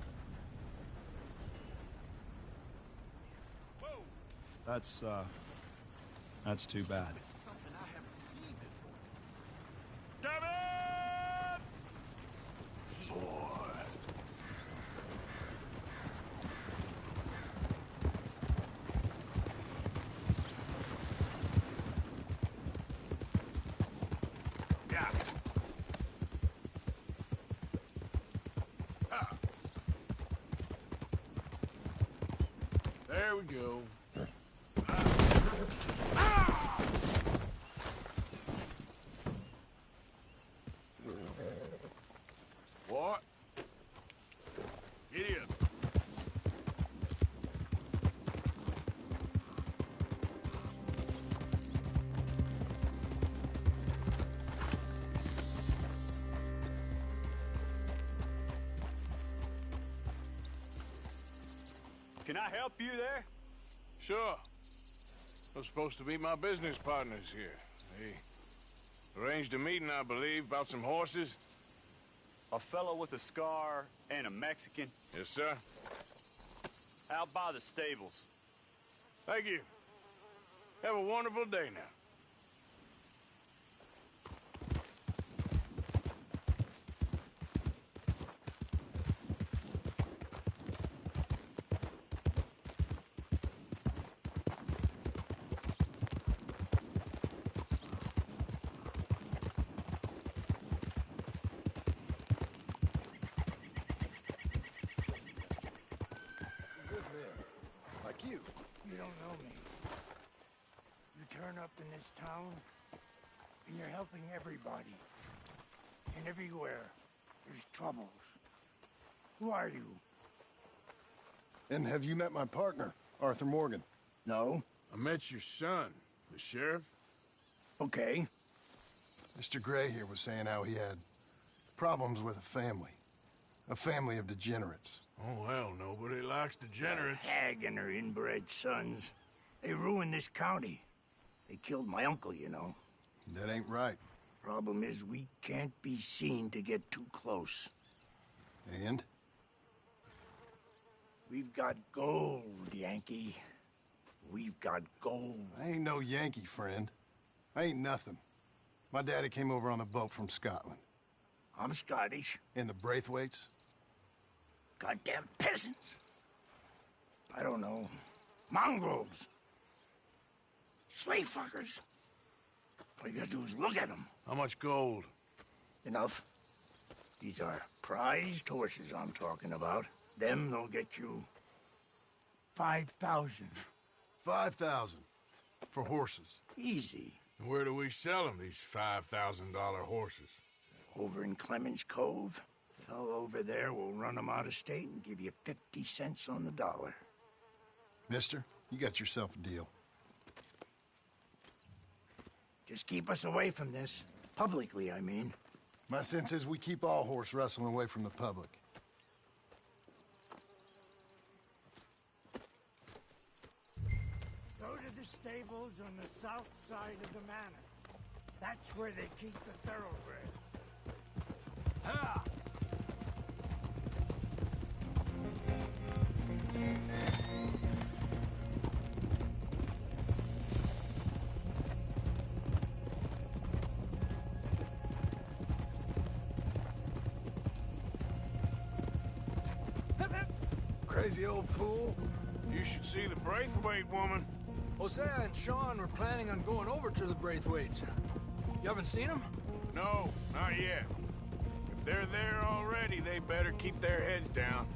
That's too bad. Gavin! There we go. What? Idiot. Can I help you there? Sure. They're supposed to be my business partners here. They arranged a meeting, I believe, about some horses. A fellow with a scar and a Mexican. Yes, sir. Out by the stables. Thank you. Have a wonderful day now. You don't know me. You turn up in this town, and you're helping everybody. And everywhere, there's troubles. Who are you? And have you met my partner, Arthur Morgan? No. I met your son, the sheriff. Okay. Mr. Gray here was saying how he had problems with a family of degenerates. Oh, well, nobody likes degenerates. Hag and her inbred sons. They ruined this county. They killed my uncle, you know. That ain't right. Problem is, we can't be seen to get too close. And? We've got gold, Yankee. We've got gold. I ain't no Yankee, friend. I ain't nothing. My daddy came over on the boat from Scotland. I'm Scottish. And the Braithwaites? Goddamn peasants. I don't know. Mongrels. Slave fuckers. All you gotta do is look at them. How much gold? Enough. These are prized horses I'm talking about. Them, they'll get you 5,000. 5,000 for horses. Easy. And where do we sell them, these $5,000 horses? Over in Clemens Cove. Fellow over there will run them out of state and give you 50 cents on the dollar. Mister, you got yourself a deal. Just keep us away from this. Publicly, I mean. My sense is we keep all horse rustling away from the public. Go to the stables on the south side of the manor. That's where they keep the thoroughbred. Ha! Crazy old fool. You should see the Braithwaite woman. Hosea and Sean were planning on going over to the Braithwaites. You haven't seen them? No, not yet. If they're there already, they better keep their heads down.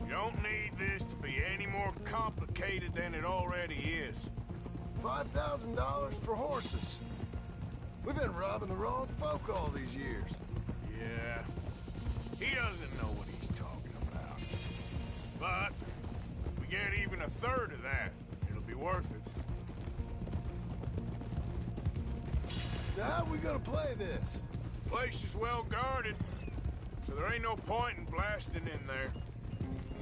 You don't need this to be any more complicated than it already is. $5,000 for horses. We've been robbing the wrong folk all these years. Yeah. He doesn't know what he's talking about. But if we get even a third of that, it'll be worth it. So how are we gonna play this? The place is well guarded, so there ain't no point in blasting in there.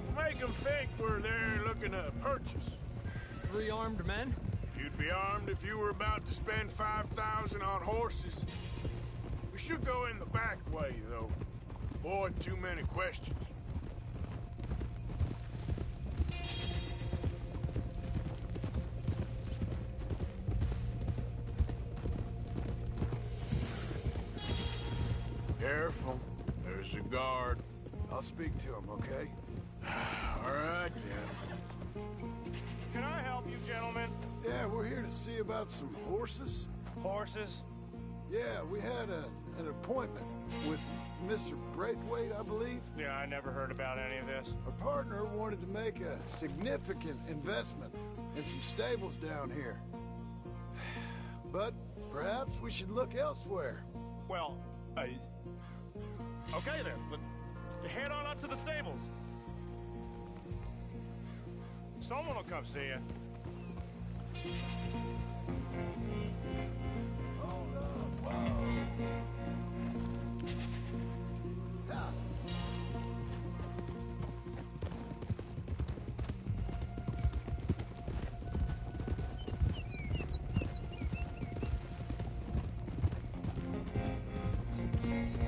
We'll make them think we're there looking to purchase. 3 armed men? You'd be armed if you were about to spend 5,000 on horses. We should go in the back way, though. Avoid too many questions. Careful. There's a guard. I'll speak to him, okay? All right, then. Can I help you, gentlemen? Yeah, we're here to see about some horses. Horses? Yeah, we had an appointment with Mr. Braithwaite, I believe. Yeah, I never heard about any of this. Our partner wanted to make a significant investment in some stables down here. But perhaps we should look elsewhere. Well, okay then. But head on up to the stables. Someone will come see you.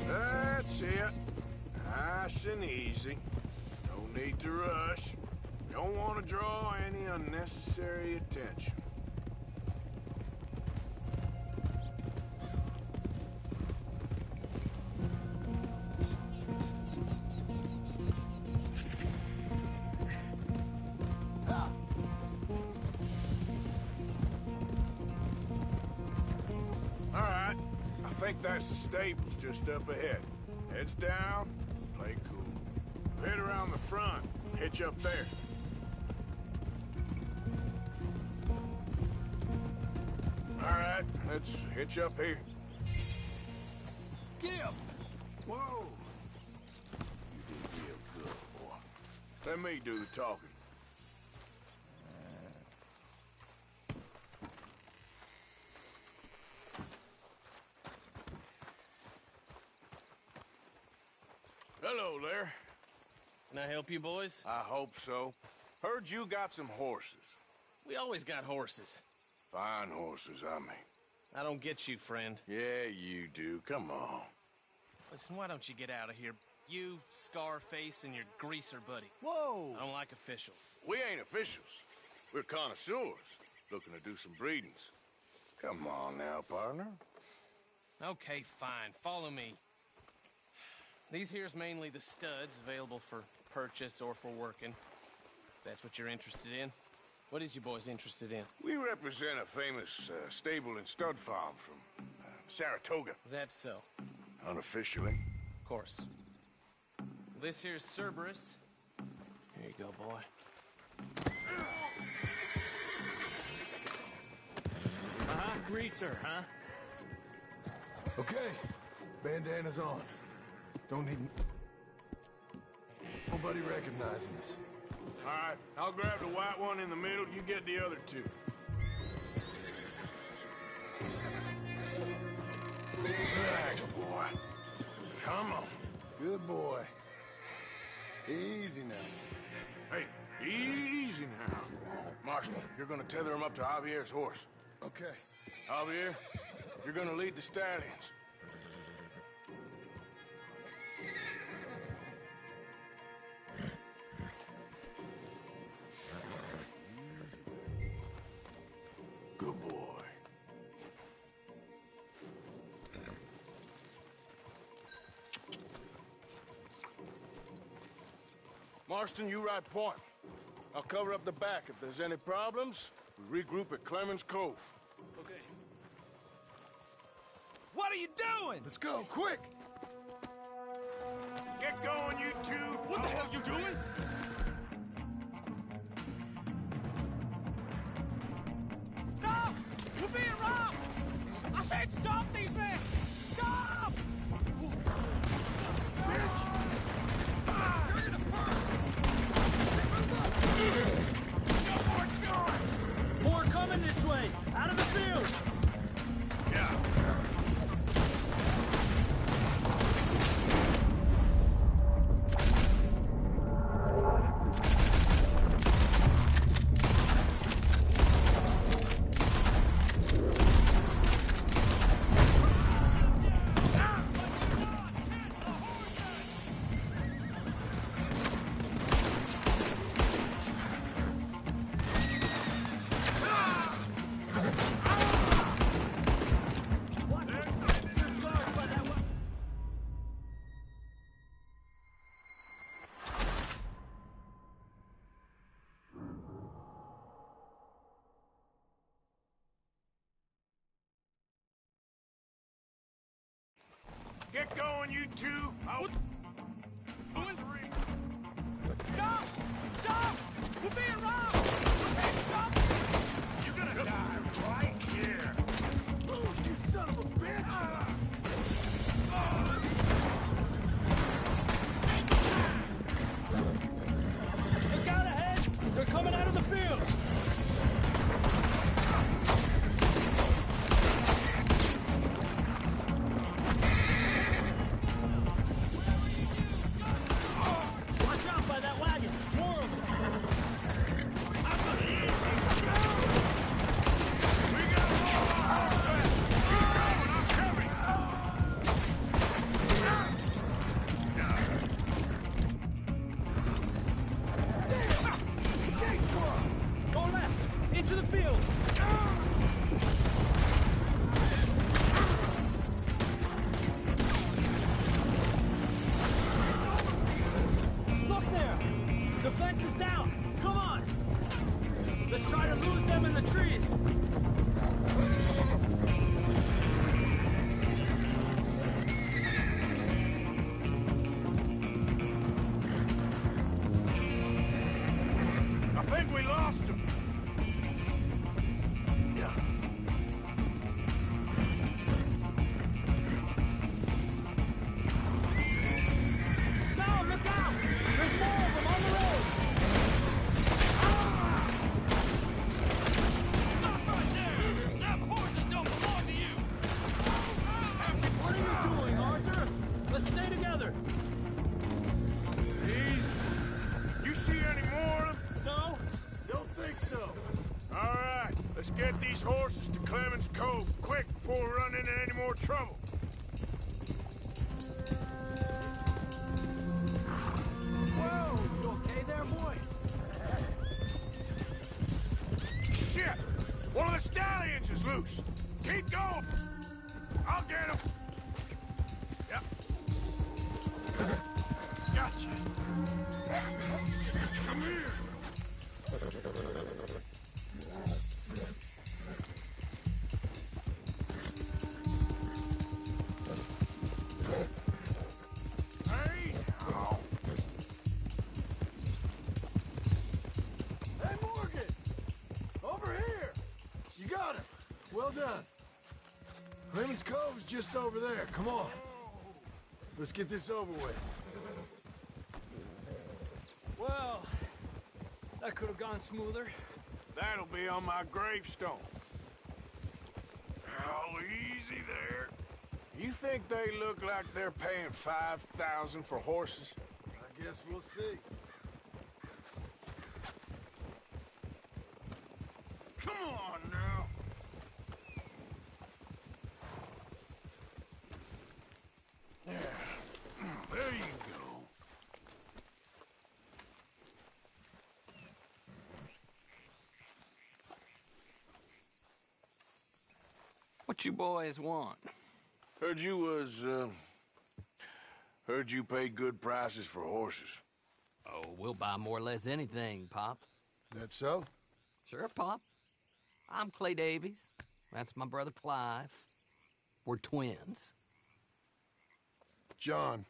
That's it. Nice and easy. No need to rush. Don't want to draw any unnecessary attention. All right. I think that's the stables just up ahead. Heads down, play cool. Head around the front, hitch up there. All right, let's hitch up here. Get up! Whoa! You did real good, boy. Let me do the talking. Hello there. Can I help you, boys? I hope so. Heard you got some horses. We always got horses. Fine horses, I mean. I don't get you, friend. Yeah, you do. Come on. Listen, why don't you get out of here? You, Scarface, and your greaser buddy. Whoa! I don't like officials. We ain't officials. We're connoisseurs, looking to do some breedings. Come on now, partner. Okay, fine. Follow me. These here's mainly the studs available for purchase or for working. If that's what you're interested in. What is you boys interested in? We represent a famous stable and stud farm from Saratoga. Is that so? Unofficially. Of course. This here's Cerberus. Here you go, boy. Greaser, huh? Okay, bandana's on. Don't need nobody recognizing us. All right, I'll grab the white one in the middle. You get the other two. Relax, boy. Come on. Good boy. Easy now. Hey, easy now. Marshal, you're gonna tether him up to Javier's horse. Okay. Javier, you're gonna lead the stallions. Good boy. Marston, you ride point. I'll cover up the back. If there's any problems, we regroup at Clemens Cove. Okay. What are you doing? Let's go, quick! Get going, you two! What the hell are you doing? Stop! We're being robbed! I said stop these men! Stop! You're gonna burn! Go for it, Sean! More coming this way! Out of the field! Yeah. Get going, you two. Stop! Stop! We're being robbed! Okay, stop! You're gonna die right here. Oh, you son of a bitch! Look out ahead! They're coming out of the fields! Watch out by that wagon! More of them! Go left! Into the fields! Look there! The fence is down! Come on! Let's try to lose them in the trees! I think we lost him. Now, look out! There's more of them on the road! Stop right there! Them horses don't belong to you! What are you doing, Arthur? Let's stay together! You see any more of them? No? Don't think so. All right, let's get these horses to Clemens Cove quick before we run into any more trouble. Whoa! You okay there, boy? Shit! One of the stallions is loose. Keep going. I'll get him. Yep. Gotcha. Come here. Hey! Oh. Hey, Morgan! Over here! You got him! Well done. Clemens Cove's just over there. Come on. Let's get this over with. Well, that could have gone smoother. That'll be on my gravestone. Oh, easy there. You think they look like they're paying $5,000 for horses? I guess we'll see. Come on now. There you go. What you boys want? Heard you pay good prices for horses. Oh, we'll buy more or less anything, Pop. That so? Sure, Pop. I'm Clay Davies. That's my brother Clive. We're twins. John,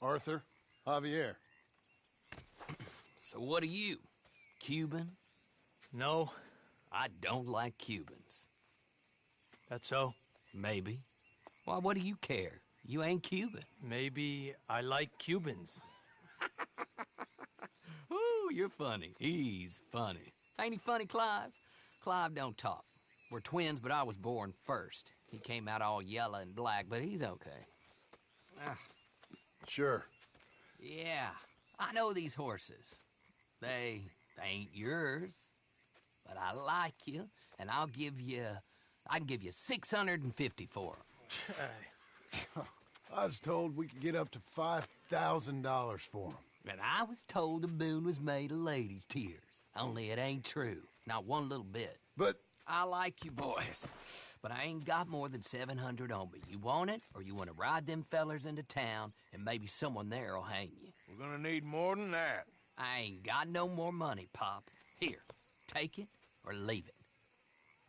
Arthur, Javier. So what are you? Cuban? No. I don't like Cubans. That's so? Maybe. Why, what do you care? You ain't Cuban. Maybe I like Cubans. Ooh, you're funny. He's funny. Ain't he funny, Clive? Clive don't talk. We're twins, but I was born first. He came out all yellow and black, but he's okay. Sure. Yeah, I know these horses. They ain't yours, but I like you, and I can give you 650 for them. I was told we could get up to $5,000 for them. And I was told the moon was made of ladies' tears. Only it ain't true. Not one little bit. But I like you boys, but I ain't got more than 700 on me. You want it, or you want to ride them fellers into town, and maybe someone there'll hang you? We're gonna need more than that. I ain't got no more money, Pop. Here, take it or leave it.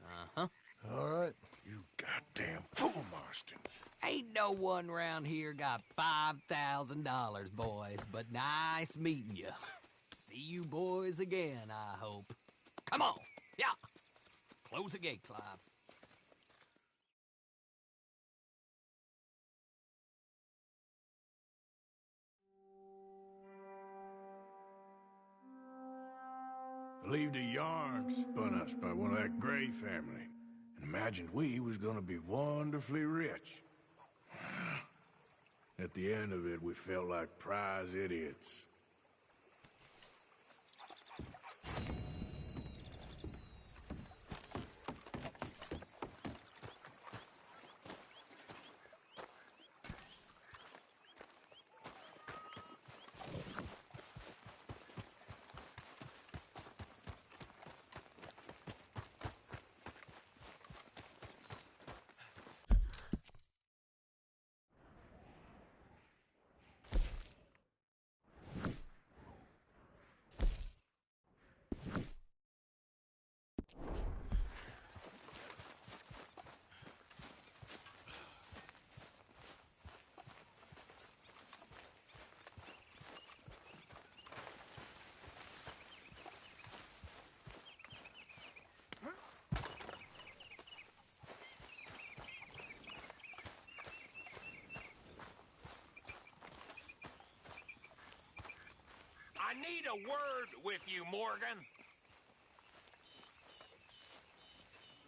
Uh-huh. All right. You goddamn fool, Marston. Ain't no one round here got $5,000, boys, but nice meeting you. See you boys again, I hope. Come on, yeah. Close the gate, Clive. Believed a yarn spun us by one of that Gray family, and imagined we was gonna be wonderfully rich. At the end of it, we felt like prize idiots. I need a word with you, Morgan.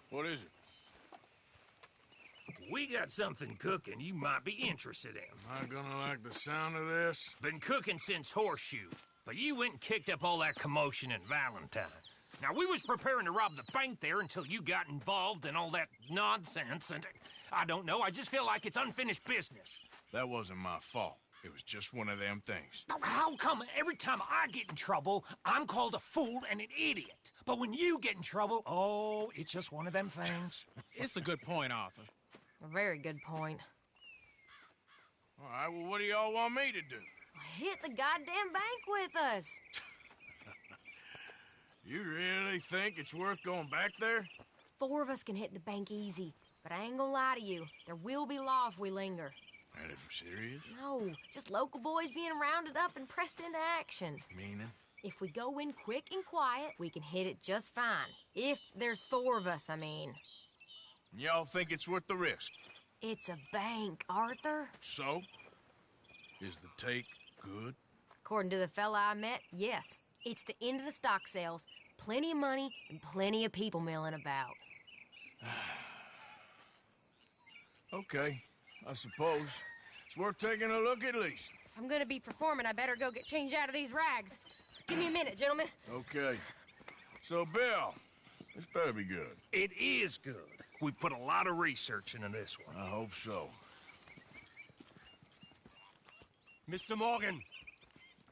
What is it? We got something cooking you might be interested in. Am I gonna like the sound of this? Been cooking since Horseshoe, but you went and kicked up all that commotion in Valentine. Now, we was preparing to rob the bank there until you got involved in all that nonsense, and I don't know, I just feel like it's unfinished business. That wasn't my fault. It was just one of them things. How come every time I get in trouble, I'm called a fool and an idiot? But when you get in trouble, oh, it's just one of them things. It's a good point, Arthur. A very good point. All right, well, what do y'all want me to do? Hit the goddamn bank with us. You really think it's worth going back there? 4 of us can hit the bank easy, but I ain't gonna lie to you. There will be law if we linger. And if we're serious? No, just local boys being rounded up and pressed into action. Meaning? If we go in quick and quiet, we can hit it just fine. If there's 4 of us, I mean. Y'all think it's worth the risk? It's a bank, Arthur. So? Is the take good? According to the fella I met, yes. It's the end of the stock sales. Plenty of money and plenty of people milling about. Okay, I suppose. It's worth taking a look at least. If I'm gonna be performing, I better go get changed out of these rags. Give me a minute, gentlemen. Okay. So, Bill, this better be good. It is good. We put a lot of research into this one. I hope so. Mr. Morgan.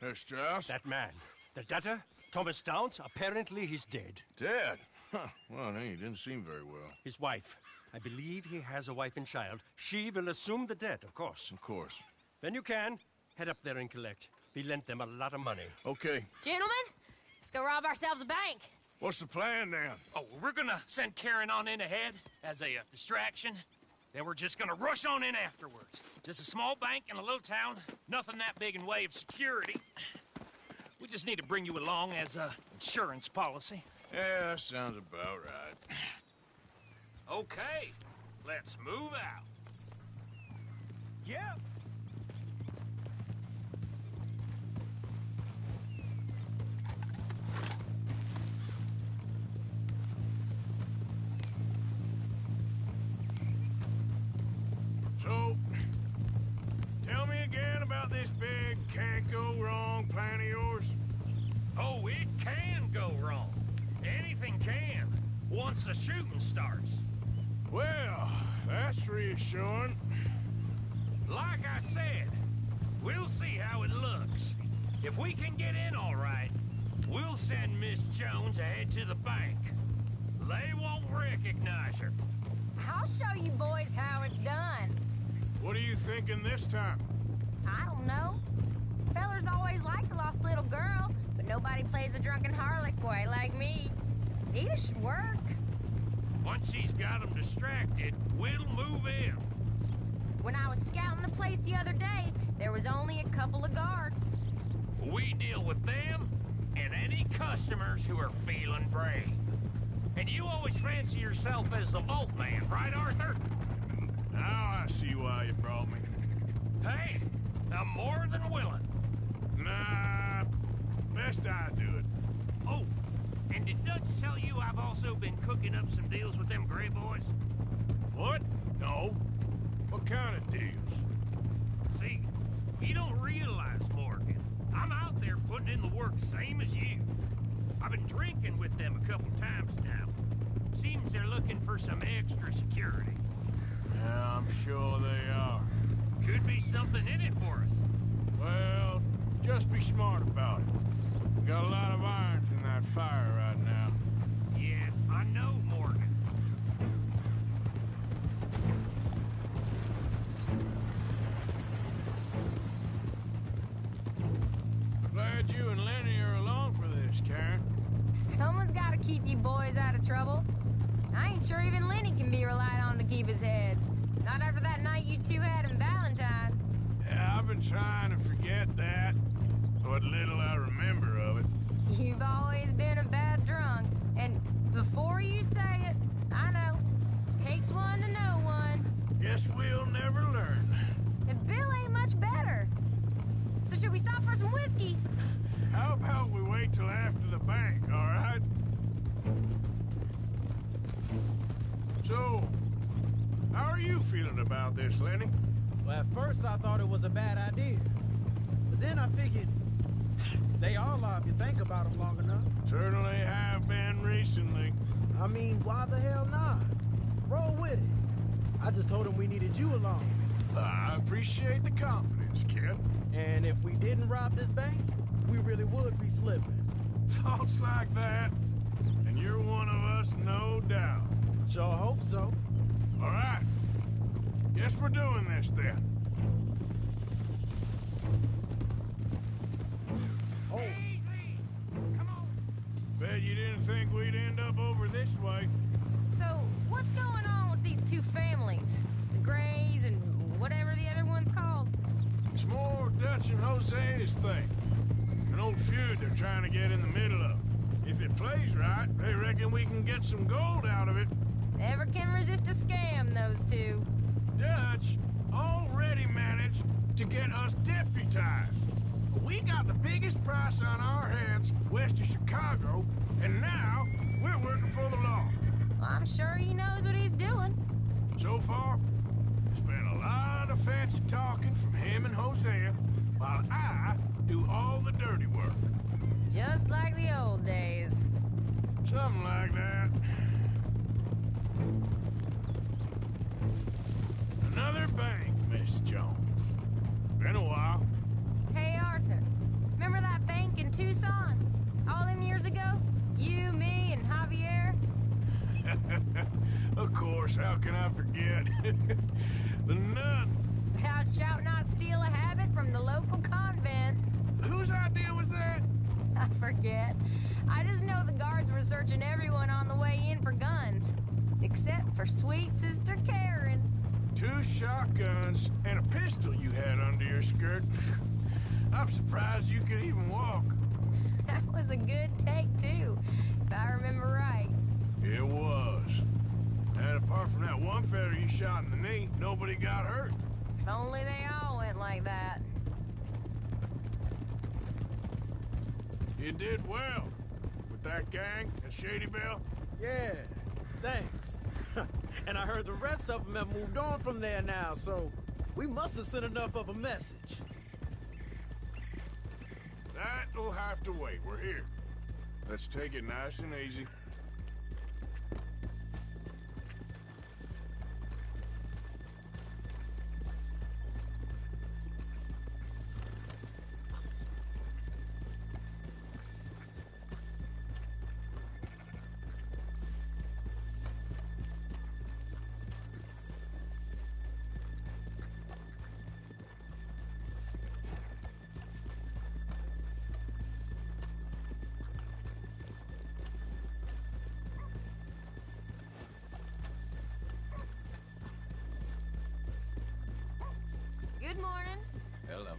Herr Strauss? That man. The debtor, Thomas Downs, apparently he's dead. Dead? Huh. Well, he didn't seem very well. His wife. I believe he has a wife and child. She will assume the debt, of course. Of course. When you can, head up there and collect. We lent them a lot of money. Okay. Gentlemen, let's go rob ourselves a bank. What's the plan, then? Oh, we're gonna send Karen on in ahead as a distraction. Then we're just gonna rush on in afterwards. Just a small bank in a little town. Nothing that big in way of security. We just need to bring you along as a insurance policy. Yeah, that sounds about right. Okay. Let's move out. Yeah. So, tell me again about this big can't-go-wrong plan of yours. Oh, it can go wrong. Anything can, once the shooting starts. Well, that's reassuring. Like I said, we'll see how it looks. If we can get in all right, we'll send Miss Jones ahead to the bank. They won't recognize her. I'll show you boys how it's done. What are you thinking this time? I don't know. Fellers always like the lost little girl, but nobody plays a drunken harlot quite like me. It should work. Once she's got them distracted, we'll move in. When I was scouting the place the other day, there was only a couple of guards. We deal with them and any customers who are feeling brave. And you always fancy yourself as the vault man, right, Arthur? Now I see why you brought me. Hey, I'm more than willing. Nah, best I do it. Oh, and did Dutch tell you I've also been cooking up some deals with them Gray boys? What? No. What kind of deals? See, you don't realize, Morgan. I'm out there putting in the work same as you. I've been drinking with them a couple times now. Seems they're looking for some extra security. Yeah, I'm sure they are. Could be something in it for us. Well, just be smart about it. Got a lot of irons in that fire right now. Yes, I know, Morgan. Glad you and Lenny are along for this, Karen. Someone's got to keep you boys out of trouble. I ain't sure even Lenny can be relied on to keep his head. Not after that night you two had in Valentine. Yeah, I've been trying to forget that. What little I remember of it. You've always been a bad drunk. And before you say it, I know. Takes one to know one. Guess we'll never learn. And Bill ain't much better. So should we stop for some whiskey? How about we wait till after the bank, all right? So, how are you feeling about this, Lenny? Well, at first I thought it was a bad idea. But then I figured they all are if you think about them long enough. Certainly have been recently. I mean, why the hell not? Roll with it. I just told him we needed you along. I appreciate the confidence, kid. And if we didn't rob this bank, we really would be slipping. Thoughts like that, and you're one of us, no doubt. Sure hope so. All right. Guess we're doing this then. Oh. Come on. Bet you didn't think we'd end up over this way. So, what's going on with these two families? The Grays and whatever the other one's called? It's more Dutch and Jose's thing. An old feud they're trying to get in the middle of. If it plays right, they reckon we can get some gold out of it. Never can resist a scam, those two. Dutch already managed to get us deputized. We got the biggest price on our hands west of Chicago, and now we're working for the law. Well, I'm sure he knows what he's doing. So far, there's been a lot of fancy talking from him and Hosea, while I do all the dirty work. Just like the old days. Something like that. Another bank, Miss Jones. Been a while. Hey, Arthur. Remember that bank in Tucson? All them years ago? You, me, and Javier? Of course, how can I forget? The nut. Thou shalt not steal a habit from the local convent. Whose idea was that? I forget. I just know the guards were searching everyone on the way in for guns. Except for sweet Sister Karen. 2 shotguns and a pistol you had under your skirt. I'm surprised you could even walk. That was a good take, too, if I remember right. It was. And apart from that one fella you shot in the knee, nobody got hurt. If only they all went like that. You did well. With that gang and Shady Belle. Yeah, thanks. And I heard the rest of them have moved on from there now, so we must have sent enough of a message. That'll have to wait. We're here. Let's take it nice and easy. Good morning. Hello.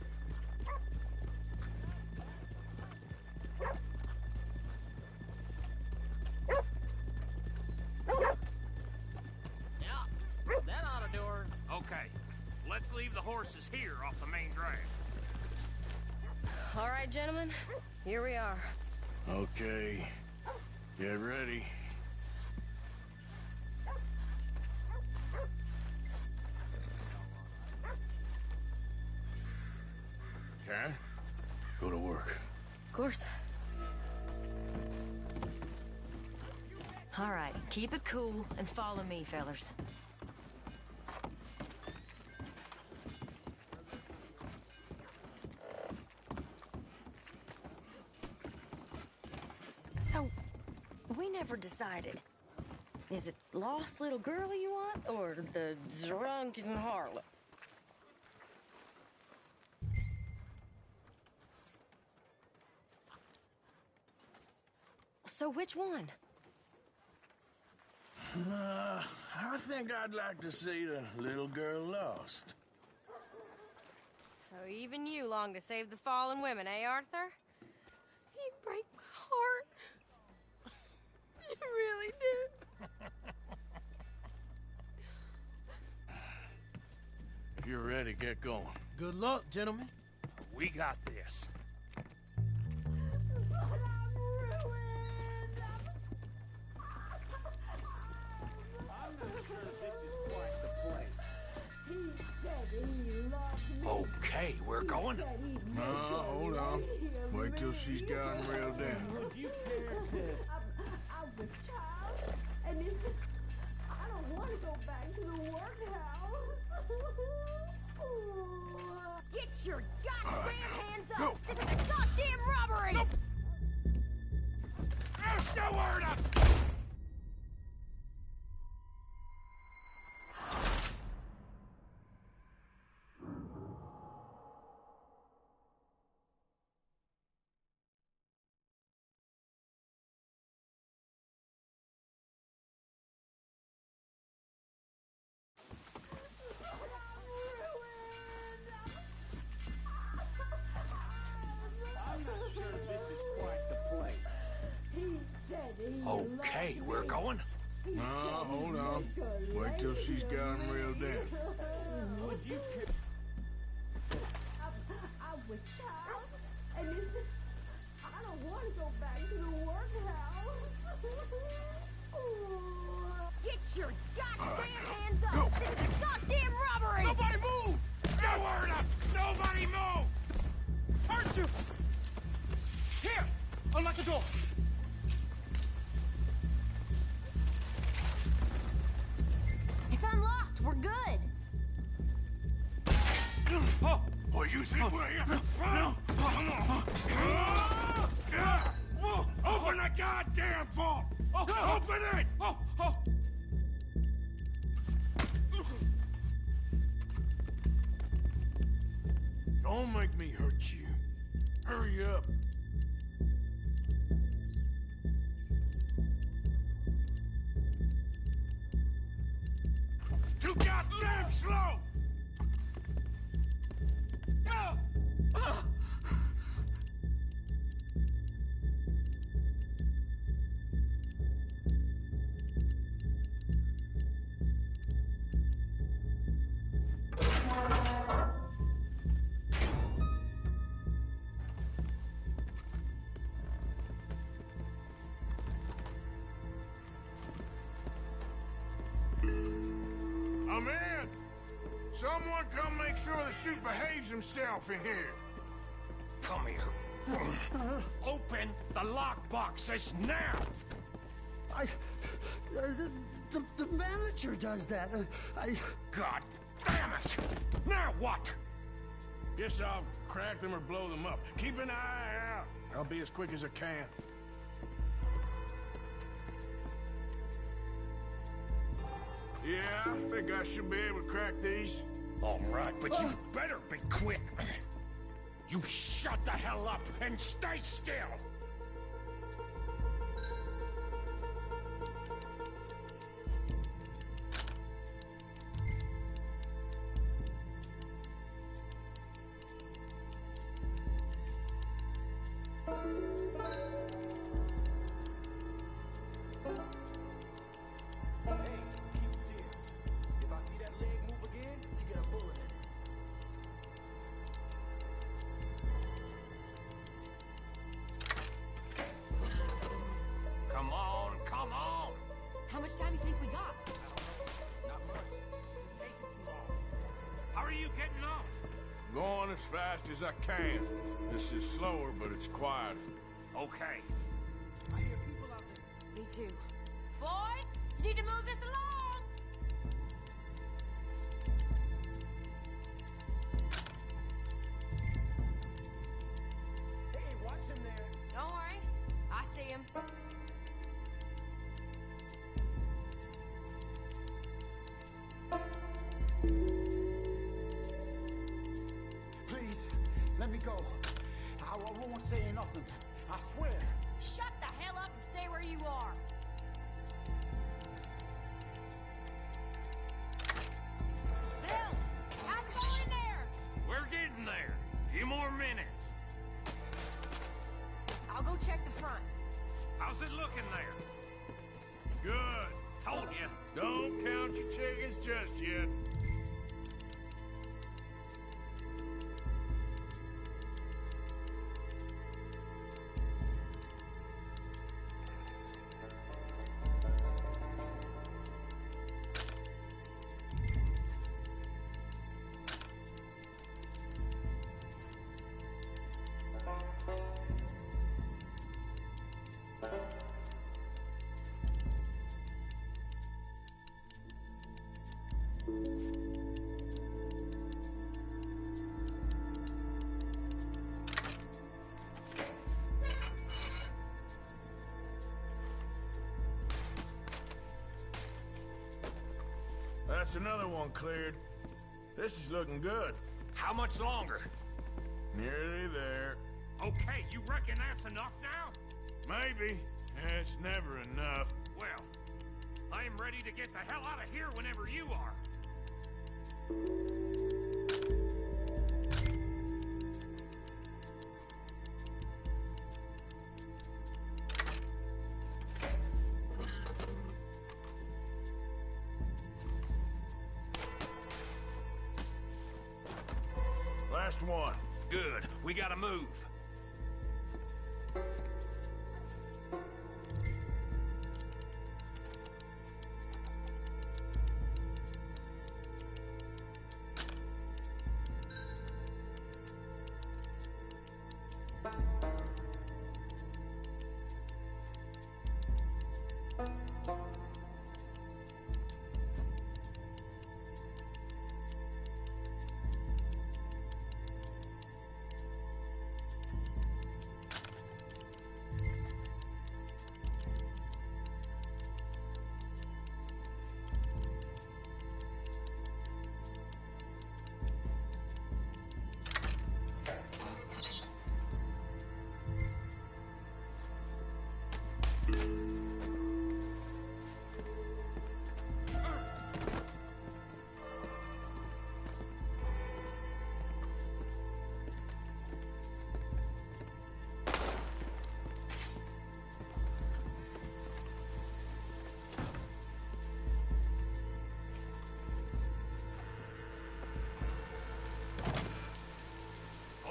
Yeah, that ought to do her. Okay, let's leave the horses here off the main drag. All right, gentlemen, here we are. Okay. Get ready. Okay? Go to work. Of course. All right, keep it cool and follow me, fellers. So, we never decided. Is it lost little girl you want, or the drunken harlot? So which one? I think I'd like to see the little girl lost. So even you long to save the fallen women, eh, Arthur? You break my heart. You really do. If you're ready, get going. Good luck, gentlemen. We got this. Okay, we're going. No, hold on. Wait till she's gotten reeled in. Would you care to... I was a child, and it's... I don't want to go back to the workhouse. Get your goddamn hands up! This is a goddamn robbery! Nope. There's no word up! Okay, we're going. No, hold on. Wait till she's gotten reeled in. Would you... I was child, and it's... I don't want to go back to the workhouse. Get your goddamn hands up! This is a goddamn robbery! Nobody move! No word up! Nobody move! Hurt you! Here! Unlock the door! It's unlocked! We're good! Oh! What you think we're here for? No. Come on! Open the goddamn vault! Open it! Don't make me hurt you. Hurry up. Too goddamn slow! Come in! Someone come make sure the chute behaves himself in here. Come here. Open the lockboxes now! The manager does that. God damn it! Now what? Guess I'll crack them or blow them up. Keep an eye out. I'll be as quick as I can. Yeah, I think I should be able to crack these. All right, but you better be quick. You shut the hell up and stay still! How much time do you think we got? Not much. Taking too long. How are you getting off? Going as fast as I can. This is slower, but it's quieter. Okay. I hear people out there. Me too. Boys, you need to move this along! Hey, watch him there. Don't worry. I see him. Please, let me go. I won't say nothing. I swear. Shut the hell up and stay where you are. Bill, how's it going in there? We're getting there. Few more minutes. I'll go check the front. How's it looking there? Good. Told you. Don't count your chickens just yet. That's another one cleared. This is looking good. How much longer? Nearly there. Okay, you reckon that's enough now? Maybe. It's never enough. Well, I am ready to get the hell out of here whenever you are. Last one. Good. We gotta move.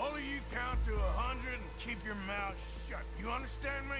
All of you count to 100 and keep your mouth shut. You understand me?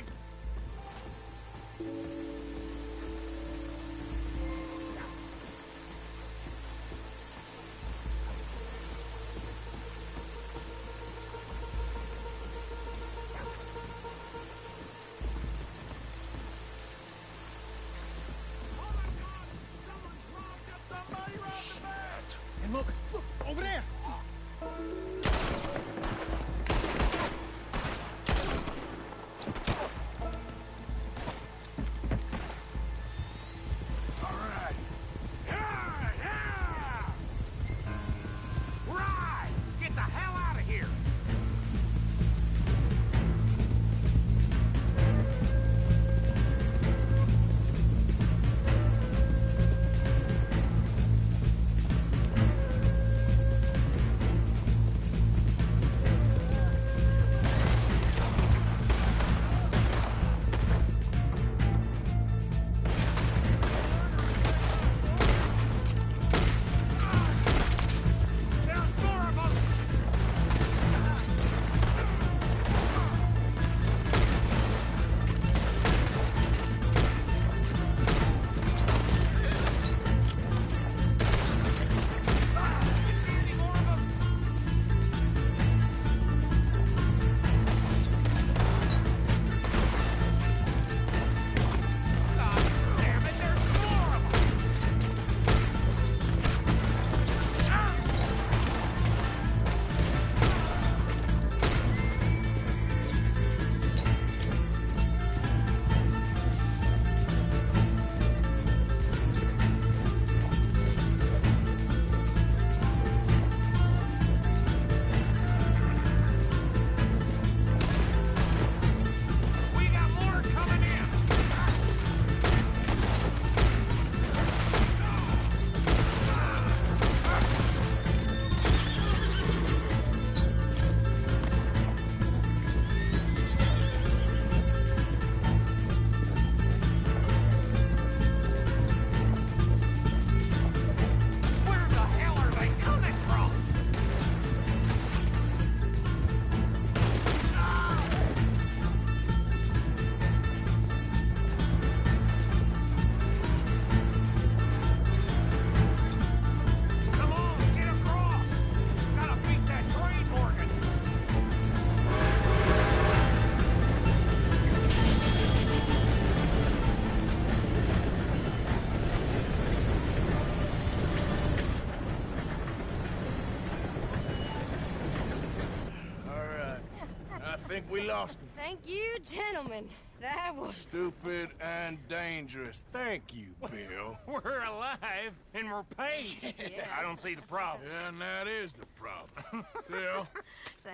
think we lost him. Thank you, gentlemen. That was... Stupid and dangerous. Thank you, Bill. We're alive, and we're paid. Yeah. I don't see the problem. Yeah, and that is the problem. Still,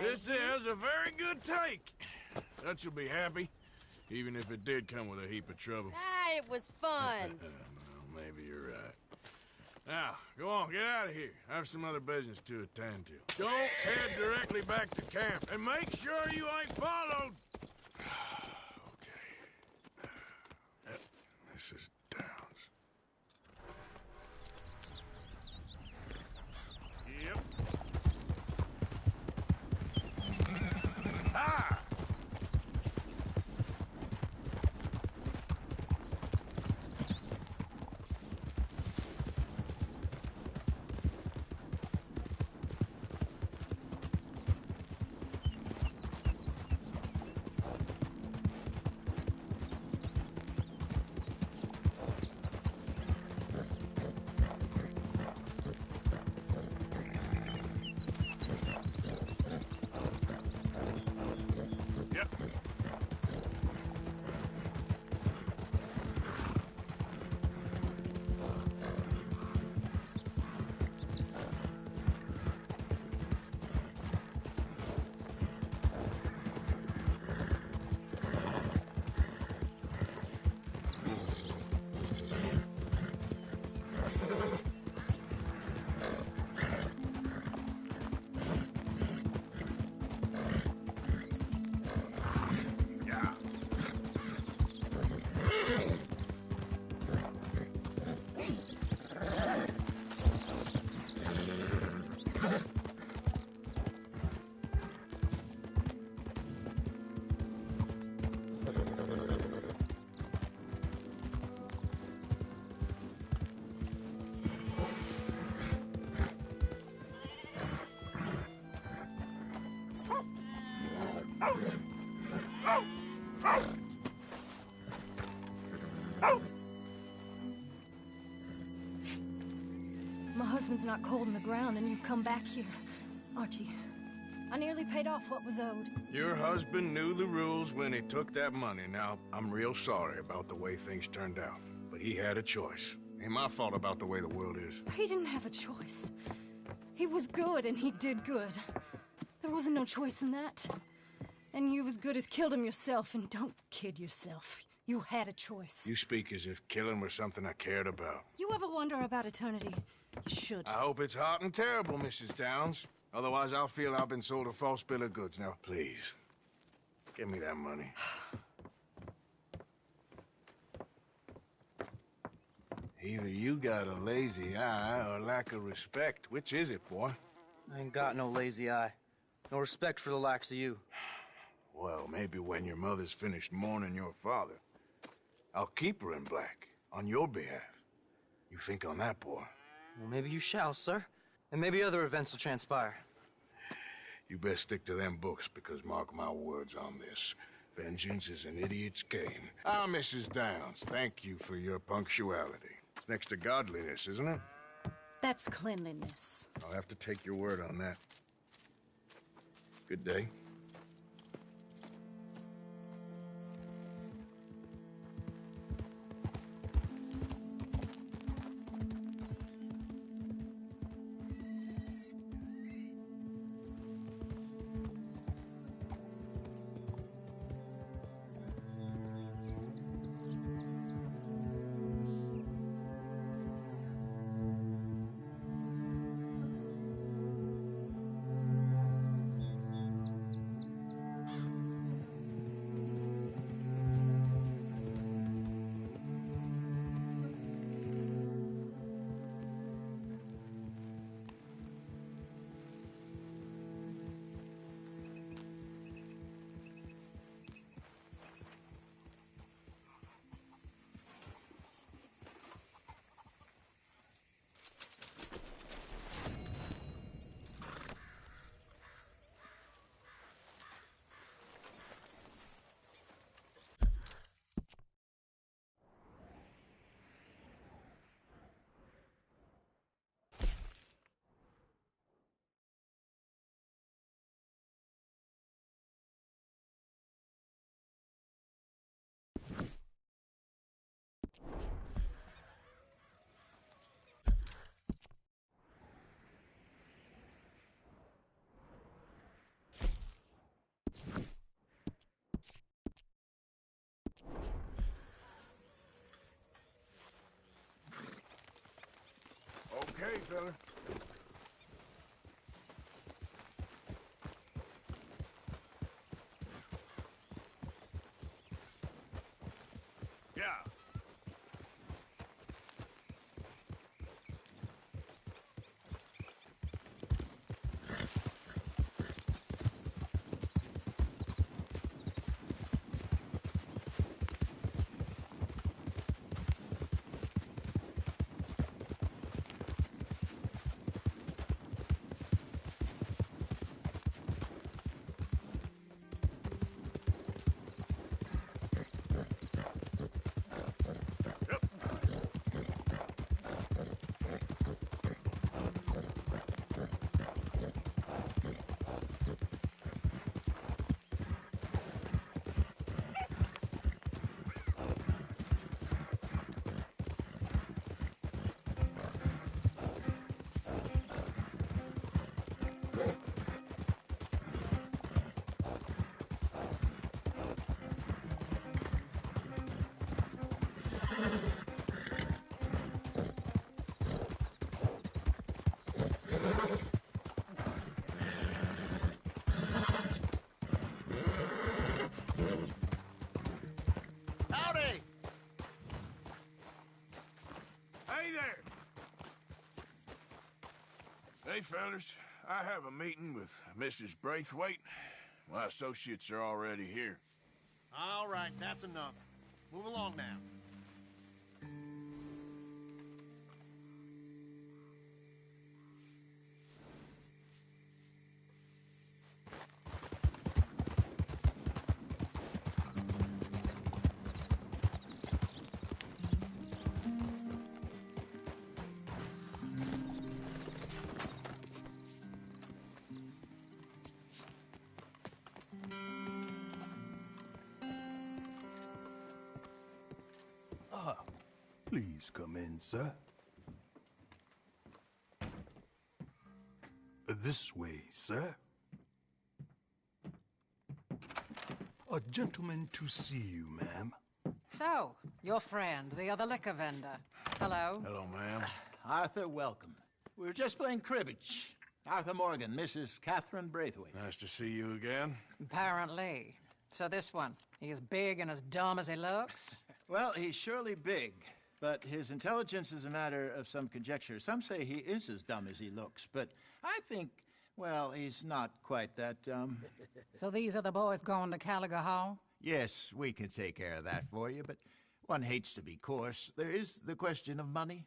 this you. is a very good take. Dutch will be happy, even if it did come with a heap of trouble. Ah, it was fun. Well, maybe you're right. Now, go on, get out of here. I have some other business to attend to. Don't head directly back to camp, and make sure you ain't followed. Okay. This is Downs. Yep. Ah! My husband's not cold in the ground, and you've come back here. Archie, I nearly paid off what was owed. Your husband knew the rules when he took that money. Now, I'm real sorry about the way things turned out. But he had a choice. Ain't my fault about the way the world is. He didn't have a choice. He was good, and he did good. There wasn't no choice in that. And you as good as killed him yourself, and don't kid yourself. You had a choice. You speak as if killing was something I cared about. You ever wonder about eternity? You should. I hope it's hot and terrible, Mrs. Downs. Otherwise, I'll feel I've been sold a false bill of goods. Now, please, give me that money. Either you got a lazy eye or lack of respect. Which is it, boy? I ain't got no lazy eye. No respect for the likes of you. Well, maybe when your mother's finished mourning your father, I'll keep her in black, on your behalf. You think on that, boy? Well, maybe you shall, sir. And maybe other events will transpire. You best stick to them books, because mark my words on this. Vengeance is an idiot's game. Ah, Mrs. Downs, thank you for your punctuality. It's next to godliness, isn't it? That's cleanliness. I'll have to take your word on that. Good day. Yeah. Howdy! Hey there! Hey, fellas. I have a meeting with Mrs. Braithwaite. My associates are already here. All right, that's enough. Move along now. Please come in, sir. This way, sir. A gentleman to see you, ma'am. So, your friend, the other liquor vendor. Hello. Hello, ma'am. Arthur, welcome. We were just playing cribbage. Arthur Morgan, Mrs. Catherine Braithwaite. Nice to see you again. Apparently. So this one, he is big and as dumb as he looks? Well, he's surely big, but his intelligence is a matter of some conjecture. Some say he is as dumb as he looks, but I think, well, he's not quite that dumb. So these are the boys going to Caliga Hall? Yes, we can take care of that for you, but one hates to be coarse. There is the question of money.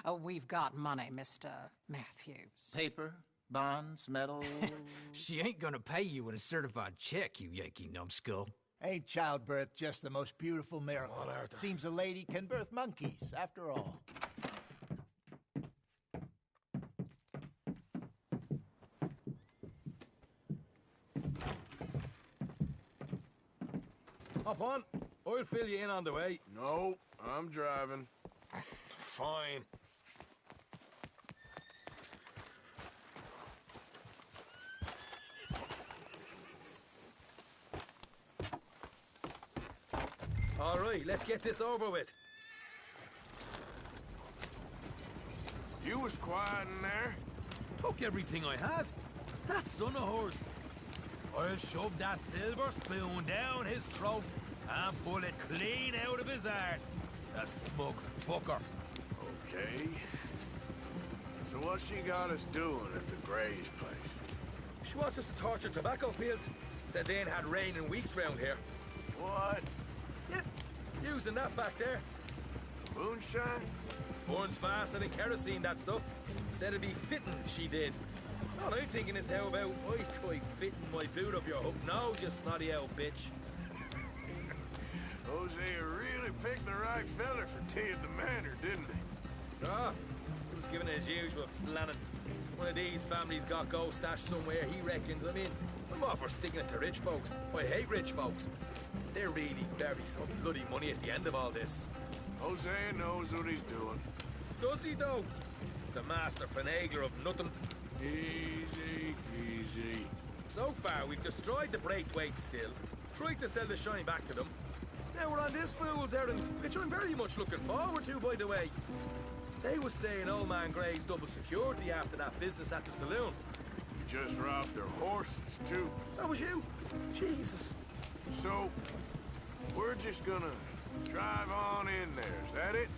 Oh, we've got money, Mr. Matthews. Paper, bonds, metal. She ain't gonna pay you with a certified check, you Yankee numbskull. Ain't childbirth just the most beautiful miracle? Well, seems a lady can birth monkeys, after all. Hop on. I'll fill you in on the way. No, I'm driving. Fine. All right, let's get this over with. You was quiet in there. Took everything I had. That son of hers. I'll shove that silver spoon down his throat and pull it clean out of his arse. A smug fucker. Okay. So what's she got us doing at the Gray's place? She wants us to torture tobacco fields. Said they ain't had rain in weeks round here. What? Yeah, using that back there. Moonshine? Burns faster than kerosene, that stuff. Said it'd be fitting, she did. All I'm thinking is how about I try fitting my boot up your hook now, you snotty old bitch. Hosea really picked the right feller for tea at the manor, didn't he? Ah, he was giving his usual flannin'. One of these families got gold stashed somewhere, he reckons. I mean, I'm all for sticking it to rich folks. I hate rich folks. They're really bury some bloody money at the end of all this. Hosea knows what he's doing. Does he, though? The master finagler of nothing. Easy, easy. So far, we've destroyed the Braithwaites still, tried to sell the shine back to them. Now we're on this fool's errand, which I'm very much looking forward to, by the way. They was saying old man Gray's double security after that business at the saloon. You just robbed their horses, too. That was you? Jesus. So, we're just gonna Drive on in there, is that it?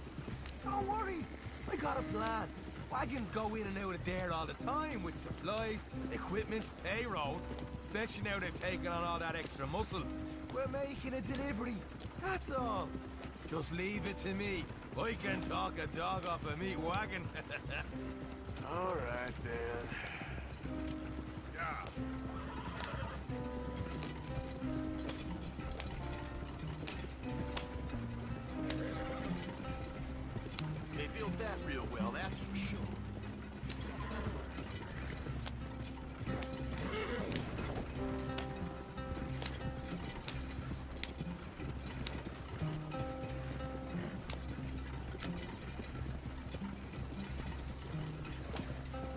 Don't worry, I got a plan. Wagons go in and out of there all the time with supplies, equipment, payroll. Especially now they're taking on all that extra muscle. We're making a delivery, that's all. Just leave it to me. I can talk a dog off a meat wagon. All right, then. Yeah. They built that real well, that's for sure.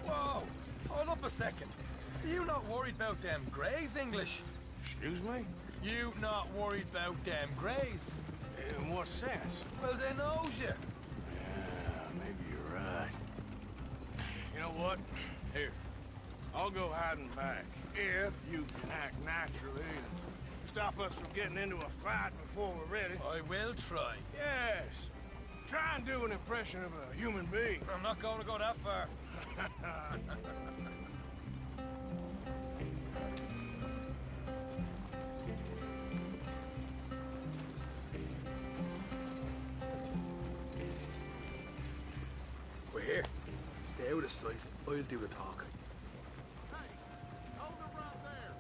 Whoa! Hold up a second. Are you not worried about them Greys, English? Excuse me? You not worried about them Greys? In what sense? Well, they knows you. Yeah, maybe you're right. You know what? Here, I'll go hiding back. If you can act naturally and stop us from getting into a fight before we're ready. I will try. Yes. Try and do an impression of a human being. I'm not going to go that far. We're here. Stay out of sight. I'll do the talking. Hold it right there.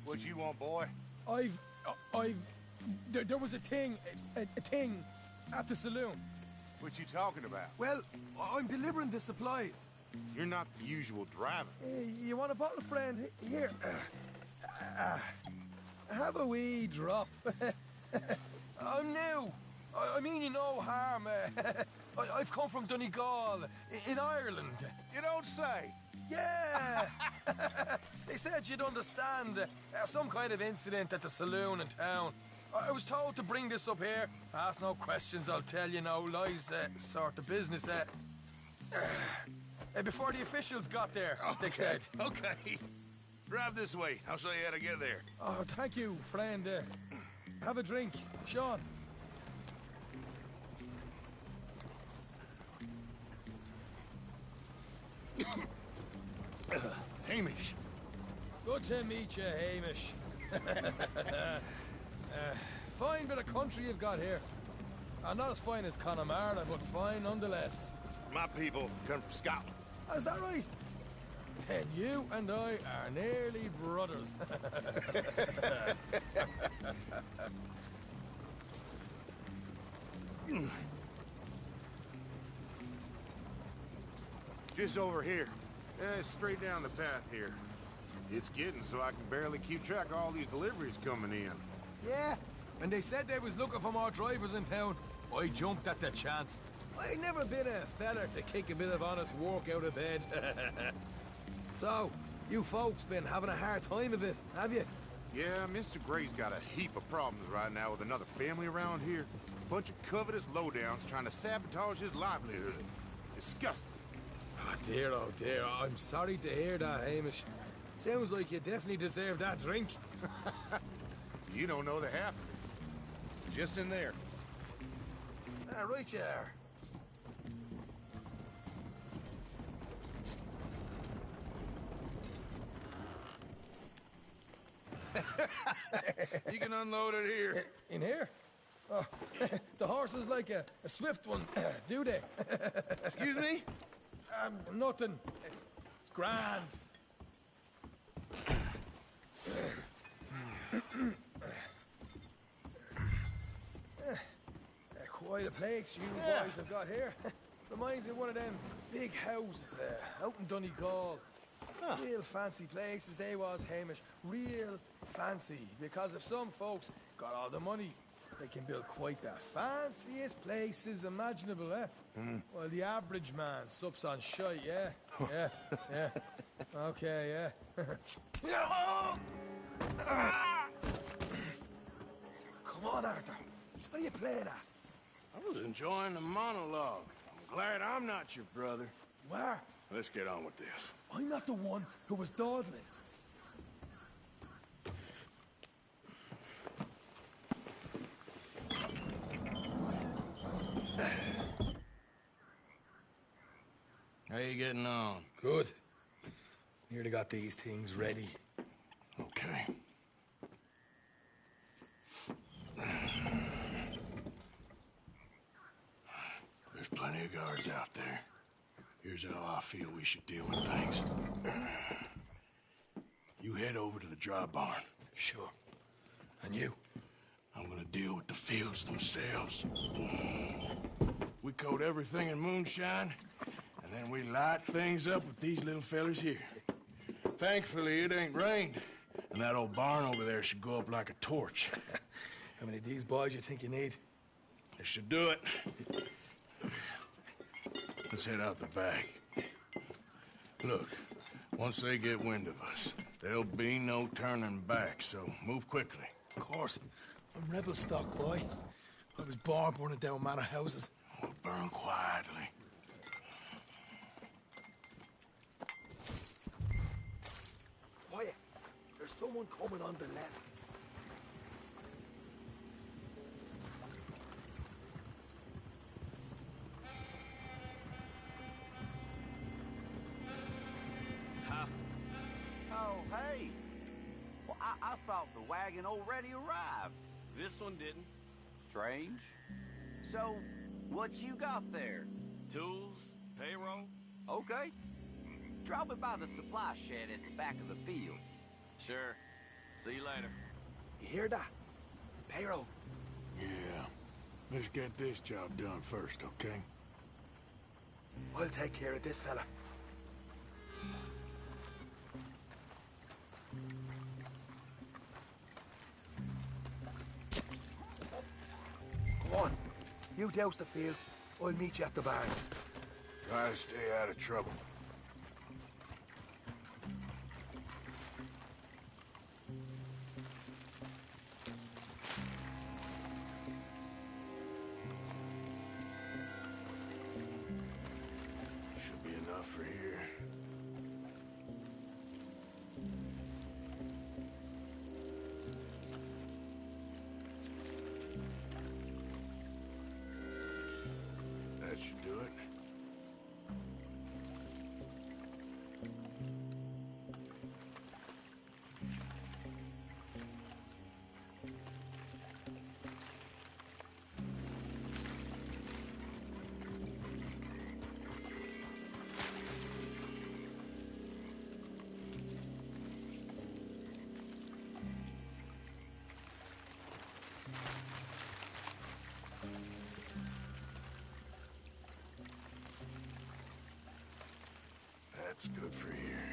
What you want, boy? There was a thing at the saloon. What you talking about? Well, I'm delivering the supplies. You're not the usual driver. You want a bottle, friend? Here. Have a wee drop. I'm new. I mean you no harm. I've come from Donegal, in Ireland. You don't say. Yeah. They said you'd understand some kind of incident at the saloon in town. I was told to bring this up here. Ask no questions, I'll tell you no lies, sort of business. Before the officials got there, they said. Okay. Drive this way. I'll show you how to get there. Oh, thank you, friend. Have a drink. Sean. Hamish. Good to meet you, Hamish. Fine bit of country you've got here. Not as fine as Connemara, but fine nonetheless. My people come from Scotland. Is that right? Then you and I are nearly brothers. Just over here. Straight down the path here. It's getting so I can barely keep track of all these deliveries coming in. Yeah, and they said they was looking for more drivers in town. I jumped at the chance. I never been a feller to kick a bit of honest work out of bed. So, you folks been having a hard time of it, have you? Yeah, Mr. Gray's got a heap of problems right now with another family around here. A bunch of covetous lowdowns trying to sabotage his livelihood. Disgusting. Oh dear, I'm sorry to hear that, Hamish. Sounds like you definitely deserve that drink. You don't know the half of it. Just in there. Right you are. You can unload it here. In here? Oh, the horse is like a swift one, do they? Excuse me? Nothing. It's grand. Quite a place you boys have got here. Reminds me of one of them big houses out in Donegal. Real fancy places they was, Hamish. Real fancy. Because if some folks got all the money, they can build quite the fanciest places imaginable, eh? Well, the average man sups on shite, yeah? Yeah. Okay, yeah. Come on, Arthur. What are you playing at? I was enjoying the monologue. I'm Glad I'm not your brother. You are? Let's get on with this. I'm not the one who was dawdling. How you getting on? Good. Nearly got these things ready. Okay. There's plenty of guards out there. Here's how I feel we should deal with things. You head over to the dry barn. Sure. And you? I'm gonna deal with the fields themselves. We coat everything in moonshine, and then we light things up with these little fellers here. Thankfully, it ain't rained, and that old barn over there should go up like a torch. How many of these boys you think you need? This should do it. Let's head out the back. Look, once they get wind of us, there'll be no turning back, so move quickly. Of course. I'm rebel stock, boy. I was born burning down manor houses. We'll burn quietly. Quiet. There's someone coming on the left. Oh, hey. Well, I thought the wagon already arrived. This one didn't. Strange. So, what you got there? Tools, payroll. Okay. Drop it by the supply shed at the back of the fields. Sure. See you later. You hear that? Payroll. Yeah. Let's get this job done first, okay? I'll take care of this fella. Come on. You douse the fields. I'll meet you at the barn. Try to stay out of trouble. Should be enough for here. That should do it. That's good for here.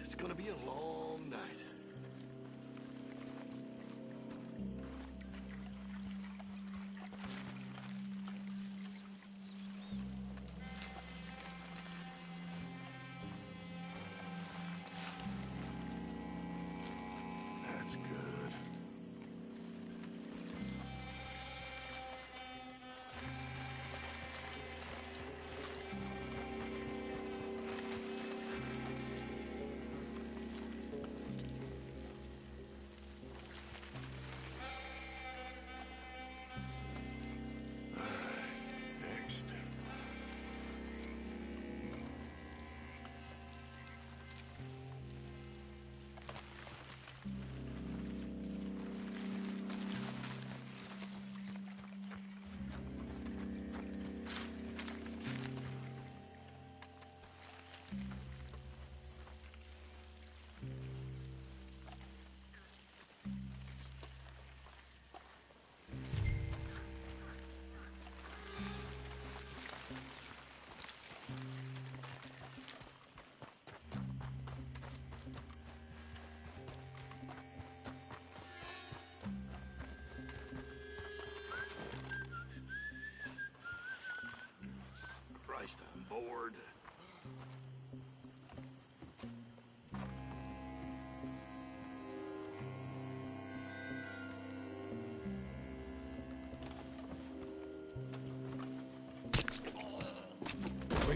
It's gonna be a long night.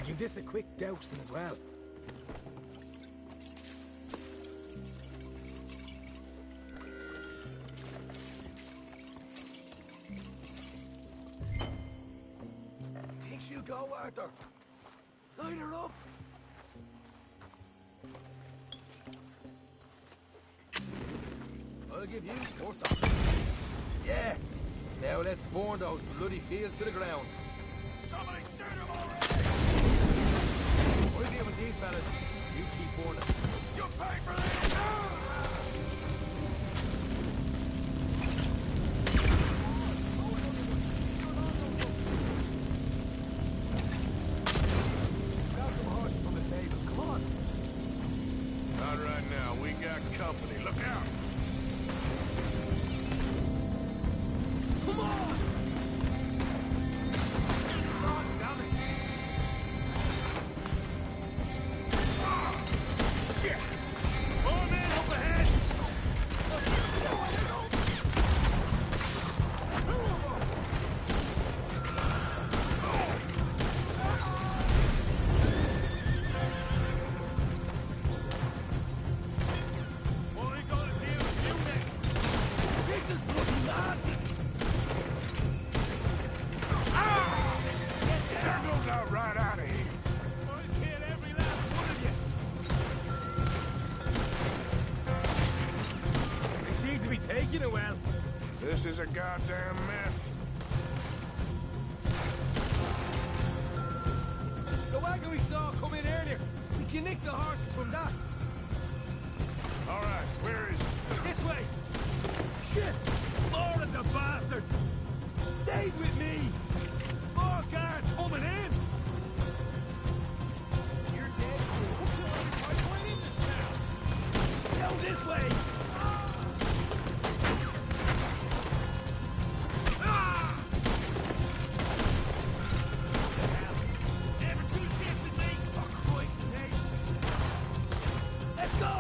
I'll give this a quick dousing as well. Think she'll go, Arthur? Light her up. I'll give you 4 stops. Yeah. Now let's burn those bloody fields to the ground. Somebody shoot him already! What are you doing with these fellas? You keep burning. You pay for this! Grab some horses from the stable. Come on. Not right now. We got company. Look out! Come on! God damn it! Shit! More men up ahead! What are you gonna do with you next? This is bloody madness! There goes out right out of here. I'll kill every last one of you! They seem to be taking it well. This is a goddamn mess. The wagon we saw come in earlier. We can nick the horses from that. All right, where is it? This way. Shit! More of the bastards! Stay with me! More guards coming in! You're dead. Go this way! Never too tempted me! For Christ's sake! Let's go!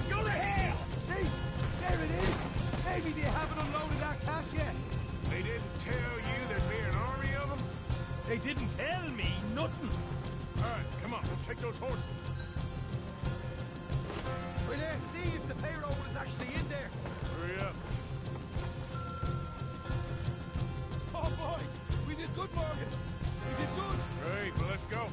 Go to hell! See? There it is! Maybe they haven't unloaded that cash yet. They didn't tell you there'd be an army of them? They didn't tell me nothing. All right, come on, we'll take those horses. Well, let's see if the payroll is actually in there. Hurry up. Oh boy, we did good, Morgan. We did good. Great, well, let's go.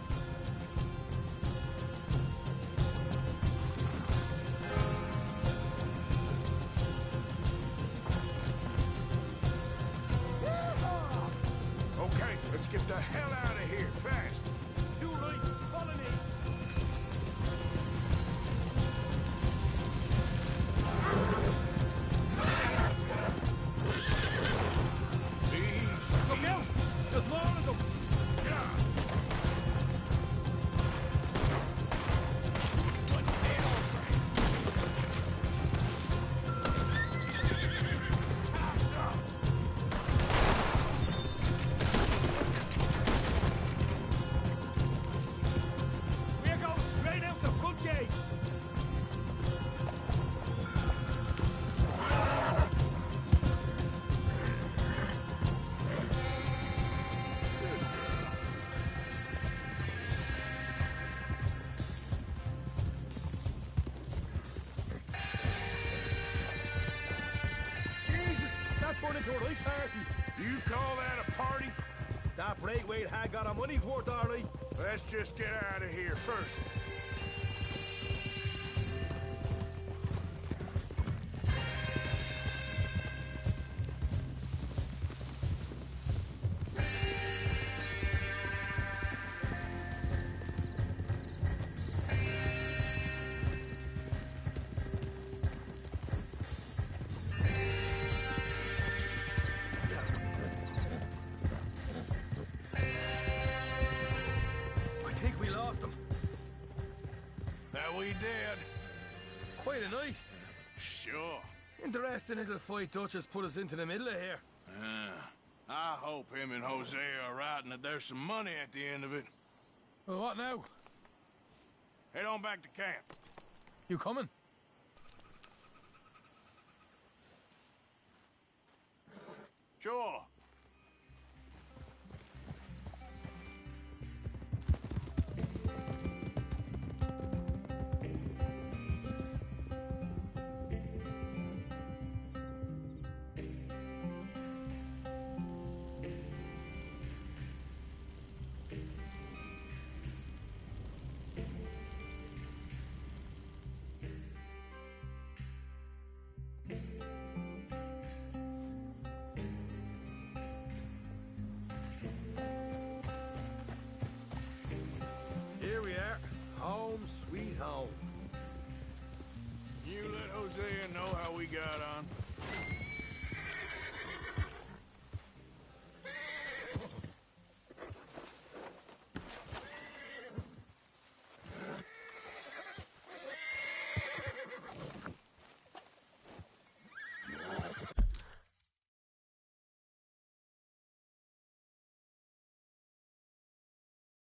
Okay, let's get the hell out of here fast. You right, follow me. Look out! There's more of them. We're going straight out the front gate. Jesus, that turned into a right party. You call that a party? That Braithwaite had got our money's worth, Arlie. Let's just get out of here first. I think we lost them. That we did. Quite a night. Sure. Interesting little fight Duchess put us into the middle of here. I hope him and Hosea are right and that there's some money at the end of it. Well, what now? Head on back to camp. You coming? Sure. Here we are. Home sweet home. You let Hosea know how we got on.